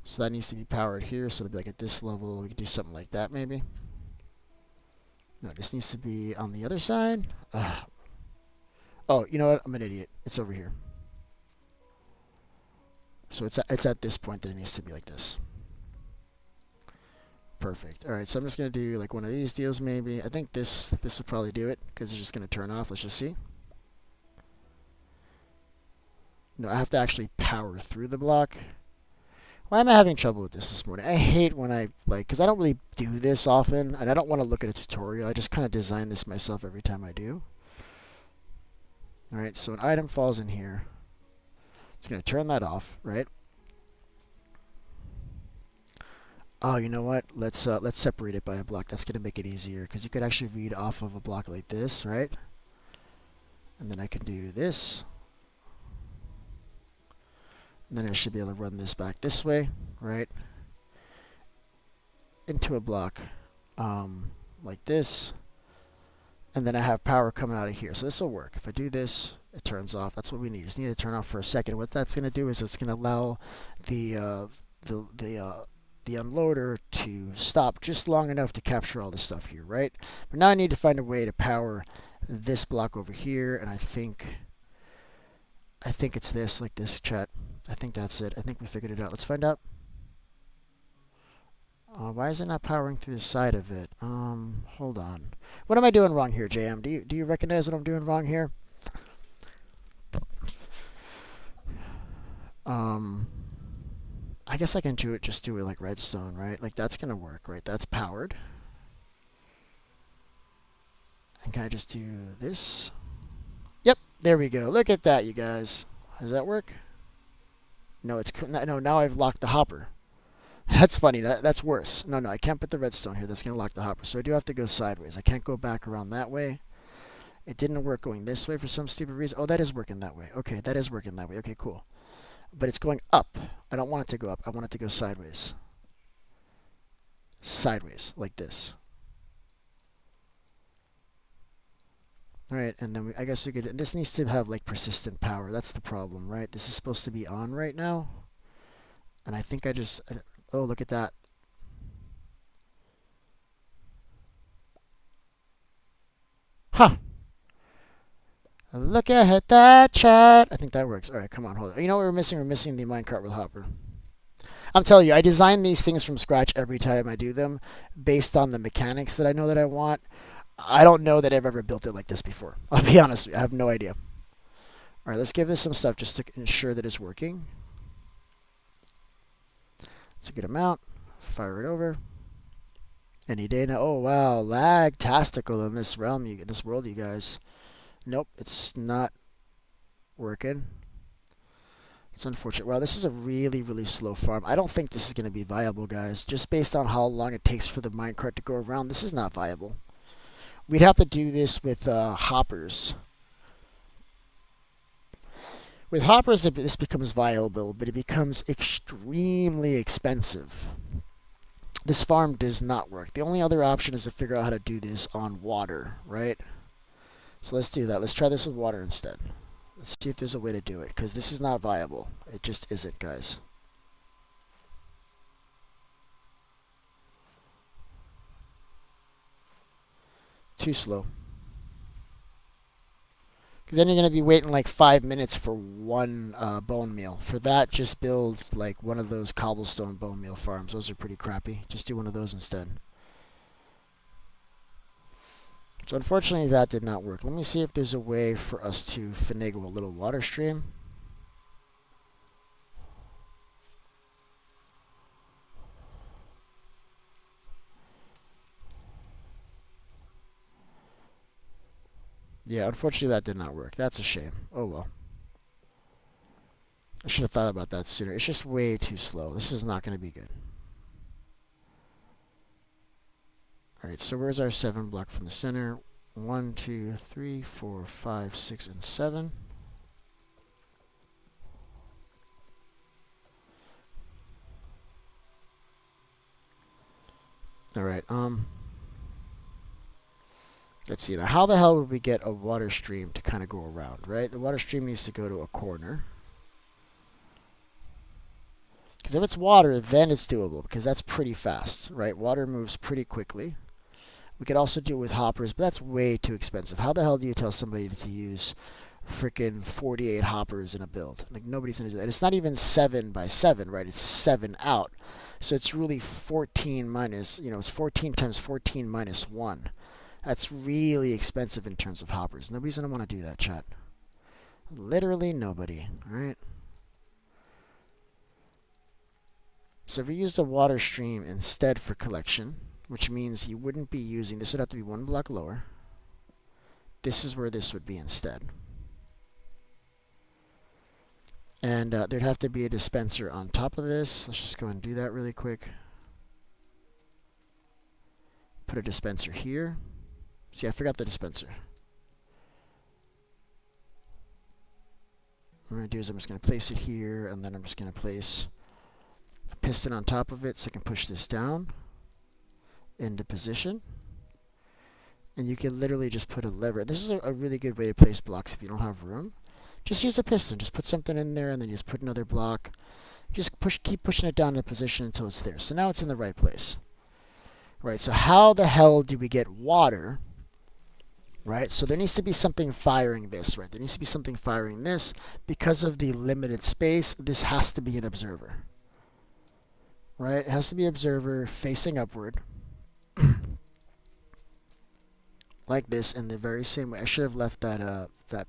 So that needs to be powered here, so it'll be like at this level. We could do something like that maybe. No, this needs to be on the other side. Oh, you know what? I'm an idiot. It's over here. So it's at this point that it needs to be like this. Perfect. All right, so I'm just going to do like one of these deals maybe. I think this will probably do it because it's just going to turn off. Let's just see. No, I have to actually power through the block. Why am I having trouble with this morning? I hate when because I don't really do this often, and I don't want to look at a tutorial. I just kind of design this myself every time I do. All right, so an item falls in here. It's going to turn that off, right? Oh, you know what? Let's separate it by a block. That's going to make it easier because you could actually read off of a block like this, right? And then I can do this. And then I should be able to run this back this way, right? Into a block like this. And then I have power coming out of here. So this will work. If I do this, it turns off. That's what we need. Just need to turn off for a second. What that's going to do is it's going to allow the unloader to stop just long enough to capture all this stuff here, right? But now I need to find a way to power this block over here, and I think it's this, like this, chat. I think that's it. I think we figured it out. Let's find out. Why is it not powering through the side of it? Hold on. What am I doing wrong here, JM? Do you recognize what I'm doing wrong here? I guess I can just do it like redstone, right? Like that's gonna work, right? That's powered. And can I just do this? Yep, there we go. Look at that, you guys. Does that work? No, no. Now I've locked the hopper. That's funny. That's worse. No, I can't put the redstone here. That's gonna lock the hopper. So I do have to go sideways. I can't go back around that way. It didn't work going this way for some stupid reason. Oh, that is working that way. Okay, that is working that way. Okay, cool. But it's going up. I don't want it to go up. I want it to go sideways. Sideways, like this. Alright, and then I guess we could... This needs to have, like, persistent power. That's the problem, right? This is supposed to be on right now. And I think I just... Oh, look at that. Huh! Look at that, chat. I think that works. All right, come on, hold on. You know what we're missing? We're missing the minecart with hopper. I'm telling you, I design these things from scratch every time I do them based on the mechanics that I know that I want. I don't know that I've ever built it like this before. I'll be honest with you. I have no idea. All right, let's give this some stuff just to ensure that it's working. It's a good amount. Fire it over. Any day now. Oh, wow. Lag-tastical in this realm, this world, you guys. Nope, it's not working. It's unfortunate. Wow, this is a really, really slow farm. I don't think this is going to be viable, guys. Just based on how long it takes for the minecart to go around, this is not viable. We'd have to do this with hoppers. With hoppers, this becomes viable, but it becomes extremely expensive. This farm does not work. The only other option is to figure out how to do this on water, right? So let's do that. Let's try this with water instead. Let's see if there's a way to do it, because this is not viable. It just isn't, guys. Too slow. Because then you're going to be waiting like 5 minutes for one bone meal. For that, just build like one of those cobblestone bone meal farms. Those are pretty crappy. Just do one of those instead. So unfortunately that did not work. Let me see if there's a way for us to finagle a little water stream. Yeah, unfortunately that did not work. That's a shame. Oh well. I should have thought about that sooner. It's just way too slow. This is not going to be good. Alright, so where's our 7 block from the center? 1, 2, 3, 4, 5, 6, and 7. Alright, let's see. Now, how the hell would we get a water stream to kind of go around, right? The water stream needs to go to a corner. Because if it's water, then it's doable, because that's pretty fast, right? Water moves pretty quickly. We could also do it with hoppers, but that's way too expensive. How the hell do you tell somebody to use freaking 48 hoppers in a build? Like, nobody's going to do that. And it's not even 7 by 7, right? It's 7 out. So it's really 14 minus, it's 14 times 14 minus 1. That's really expensive in terms of hoppers. Nobody's going to want to do that, chat. Literally nobody, all right? So if we used a water stream instead for collection, which means you wouldn't be using, this would have to be 1 block lower. This is where this would be instead. And there'd have to be a dispenser on top of this. Let's just go and do that really quick. Put a dispenser here. See, I forgot the dispenser. What I'm going to do is I'm just going to place it here, and then I'm just going to place a piston on top of it so I can push this down into position. And you can literally just put a lever. This is a really good way to place blocks if you don't have room. Just use a piston. Just put something in there and then just put another block. Just keep pushing it down into position until it's there. So now it's in the right place. Right, so how the hell do we get water? Right, so there needs to be something firing this, right? There needs to be something firing this. Because of the limited space, this has to be an observer. Right, it has to be observer facing upward. Like this, in the very same way. I should have left that that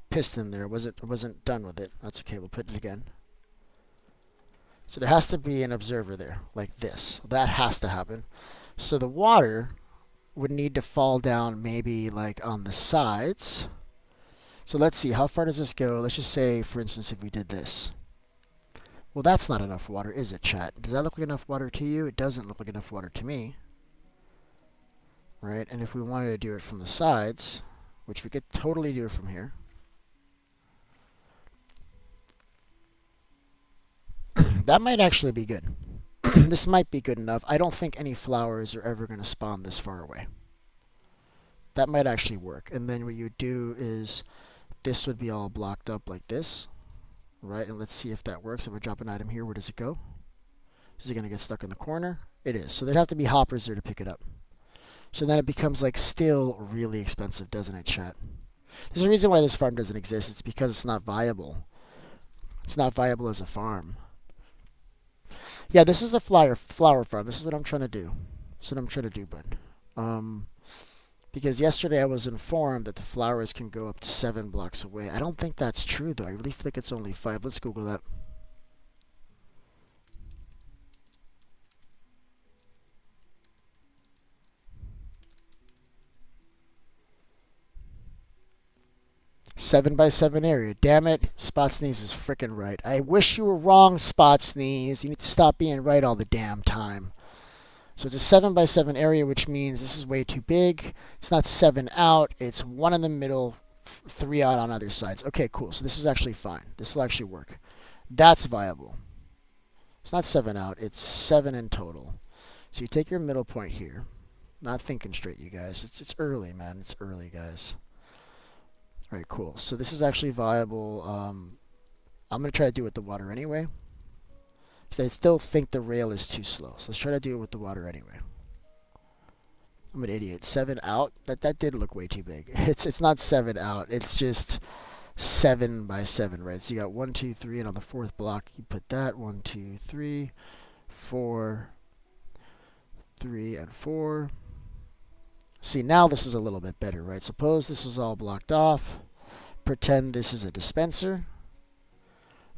piston there. Wasn't done with it. That's okay. We'll put it again. So there has to be an observer there, like this. That has to happen. So the water would need to fall down maybe like on the sides. So let's see. How far does this go? Let's just say, for instance, if we did this. Well, that's not enough water, is it, chat? Does that look like enough water to you? It doesn't look like enough water to me. Right, and if we wanted to do it from the sides, which we could totally do it from here, that might actually be good. This might be good enough. I don't think any flowers are ever going to spawn this far away. That might actually work. And then what you do is this would be all blocked up like this, right? And let's see if that works. If I drop an item here, where does it go? Is it going to get stuck in the corner? It is. So there'd have to be hoppers there to pick it up. So then it becomes like still really expensive, doesn't it, chat? There's a reason why this farm doesn't exist. It's because it's not viable. It's not viable as a farm. Yeah, this is a flower farm. This is what I'm trying to do. This is what I'm trying to do, bud. Because yesterday I was informed that the flowers can go up to 7 blocks away. I don't think that's true, though. I really think it's only 5. Let's Google that. 7 by 7 area. Damn it. Spot Sneeze is freaking right. I wish you were wrong, Spot Sneeze. You need to stop being right all the damn time. So it's a 7 by 7 area, which means this is way too big. It's not 7 out. It's 1 in the middle, 3 out on other sides. Okay, cool. So this is actually fine. This will actually work. That's viable. It's not 7 out. It's 7 in total. So you take your middle point here. Not thinking straight, you guys. It's early, man. It's early, guys. All right, cool. So this is actually viable. I'm going to try to do it with the water anyway. Because I still think the rail is too slow. So let's try to do it with the water anyway. I'm an idiot. 7 out? That did look way too big. It's not 7 out. It's just 7 by 7, right? So you got 1, 2, 3, and on the 4th block you put that. 1, 2, 3, 4, 3, and 4. See, now this is a little bit better, right? Suppose this is all blocked off. Pretend this is a dispenser.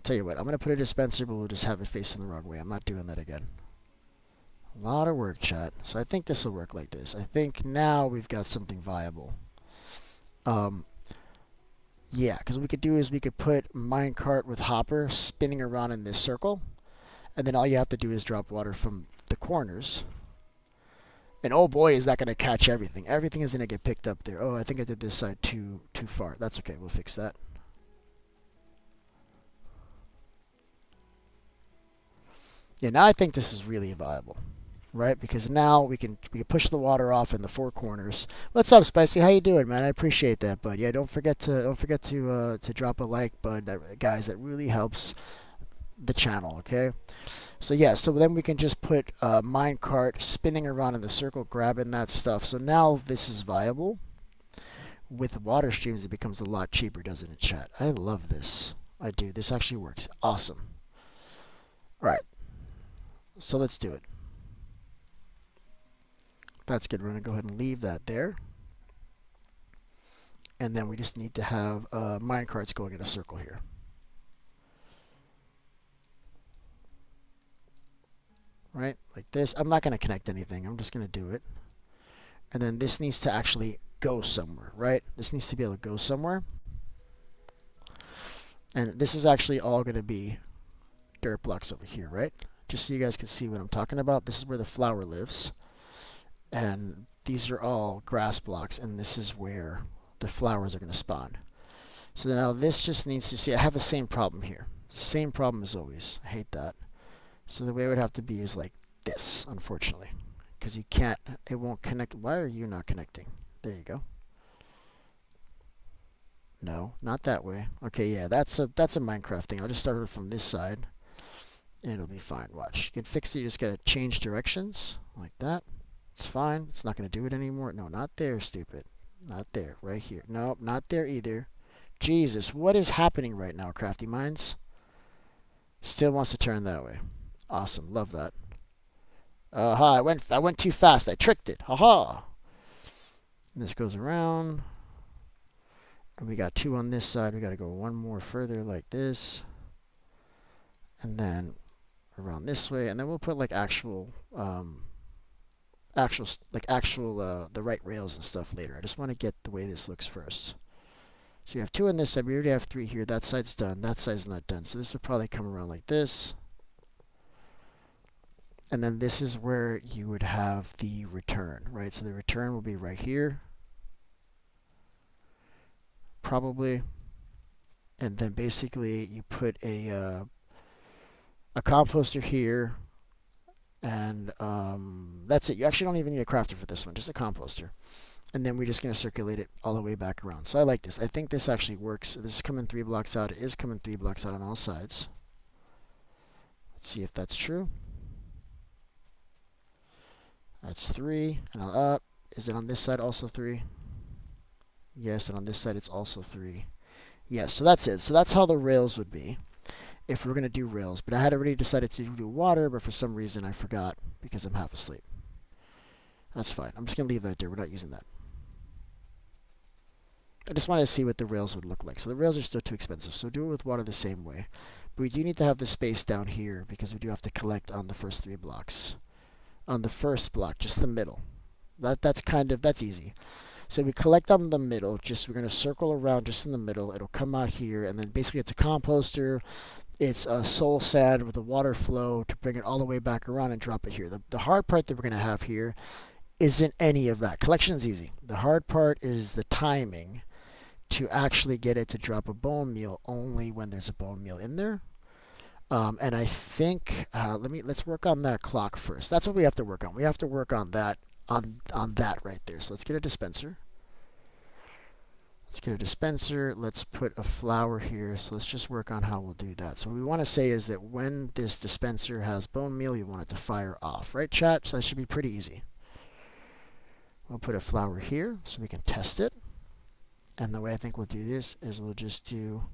Tell you what, I'm going to put a dispenser, but we'll just have it facing the wrong way. I'm not doing that again. A lot of work, chat. So I think this will work like this. I think now we've got something viable. Yeah, because what we could do is we could put minecart with hopper spinning around in this circle. And then all you have to do is drop water from the corners. And oh boy, is that going to catch everything. Everything is going to get picked up there. Oh, I think I did this side too far. That's okay. We'll fix that. Yeah, now I think this is really viable, right? Because now we can push the water off in the 4 corners. What's up, Spicy? How you doing, man? I appreciate that, bud. Yeah, don't forget to drop a like, bud. Guys, that really helps the channel. Okay. So yeah, so then we can just put minecart spinning around in the circle, grabbing that stuff. So now this is viable. With water streams, it becomes a lot cheaper, doesn't it, chat? I love this. I do. This actually works. Awesome. All right. So let's do it. That's good. We're going to go ahead and leave that there. And then we just need to have minecarts going in a circle here. Right? Like this. I'm not going to connect anything. I'm just going to do it. And then this needs to actually go somewhere, right? This needs to be able to go somewhere. And this is actually all going to be dirt blocks over here, right? Just so you guys can see what I'm talking about. This is where the flower lives. And these are all grass blocks, and this is where the flowers are going to spawn. So now this just needs to see, I have the same problem here. Same problem as always. I hate that. So the way it would have to be is like this, unfortunately. Because you can't, it won't connect. Why are you not connecting? There you go. No, not that way. Okay, yeah, that's a Minecraft thing. I'll just start it from this side. And it'll be fine. Watch. You can fix it. You just got to change directions. Like that. It's fine. It's not going to do it anymore. No, not there, stupid. Not there. Right here. Nope, not there either. Jesus, what is happening right now, Crafty Minds? Still wants to turn that way. Awesome. Love that. I went too fast. I tricked it. Haha. And this goes around. And we got 2 on this side. We got to go 1 more further like this. And then around this way, and then we'll put like actual the right rails and stuff later. I just want to get the way this looks first. So you have 2 on this side. We already have 3 here. That side's done. That side's not done. So this would probably come around like this. And then this is where you would have the return, right? So the return will be right here. Probably. And then basically you put a composter here. And that's it. You actually don't even need a crafter for this one, just a composter. And then we're just going to circulate it all the way back around. So I like this. I think this actually works. This is coming 3 blocks out. It is coming 3 blocks out on all sides. Let's see if that's true. That's 3. And up. Is it on this side also 3? Yes, and on this side it's also 3. Yes, so that's it. So that's how the rails would be if we're going to do rails. But I had already decided to do water, but for some reason I forgot because I'm half asleep. That's fine. I'm just going to leave that there. We're not using that. I just wanted to see what the rails would look like. So the rails are still too expensive, so do it with water the same way. But we do need to have the space down here because we do have to collect on the first 3 blocks. On the first block, just the middle. That's easy. So we collect on the middle, just we're going to circle around just in the middle. It'll come out here, and then basically it's a composter. It's a soul sand with a water flow to bring it all the way back around and drop it here. The hard part that we're going to have here isn't any of that. Collection is easy. The hard part is the timing to actually get it to drop a bone meal only when there's a bone meal in there. And I think let's work on that clock first. That's what we have to work on. We have to work on that on that right there. So let's get a dispenser. Let's get a dispenser. Let's put a flower here. So let's just work on how we'll do that. So what we want to say is that when this dispenser has bone meal, you want it to fire off, right, chat? So that should be pretty easy. We'll put a flower here so we can test it. And the way I think we'll do this is we'll just do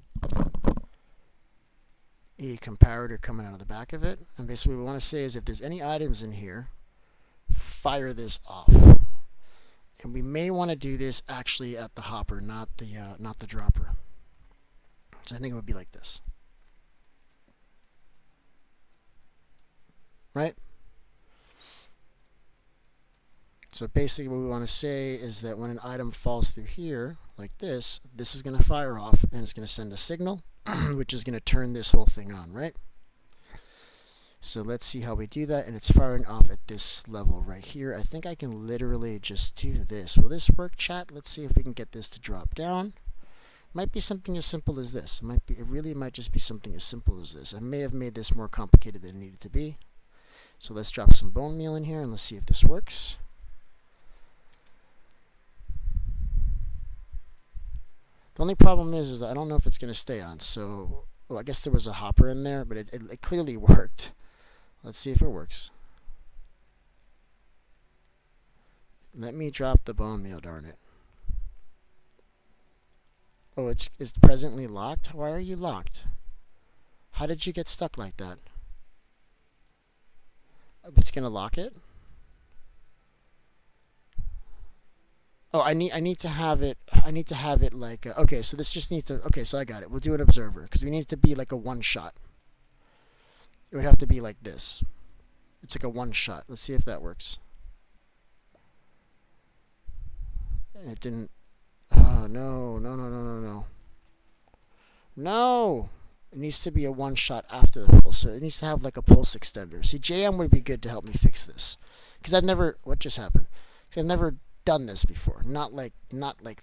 a comparator coming out of the back of it. And basically what we want to say is if there's any items in here, fire this off. And we may want to do this actually at the hopper, not the dropper. So I think it would be like this. Right? So basically what we want to say is that when an item falls through here, like this is going to fire off and it's going to send a signal, which is going to turn this whole thing on, right? So let's see how we do that, and it's firing off at this level right here. I think I can literally just do this. Will this work, chat? Let's see if we can get this to drop down. Might be something as simple as this. It really might just be something as simple as this. I may have made this more complicated than it needed to be. So let's drop some bone meal in here and let's see if this works. The only problem is that I don't know if it's going to stay on. So, well, I guess there was a hopper in there, but it clearly worked. Let's see if it works. Let me drop the bone meal, darn it. Oh, it's presently locked? Why are you locked? How did you get stuck like that? It's going to lock it? Oh, I need to have it like okay, so this just needs to, okay, so I got it. We'll do an observer because we need it to be like a one shot. It would have to be like this. It's like a one shot. Let's see if that works. It didn't. Oh, no. No! It needs to be a one shot after the pulse. So it needs to have like a pulse extender. See, JM would be good to help me fix this. Because I've never, what just happened? Because I've never done this before. Not like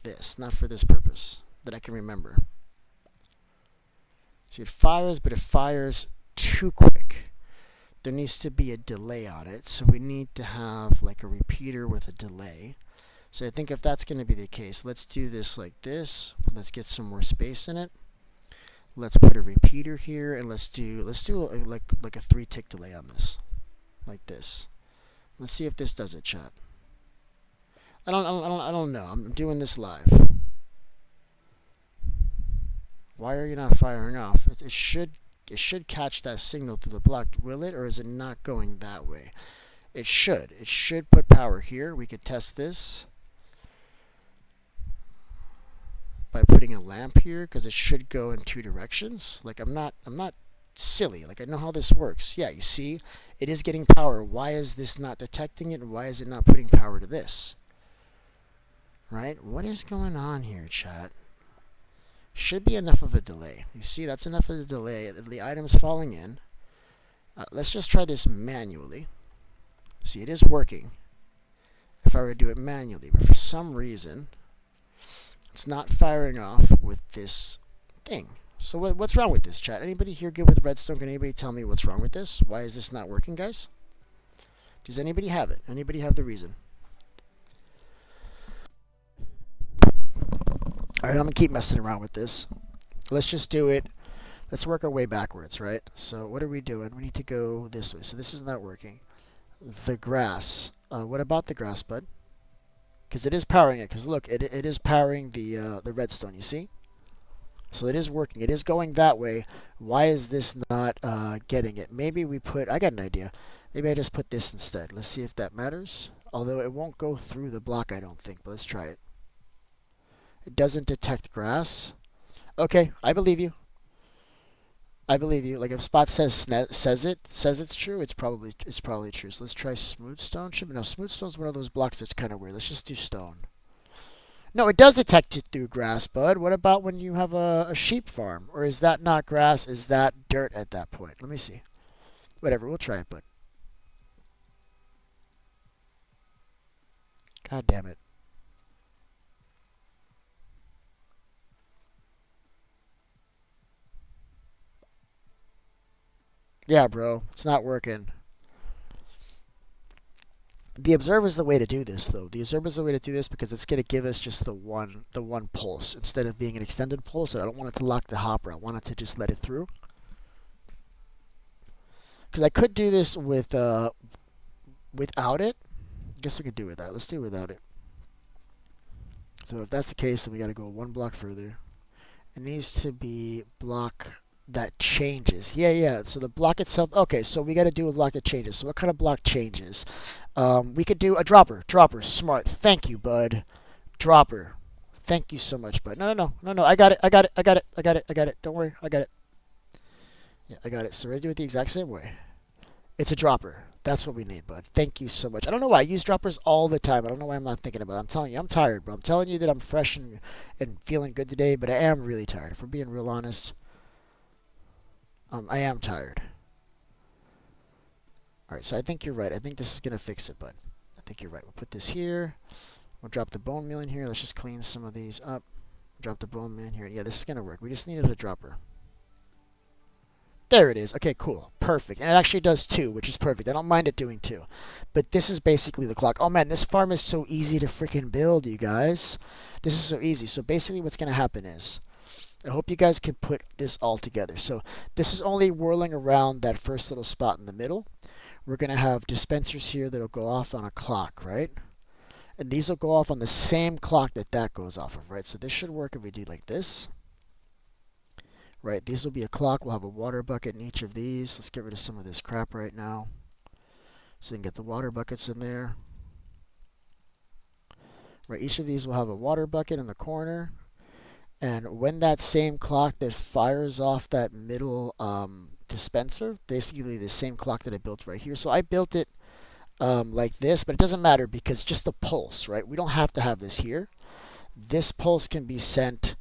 this. Not for this purpose that I can remember. See, it fires, but it fires too quick. There needs to be a delay on it, so we need to have like a repeater with a delay. So I think if that's going to be the case, let's do this like this. Let's get some more space in it. Let's put a repeater here, and let's do like a 3-tick delay on this, like this. Let's see if this does it, chat. I don't know. I'm doing this live. Why are you not firing off? It should catch that signal through the block. Will it, or is it not going that way? It should. It should put power here. We could test this by putting a lamp here, because it should go in 2 directions. Like I'm not silly. Like I know how this works. Yeah, you see, it is getting power. Why is this not detecting it, and why is it not putting power to this? Right? What is going on here, chat? Should be enough of a delay. You see, that's enough of a delay. The item's falling in. Let's just try this manually. See, it is working if I were to do it manually, but for some reason, it's not firing off with this thing. So what's wrong with this, chat? Anybody here good with redstone? Can anybody tell me what's wrong with this? Why is this not working, guys? Does anybody have it? Anybody have the reason? Alright, I'm going to keep messing around with this. Let's just do it. Let's work our way backwards, right? So what are we doing? We need to go this way. So this is not working. The grass. What about the grass, bud? Because it is powering it. Because look, it is powering the redstone, you see? So it is working. It is going that way. Why is this not getting it? Maybe we put, I got an idea. Maybe I just put this instead. Let's see if that matters. Although it won't go through the block, I don't think. But let's try it. It doesn't detect grass. Okay, I believe you. I believe you. Like if Spot says it's true, it's probably true. So let's try smooth stone. No, smooth stone's one of those blocks that's kind of weird. Let's just do stone. No, it does detect it through grass, bud. What about when you have a sheep farm? Or is that not grass? Is that dirt at that point? Let me see. Whatever, we'll try it, bud. God damn it. Yeah, bro. It's not working. The observer is the way to do this, though. The observer is the way to do this because it's going to give us just the one pulse instead of being an extended pulse. And I don't want it to lock the hopper. I want it to just let it through. Because I could do this without it. I guess we could do it without. Let's do it without it. So if that's the case, then we got to go one block further. It needs to be block that changes. Yeah, yeah. So the block itself. Okay, so we got to do a block that changes. So what kind of block changes? We could do a dropper. Dropper. Smart. Thank you, bud. Dropper. Thank you so much, bud. No, no, no, no, no. I got it. I got it. I got it. I got it. I got it. Don't worry. I got it. Yeah, I got it. So we're gonna do it the exact same way. It's a dropper. That's what we need, bud. Thank you so much. I don't know why I use droppers all the time. I don't know why I'm not thinking about it. I'm telling you, I'm tired, bro. I'm telling you that I'm fresh and feeling good today, but I am really tired. If we're being real honest, I am tired. All right, so I think you're right. I think this is gonna fix it, bud. I think you're right. We'll put this here. We'll drop the bone meal in here. Let's just clean some of these up. Drop the bone meal in here. Yeah, this is gonna work. We just needed a dropper. There it is. Okay, cool. Perfect. And it actually does two, which is perfect. I don't mind it doing two. But this is basically the clock. Oh man, this farm is so easy to freaking build, you guys. This is so easy. So basically what's going to happen is, I hope you guys can put this all together. So this is only whirling around that first little spot in the middle. We're going to have dispensers here that'll go off on a clock, right? And these will go off on the same clock that that goes off of, right? So this should work if we do like this. Right, these will be a clock. We'll have a water bucket in each of these. Let's get rid of some of this crap right now. So we can get the water buckets in there. Right, each of these will have a water bucket in the corner. And when that same clock that fires off that middle dispenser, basically the same clock that I built right here. So I built it like this, but it doesn't matter because just the pulse, right? We don't have to have this here. This pulse can be sent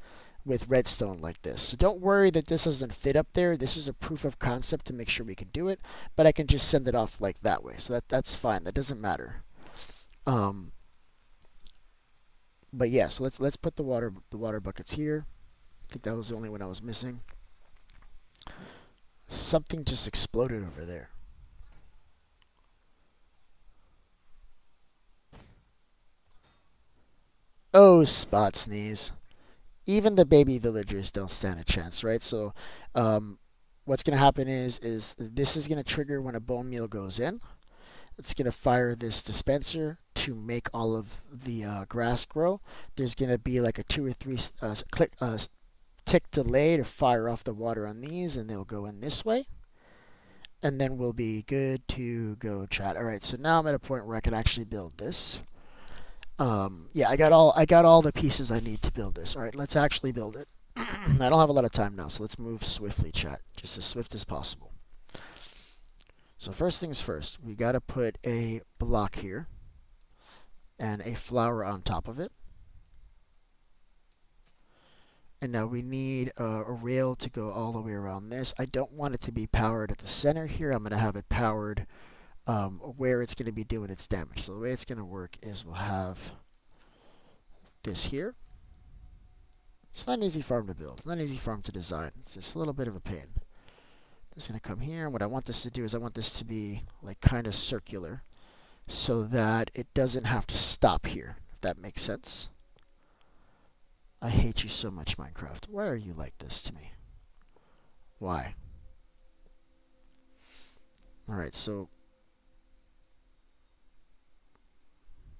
with redstone like this. So don't worry that this doesn't fit up there. This is a proof of concept to make sure we can do it, but I can just send it off like that way. So that's fine. That doesn't matter. But yeah, so let's put the water buckets here. I think that was the only one I was missing. Something just exploded over there. Oh, Spot Sneeze. Even the baby villagers don't stand a chance, right? So what's going to happen is this is going to trigger when a bone meal goes in. It's going to fire this dispenser to make all of the grass grow. There's going to be like a 2 or 3 tick delay to fire off the water on these, and they'll go in this way. And then we'll be good to go, chat. All right, so now I'm at a point where I can actually build this. Yeah, I got all the pieces I need to build this. All right, let's actually build it. I don't have a lot of time now, so let's move swiftly, chat. Just as swift as possible. So first things first, we got to put a block here and a flower on top of it. And now we need a rail to go all the way around this. I don't want it to be powered at the center here. I'm going to have it powered where it's going to be doing its damage. So the way it's going to work is we'll have this here. It's not an easy farm to build. It's not an easy farm to design. It's just a little bit of a pain. This is going to come here. And what I want this to do is I want this to be like kind of circular so that it doesn't have to stop here, if that makes sense. I hate you so much, Minecraft. Why are you like this to me? Why? Alright, so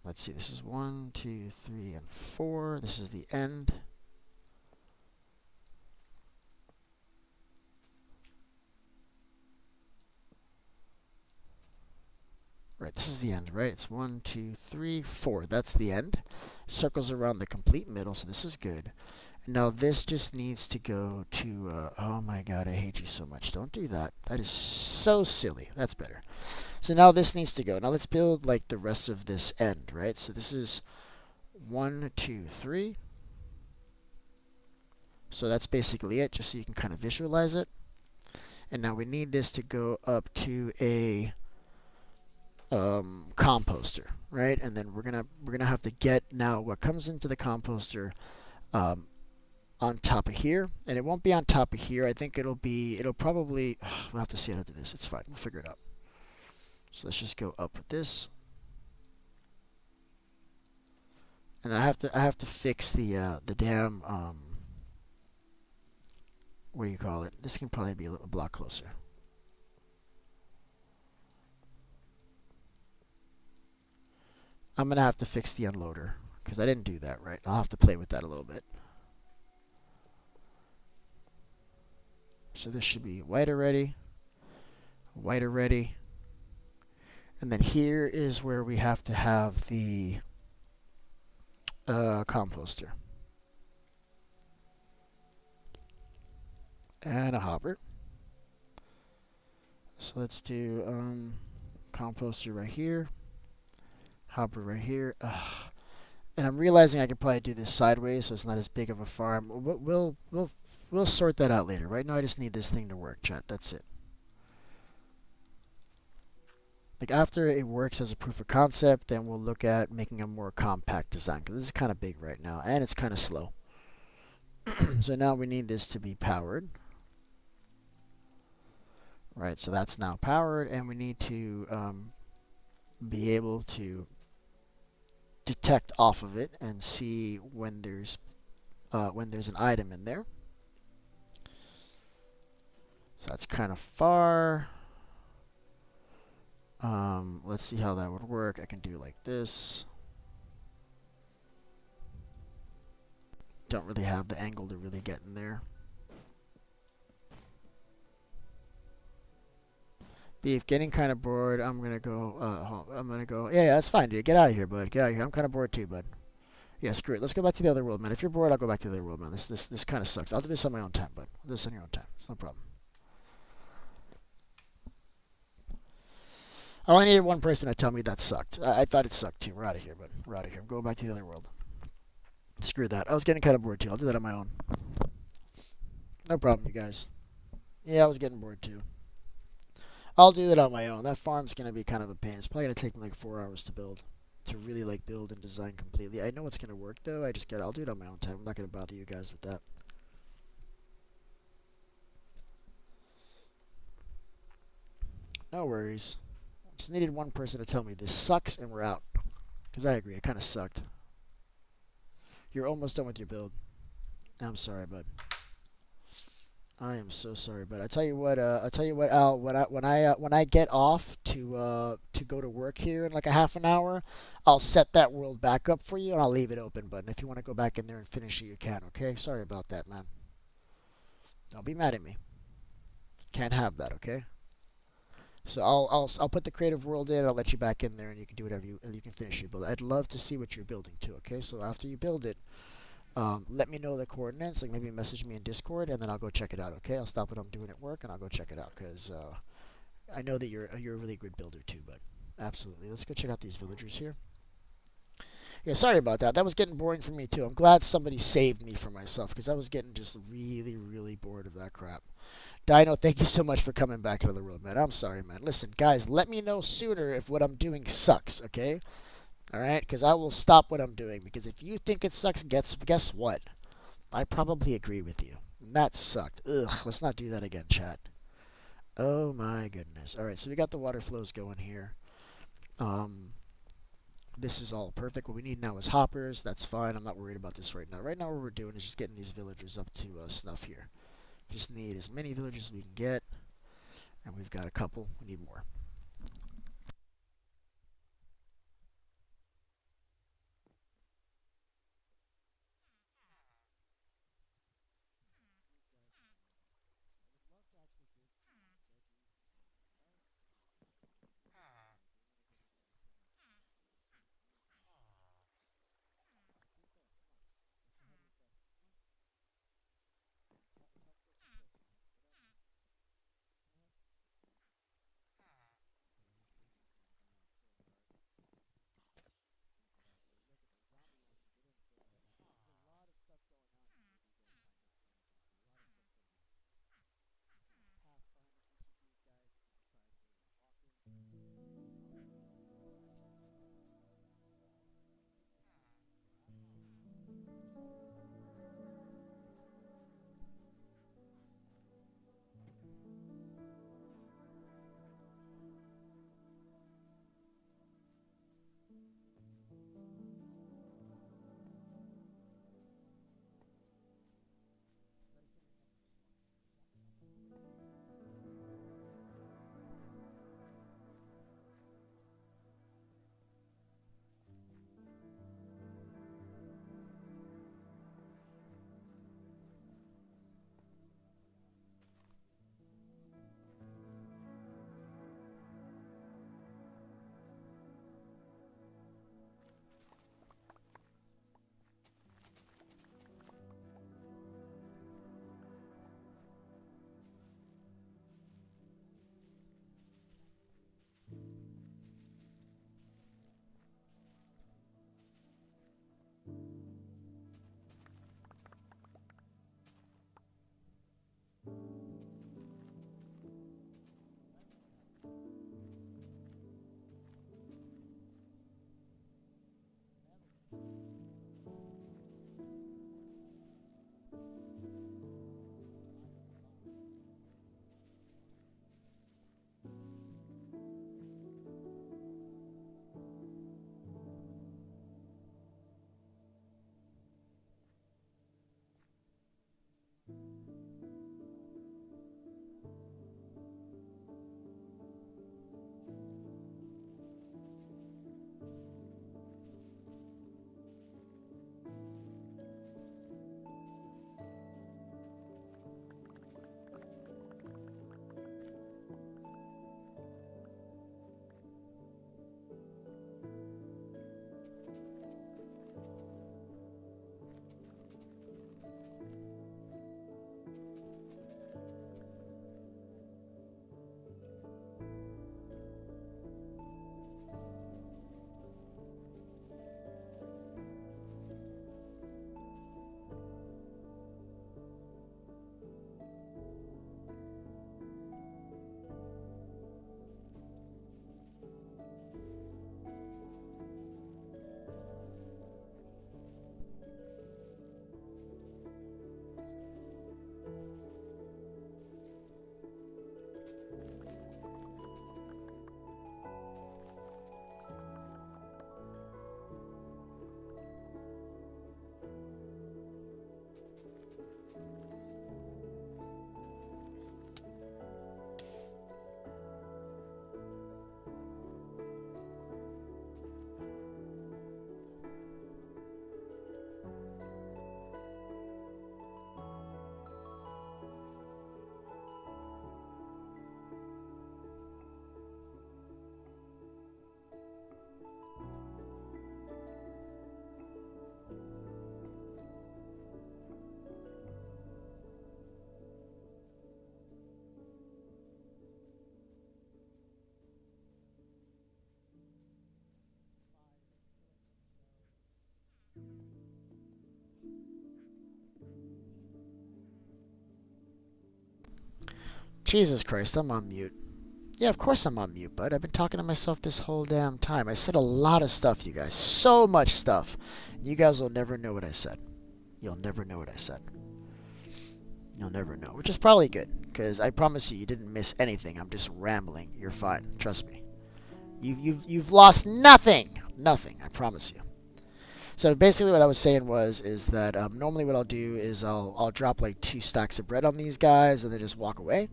let's see. This is 1, 2, 3, and 4. This is the end. Right, this is the end, right? It's 1, 2, 3, 4. That's the end. Circles around the complete middle, so this is good. Now this just needs to go to, oh my god, I hate you so much. Don't do that. That is so silly. That's better. So now this needs to go. Now let's build like the rest of this end, right? So this is 1, 2, 3. So that's basically it, just so you can kind of visualize it. And now we need this to go up to a composter, right? And then we're gonna have to get now what comes into the composter um, on top of here, and it won't be on top of here. I think it'll probably we'll have to see how to do this. It's fine, we'll figure it out. So let's just go up with this, and I have to fix the damn what do you call it? This can probably be a block closer. I'm gonna have to fix the unloader because I didn't do that right. I'll have to play with that a little bit. So this should be white already, white already, and then here is where we have to have the composter and a hopper. So let's do composter right here, hopper right here. And I'm realizing I could probably do this sideways, so it's not as big of a farm. We'll sort that out later. Right now, I just need this thing to work, chat. That's it. Like after it works as a proof of concept, then we'll look at making a more compact design because this is kind of big right now and it's kind of slow. So now we need this to be powered. Right, so that's now powered, and we need to be able to detect off of it and see when there's an item in there. So that's kind of far. Let's see how that would work. I can do like this. Don't really have the angle to really get in there. Beef, getting kind of bored. I'm gonna go. Yeah, that's fine, dude. Get out of here, bud. Get out of here. I'm kind of bored too, bud. Yeah, screw it. Let's go back to the other world, man. If you're bored, I'll go back to the other world, man. This kind of sucks. I'll do this on my own time, bud. I'll do this on your own time. It's no problem. I only needed one person to tell me that sucked. I thought it sucked too. We're out of here, bud. We're out of here. I'm going back to the other world. Screw that. I was getting kind of bored too. I'll do that on my own. No problem, you guys. Yeah, I was getting bored too. I'll do that on my own. That farm's gonna be kind of a pain. It's probably gonna take me like 4 hours to build, to really like build and design completely. I know it's gonna work though. I'll do it on my own time. I'm not gonna bother you guys with that. No worries. Just needed one person to tell me this sucks and we're out. Because I agree, it kind of sucked. You're almost done with your build. I'm sorry, bud. I am so sorry, but I tell you what, Al. When I get off to go to work here in like a half an hour, I'll set that world back up for you and I'll leave it open. But if you want to go back in there and finish it, you can. Okay? Sorry about that, man. Don't be mad at me. Can't have that. Okay? So I'll put the creative world in. I'll let you back in there and you can do whatever you can finish your build. I'd love to see what you're building too. Okay? So after you build it, let me know the coordinates. Like maybe message me in Discord, and then I'll go check it out. Okay, I'll stop what I'm doing at work, and I'll go check it out because I know that you're a really good builder too. But absolutely, let's go check out these villagers here. Yeah, sorry about that. That was getting boring for me too. I'm glad somebody saved me from myself because I was getting just really bored of that crap. Dino, thank you so much for coming back into the world, man. I'm sorry, man. Listen, guys, let me know sooner if what I'm doing sucks. Okay. All right, because I will stop what I'm doing. Because if you think it sucks, guess what? I probably agree with you. And that sucked. Ugh, let's not do that again, chat. Oh my goodness. All right, so we got the water flows going here. This is all perfect. What we need now is hoppers. That's fine. I'm not worried about this right now. Right now, what we're doing is just getting these villagers up to snuff here. Just need as many villagers as we can get, and we've got a couple. We need more. Jesus Christ, I'm on mute. Yeah, of course I'm on mute, bud. I've been talking to myself this whole damn time. I said a lot of stuff, you guys. So much stuff. You guys will never know what I said. You'll never know what I said. You'll never know, which is probably good, because I promise you didn't miss anything. I'm just rambling. You're fine. Trust me. You've lost nothing. Nothing. I promise you. So basically what I was saying is that normally what I'll do is I'll drop like 2 stacks of bread on these guys and then just walk away.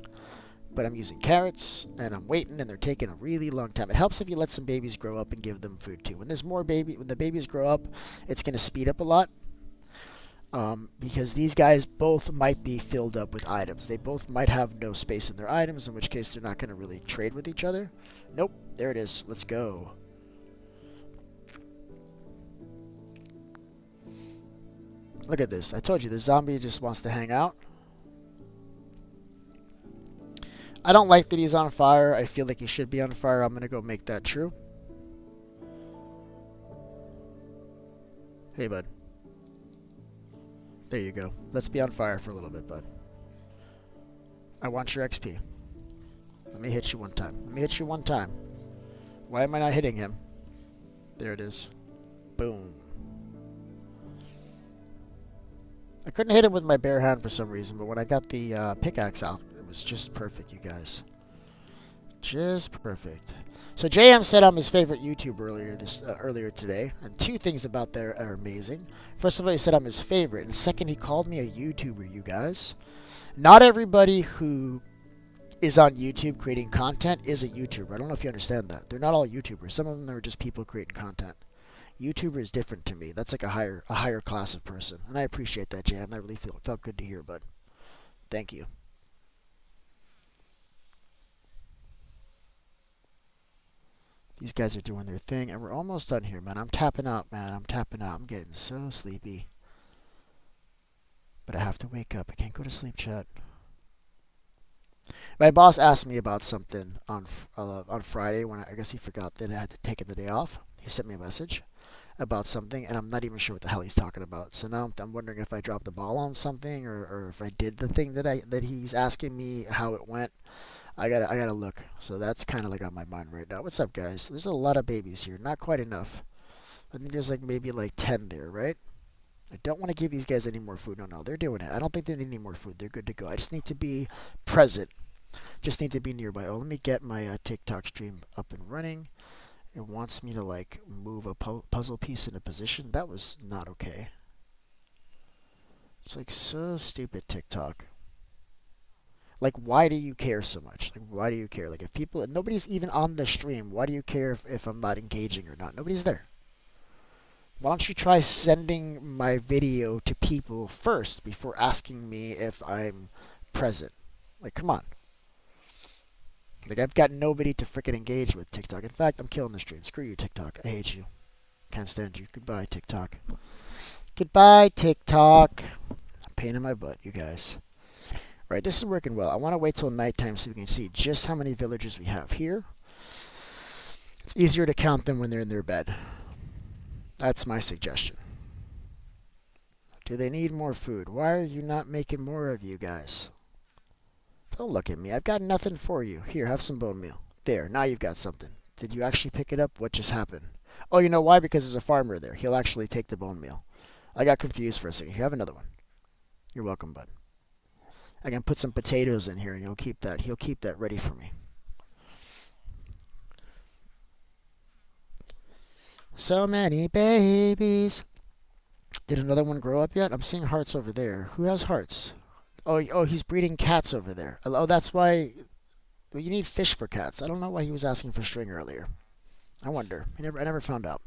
But I'm using carrots, and I'm waiting, and they're taking a really long time. It helps if you let some babies grow up and give them food too. When the babies grow up, it's going to speed up a lot. Because these guys both might be filled up with items. They both might have no space in their items, in which case they're not going to really trade with each other. Nope, there it is. Let's go. Look at this. I told you, the zombie just wants to hang out. I don't like that he's on fire. I feel like he should be on fire. I'm going to go make that true. Hey, bud. There you go. Let's be on fire for a little bit, bud. I want your XP. Let me hit you one time. Let me hit you one time. Why am I not hitting him? There it is. Boom. I couldn't hit him with my bare hand for some reason, but when I got the pickaxe out, it was just perfect, you guys. Just perfect. So JM said I'm his favorite YouTuber earlier today, and 2 things about that are amazing. First of all, he said I'm his favorite, and second, he called me a YouTuber, you guys. Not everybody who is on YouTube creating content is a YouTuber. I don't know if you understand that. They're not all YouTubers. Some of them are just people creating content. YouTuber is different to me. That's like a higher class of person, and I appreciate that, JM. That really felt good to hear, bud. Thank you. These guys are doing their thing, and we're almost done here, man. I'm tapping out, man. I'm tapping out. I'm getting so sleepy. But I have to wake up. I can't go to sleep, chat. My boss asked me about something on Friday when I guess he forgot that I had to take the day off. He sent me a message about something, and I'm not even sure what the hell he's talking about. So now I'm wondering if I dropped the ball on something, or if I did the thing that he's asking me how it went. I gotta look. So that's kind of like on my mind right now. What's up, guys? There's a lot of babies here. Not quite enough. I think there's like maybe like 10 there, right? I don't want to give these guys any more food. No, they're doing it. I don't think they need any more food. They're good to go. I just need to be present. Just need to be nearby. Oh, let me get my TikTok stream up and running. It wants me to like move a puzzle piece into position. That was not okay. It's like so stupid, TikTok. Like, why do you care so much? Like, why do you care? Like, if nobody's even on the stream, why do you care if I'm not engaging or not? Nobody's there. Why don't you try sending my video to people first before asking me if I'm present? Like, come on. Like, I've got nobody to freaking engage with TikTok. In fact, I'm killing the stream. Screw you, TikTok. I hate you. Can't stand you. Goodbye, TikTok. Goodbye, TikTok. Pain in my butt, you guys. Right, this is working well. I want to wait till nighttime so we can see just how many villagers we have here. It's easier to count them when they're in their bed. That's my suggestion. Do they need more food? Why are you not making more of you guys? Don't look at me. I've got nothing for you. Here, have some bone meal. There, now you've got something. Did you actually pick it up? What just happened? Oh, you know why? Because there's a farmer there. He'll actually take the bone meal. I got confused for a second. Here, have another one. You're welcome, bud. I can put some potatoes in here, and he'll keep that ready for me. So many babies. Did another one grow up yet? I'm seeing hearts over there. Who has hearts? Oh, he's breeding cats over there. Oh, that's why. Well, you need fish for cats. I don't know why he was asking for string earlier. I wonder. I never found out.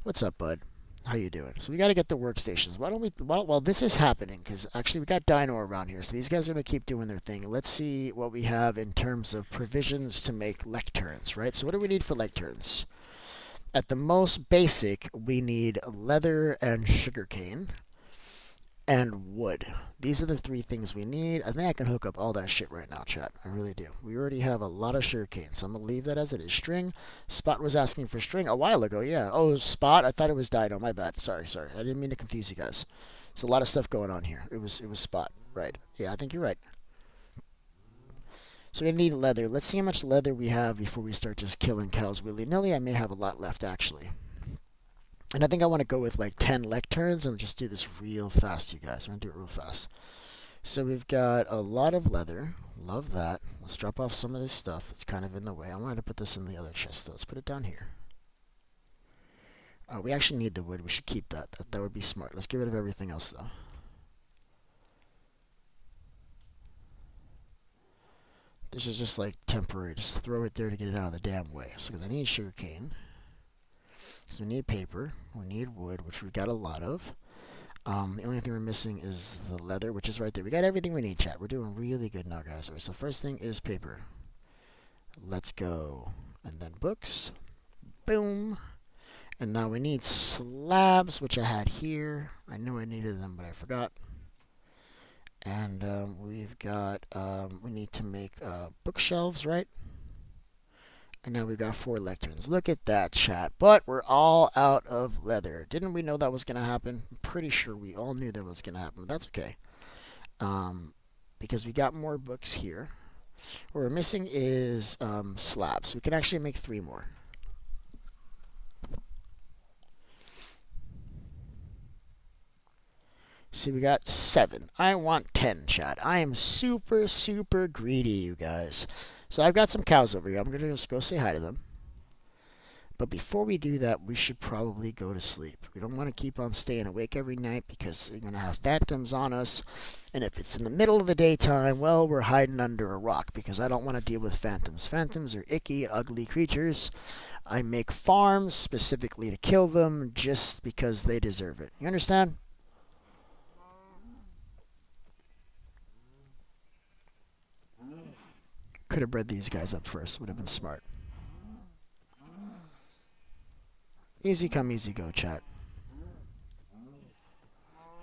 What's up, bud? How you doing? So we got to get the workstations. Why don't we? Well, this is happening because actually we got Dino around here, so these guys are gonna keep doing their thing. Let's see what we have in terms of provisions to make lecterns, right? So what do we need for lecterns? At the most basic, we need leather and sugarcane and wood. These are the 3 things we need. I think I can hook up all that shit right now, chat. I really do. We already have a lot of sugarcane, so I'm going to leave that as it is. String. Spot was asking for string a while ago, yeah. Oh, Spot? I thought it was Dino. My bad. Sorry. I didn't mean to confuse you guys. There's a lot of stuff going on here. It was Spot. Right. Yeah, I think you're right. So we're gonna need leather. Let's see how much leather we have before we start just killing cows willy-nilly. I may have a lot left, actually. And I think I want to go with like 10 lecterns and just do this real fast, you guys. I'm gonna do it real fast. So we've got a lot of leather. Love that. Let's drop off some of this stuff that's kind of in the way. I wanted to put this in the other chest, though. Let's put it down here. We actually need the wood. We should keep that. That would be smart. Let's get rid of everything else, though. This is just like temporary. Just throw it there to get it out of the damn way. So, because I need sugarcane. Because we need paper. We need wood, which we got a lot of. The only thing we're missing is the leather, which is right there. We got everything we need, chat. We're doing really good now, guys. All right, so first thing is paper. Let's go. And then books. Boom. And now we need slabs, which I had here. I knew I needed them, but I forgot. And we've got, we need to make bookshelves, right? And now we've got 4 lecterns. Look at that, chat. But we're all out of leather. Didn't we know that was going to happen? I'm pretty sure we all knew that was going to happen. But that's okay. Because we got more books here. What we're missing is slabs. We can actually make 3 more. See, we got 7. I want 10, chat. I am super, super greedy, you guys. So I've got some cows over here. I'm going to just go say hi to them. But before we do that, we should probably go to sleep. We don't want to keep on staying awake every night because we're going to have phantoms on us. And if it's in the middle of the daytime, well, we're hiding under a rock because I don't want to deal with phantoms. Phantoms are icky, ugly creatures. I make farms specifically to kill them just because they deserve it. You understand? Could have bred these guys up first. Would have been smart. Easy come, easy go, chat.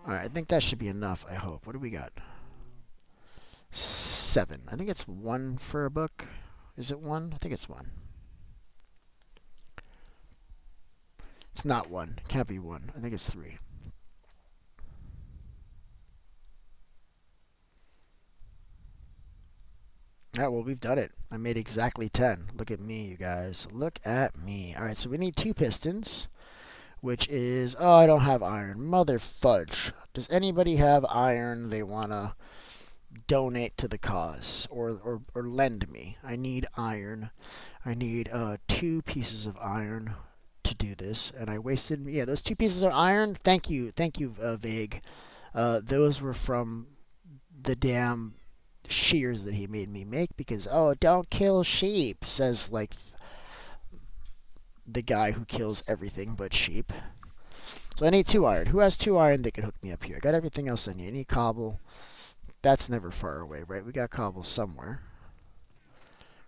Alright, I think that should be enough, I hope. What do we got? 7. I think it's 1 for a book. Is it 1? I think it's 1. It's not 1. It can't be 1. I think it's 3. Alright, well, we've done it. I made exactly 10. Look at me, you guys. Look at me. Alright, so we need 2 pistons, which is... Oh, I don't have iron. Mother fudge. Does anybody have iron they want to donate to the cause or lend me? I need iron. I need 2 pieces of iron to do this, and I wasted... Yeah, those 2 pieces of iron, thank you, Vague. Those were from the damn... shears that he made me make because, oh, don't kill sheep, says like the guy who kills everything but sheep. So I need 2 iron. Who has 2 iron that can hook me up here? I got everything else I need. I need cobble. That's never far away, right? We got cobble somewhere.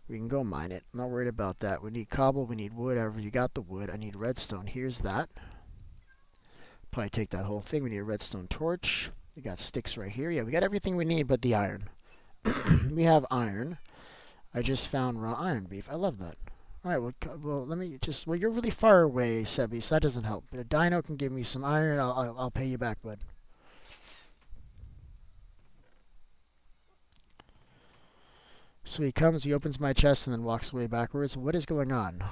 We can go mine it. I'm not worried about that. We need cobble. We need wood. However, you got the wood. I need redstone. Here's that. Probably take that whole thing. We need a redstone torch. We got sticks right here. Yeah, we got everything we need but the iron. We have iron. I just found raw iron beef. I love that. Alright, well, let me just... Well, you're really far away, Sebi, so that doesn't help. A dino can give me some iron. I'll pay you back, bud. So he comes, he opens my chest, and then walks away backwards. What is going on?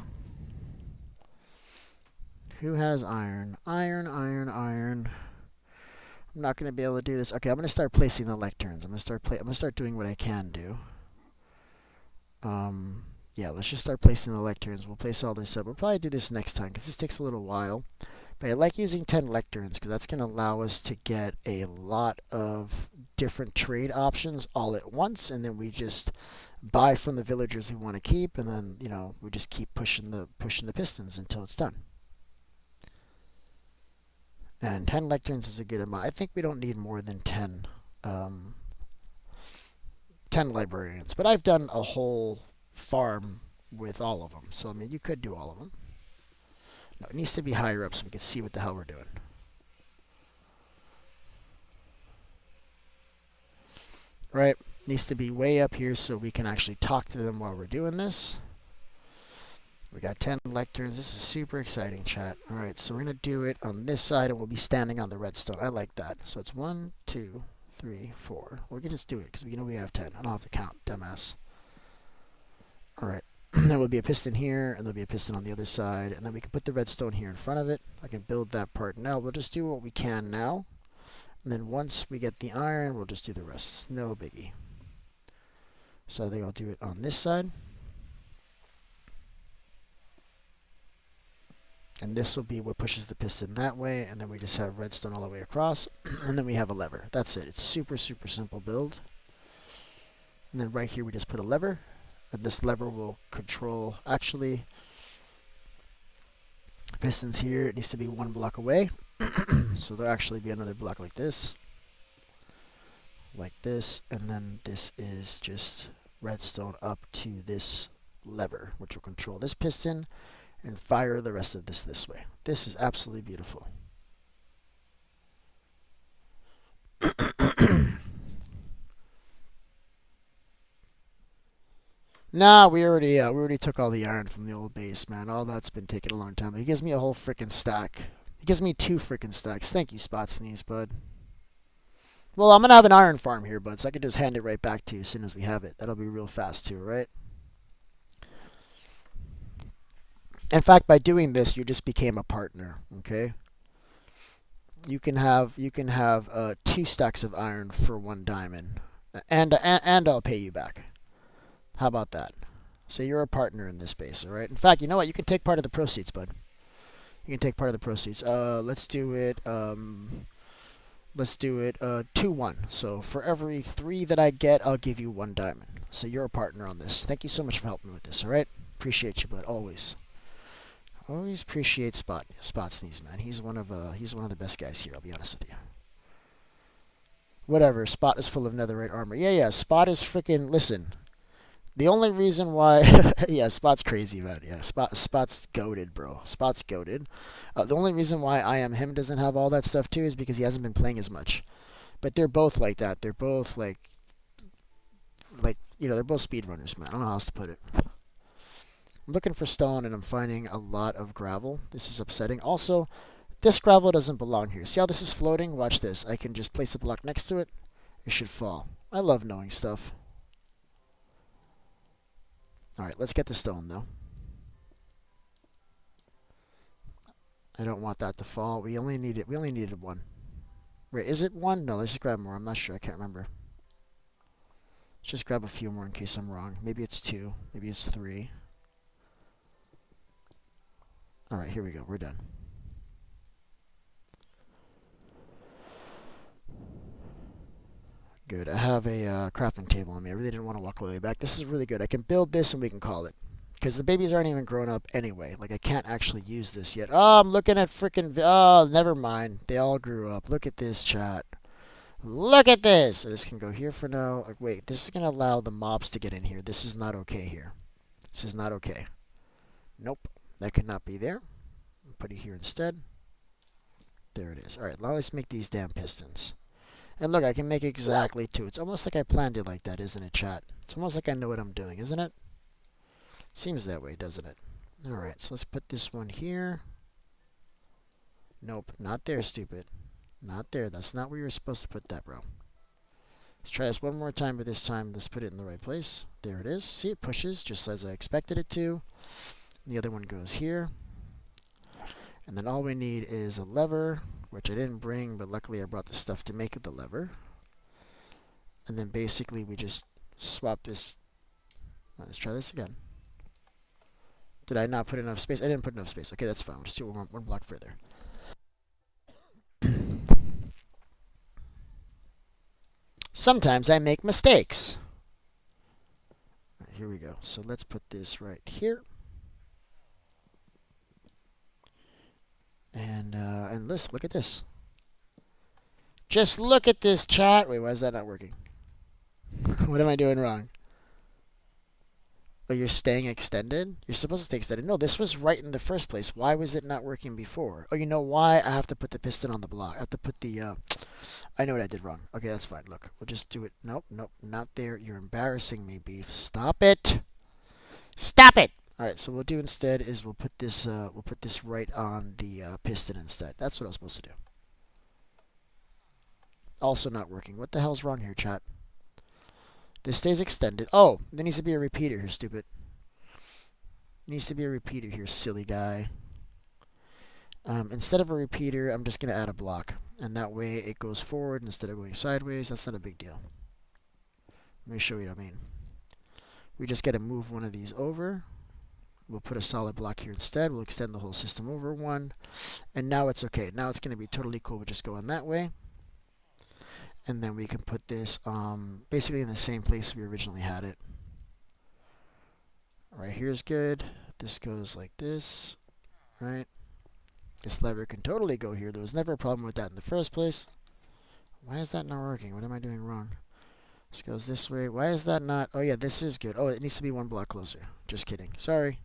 Who has iron? Iron, iron, iron. I'm not going to be able to do this. Okay, I'm going to start placing the lecterns. I'm going to start doing what I can do. Yeah, let's just start placing the lecterns. We'll place all this up. We'll probably do this next time because this takes a little while. But I like using 10 lecterns because that's going to allow us to get a lot of different trade options all at once, and then we just buy from the villagers we want to keep, and then, you know, we just keep pushing the pistons until it's done. And 10 lecterns is a good amount. I think we don't need more than 10 librarians. But I've done a whole farm with all of them. So, I mean, you could do all of them. No, it needs to be higher up so we can see what the hell we're doing. Right? Needs to be way up here so we can actually talk to them while we're doing this. We got 10 lecterns. This is super exciting, chat. Alright, so we're going to do it on this side, and we'll be standing on the redstone. I like that. So it's 1, 2, 3, 4. We can just do it because we know we have 10. I don't have to count, dumbass. Alright. There will be a piston here, and there'll be a piston on the other side, and then we can put the redstone here in front of it. I can build that part now. We'll just do what we can now. And then once we get the iron, we'll just do the rest. No biggie. So I think I'll do it on this side. And this will be what pushes the piston that way, and then we just have redstone all the way across, and then we have a lever. That's it. It's super, super simple build. And then right here we just put a lever, and this lever will control, actually, pistons here. It needs to be 1 block away. So there'll actually be another block like this, and then this is just redstone up to this lever, which will control this piston and fire the rest of this way. This is absolutely beautiful. Nah, we already took all the iron from the old base, man. All that's been taking a long time. He gives me a whole freaking stack. He gives me 2 freaking stacks. Thank you, Spot Sneeze, bud. Well, I'm gonna have an iron farm here, bud, so I can just hand it right back to you as soon as we have it. That'll be real fast too, right? In fact, by doing this, you just became a partner. Okay. You can have 2 stacks of iron for 1 diamond, and I'll pay you back. How about that? So you're a partner in this base, all right? In fact, you know what? You can take part of the proceeds, bud. You can take part of the proceeds. Let's do it. Let's do it 2-1. So for every 3 that I get, I'll give you 1 diamond. So you're a partner on this. Thank you so much for helping me with this, all right? Appreciate you, bud. Always. Always appreciate Spot Sneeze, man. He's one of the best guys here, I'll be honest with you. Whatever, Spot is full of netherite armor. Yeah, Spot is freaking, listen. The only reason why, yeah, Spot's crazy about it. Yeah, Spot's goated, bro. Spot's goated. The only reason why I Am Him doesn't have all that stuff too is because he hasn't been playing as much. But they're both like that. They're both like they're both speedrunners, man. I don't know how else to put it. I'm looking for stone and I'm finding a lot of gravel. This is upsetting. Also, this gravel doesn't belong here. See how this is floating? Watch this. I can just place a block next to it. It should fall. I love knowing stuff. Alright, let's get the stone though. I don't want that to fall. We only needed 1. Wait, is it 1? No, let's just grab more. I'm not sure. I can't remember. Let's just grab a few more in case I'm wrong. Maybe it's 2. Maybe it's 3. Alright, here we go. We're done. Good. I have a crafting table on me. I really didn't want to walk all the way back. This is really good. I can build this and we can call it. Because the babies aren't even grown up anyway. Like, I can't actually use this yet. Oh, I'm looking at freaking... Oh, never mind. They all grew up. Look at this, chat. Look at this! So this can go here for now. Like, wait, this is going to allow the mobs to get in here. This is not okay here. This is not okay. Nope. That could not be there. I'll put it here instead. There it is. Alright, now let's make these damn pistons. And look, I can make exactly 2. It's almost like I planned it like that, isn't it, chat? It's almost like I know what I'm doing, isn't it? Seems that way, doesn't it? Alright, so let's put this one here. Nope, not there, stupid. Not there. That's not where you're supposed to put that, bro. Let's try this one more time, but this time let's put it in the right place. There it is. See, it pushes just as I expected it to. And the other one goes here. And then all we need is a lever, which I didn't bring, but luckily I brought the stuff to make it the lever. And then basically we just swap this. Let's try this again. Did I not put enough space? I didn't put enough space. Okay, that's fine. We'll just do it one block further. Sometimes I make mistakes. Right, here we go. So let's put this right here. And listen, look at this. Just look at this, chat. Wait, why is that not working? What am I doing wrong? Oh, you're staying extended? You're supposed to stay extended. No, this was right in the first place. Why was it not working before? Oh, you know why? I have to put the piston on the block. I have to put the, I know what I did wrong. Okay, that's fine. Look, we'll just do it. Nope, not there. You're embarrassing me, Beef. Stop it. Stop it! Alright, so what we'll do instead is we'll put this right on the piston instead. That's what I was supposed to do. Also not working. What the hell's wrong here, chat? This stays extended. Oh, there needs to be a repeater here, stupid. Needs to be a repeater here, silly guy. Instead of a repeater, I'm just going to add a block. And that way it goes forward instead of going sideways. That's not a big deal. Let me show you what I mean. We just got to move one of these over. We'll put a solid block here instead. We'll extend the whole system over one. And now it's okay. Now it's going to be totally cool with just going that way. And then we can put this basically in the same place we originally had it. Right here's good. This goes like this. Right? This lever can totally go here. There was never a problem with that in the first place. Why is that not working? What am I doing wrong? This goes this way. Why is that not? Oh yeah, this is good. Oh, it needs to be one block closer. Just kidding. Sorry.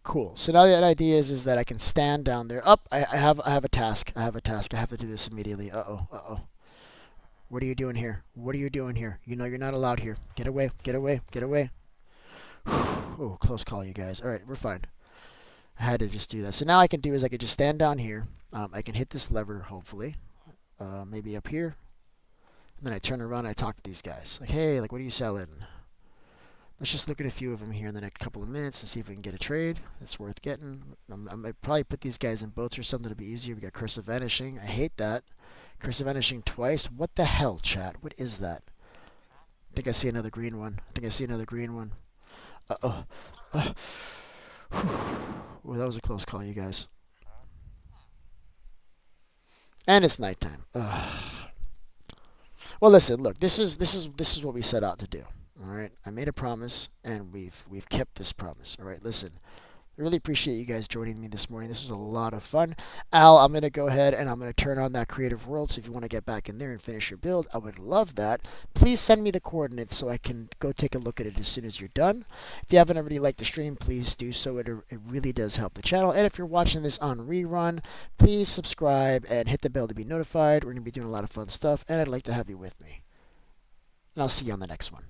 Cool. So now the idea is that I can stand down there. Up. I have a task. I have a task. I have to do this immediately. Uh-oh. Uh-oh. What are you doing here? What are you doing here? You know you're not allowed here. Get away. Get away. Get away. Oh, close call, you guys. All right, we're fine. I had to just do that. So now I can do is I can just stand down here. I can hit this lever, hopefully. Maybe up here. And then I turn around and I talk to these guys. Like, hey, like, what are you selling? Let's just look at a few of them here in the next couple of minutes and see if we can get a trade that's worth getting. I might probably put these guys in boats or something to be easier. We got Curse of Vanishing. I hate that. Curse of Vanishing twice. What the hell, chat? What is that? I think I see another green one. I think I see another green one. Uh-oh. Well, that was a close call, you guys. And it's nighttime. Well, listen, look. This is what we set out to do. All right, I made a promise, and we've kept this promise. All right, listen. I really appreciate you guys joining me this morning. This was a lot of fun. Al, I'm going to go ahead and I'm going to turn on that creative world. So if you want to get back in there and finish your build, I would love that. Please send me the coordinates so I can go take a look at it as soon as you're done. If you haven't already liked the stream, please do so. It really does help the channel. And if you're watching this on rerun, please subscribe and hit the bell to be notified. We're going to be doing a lot of fun stuff, and I'd like to have you with me. And I'll see you on the next one.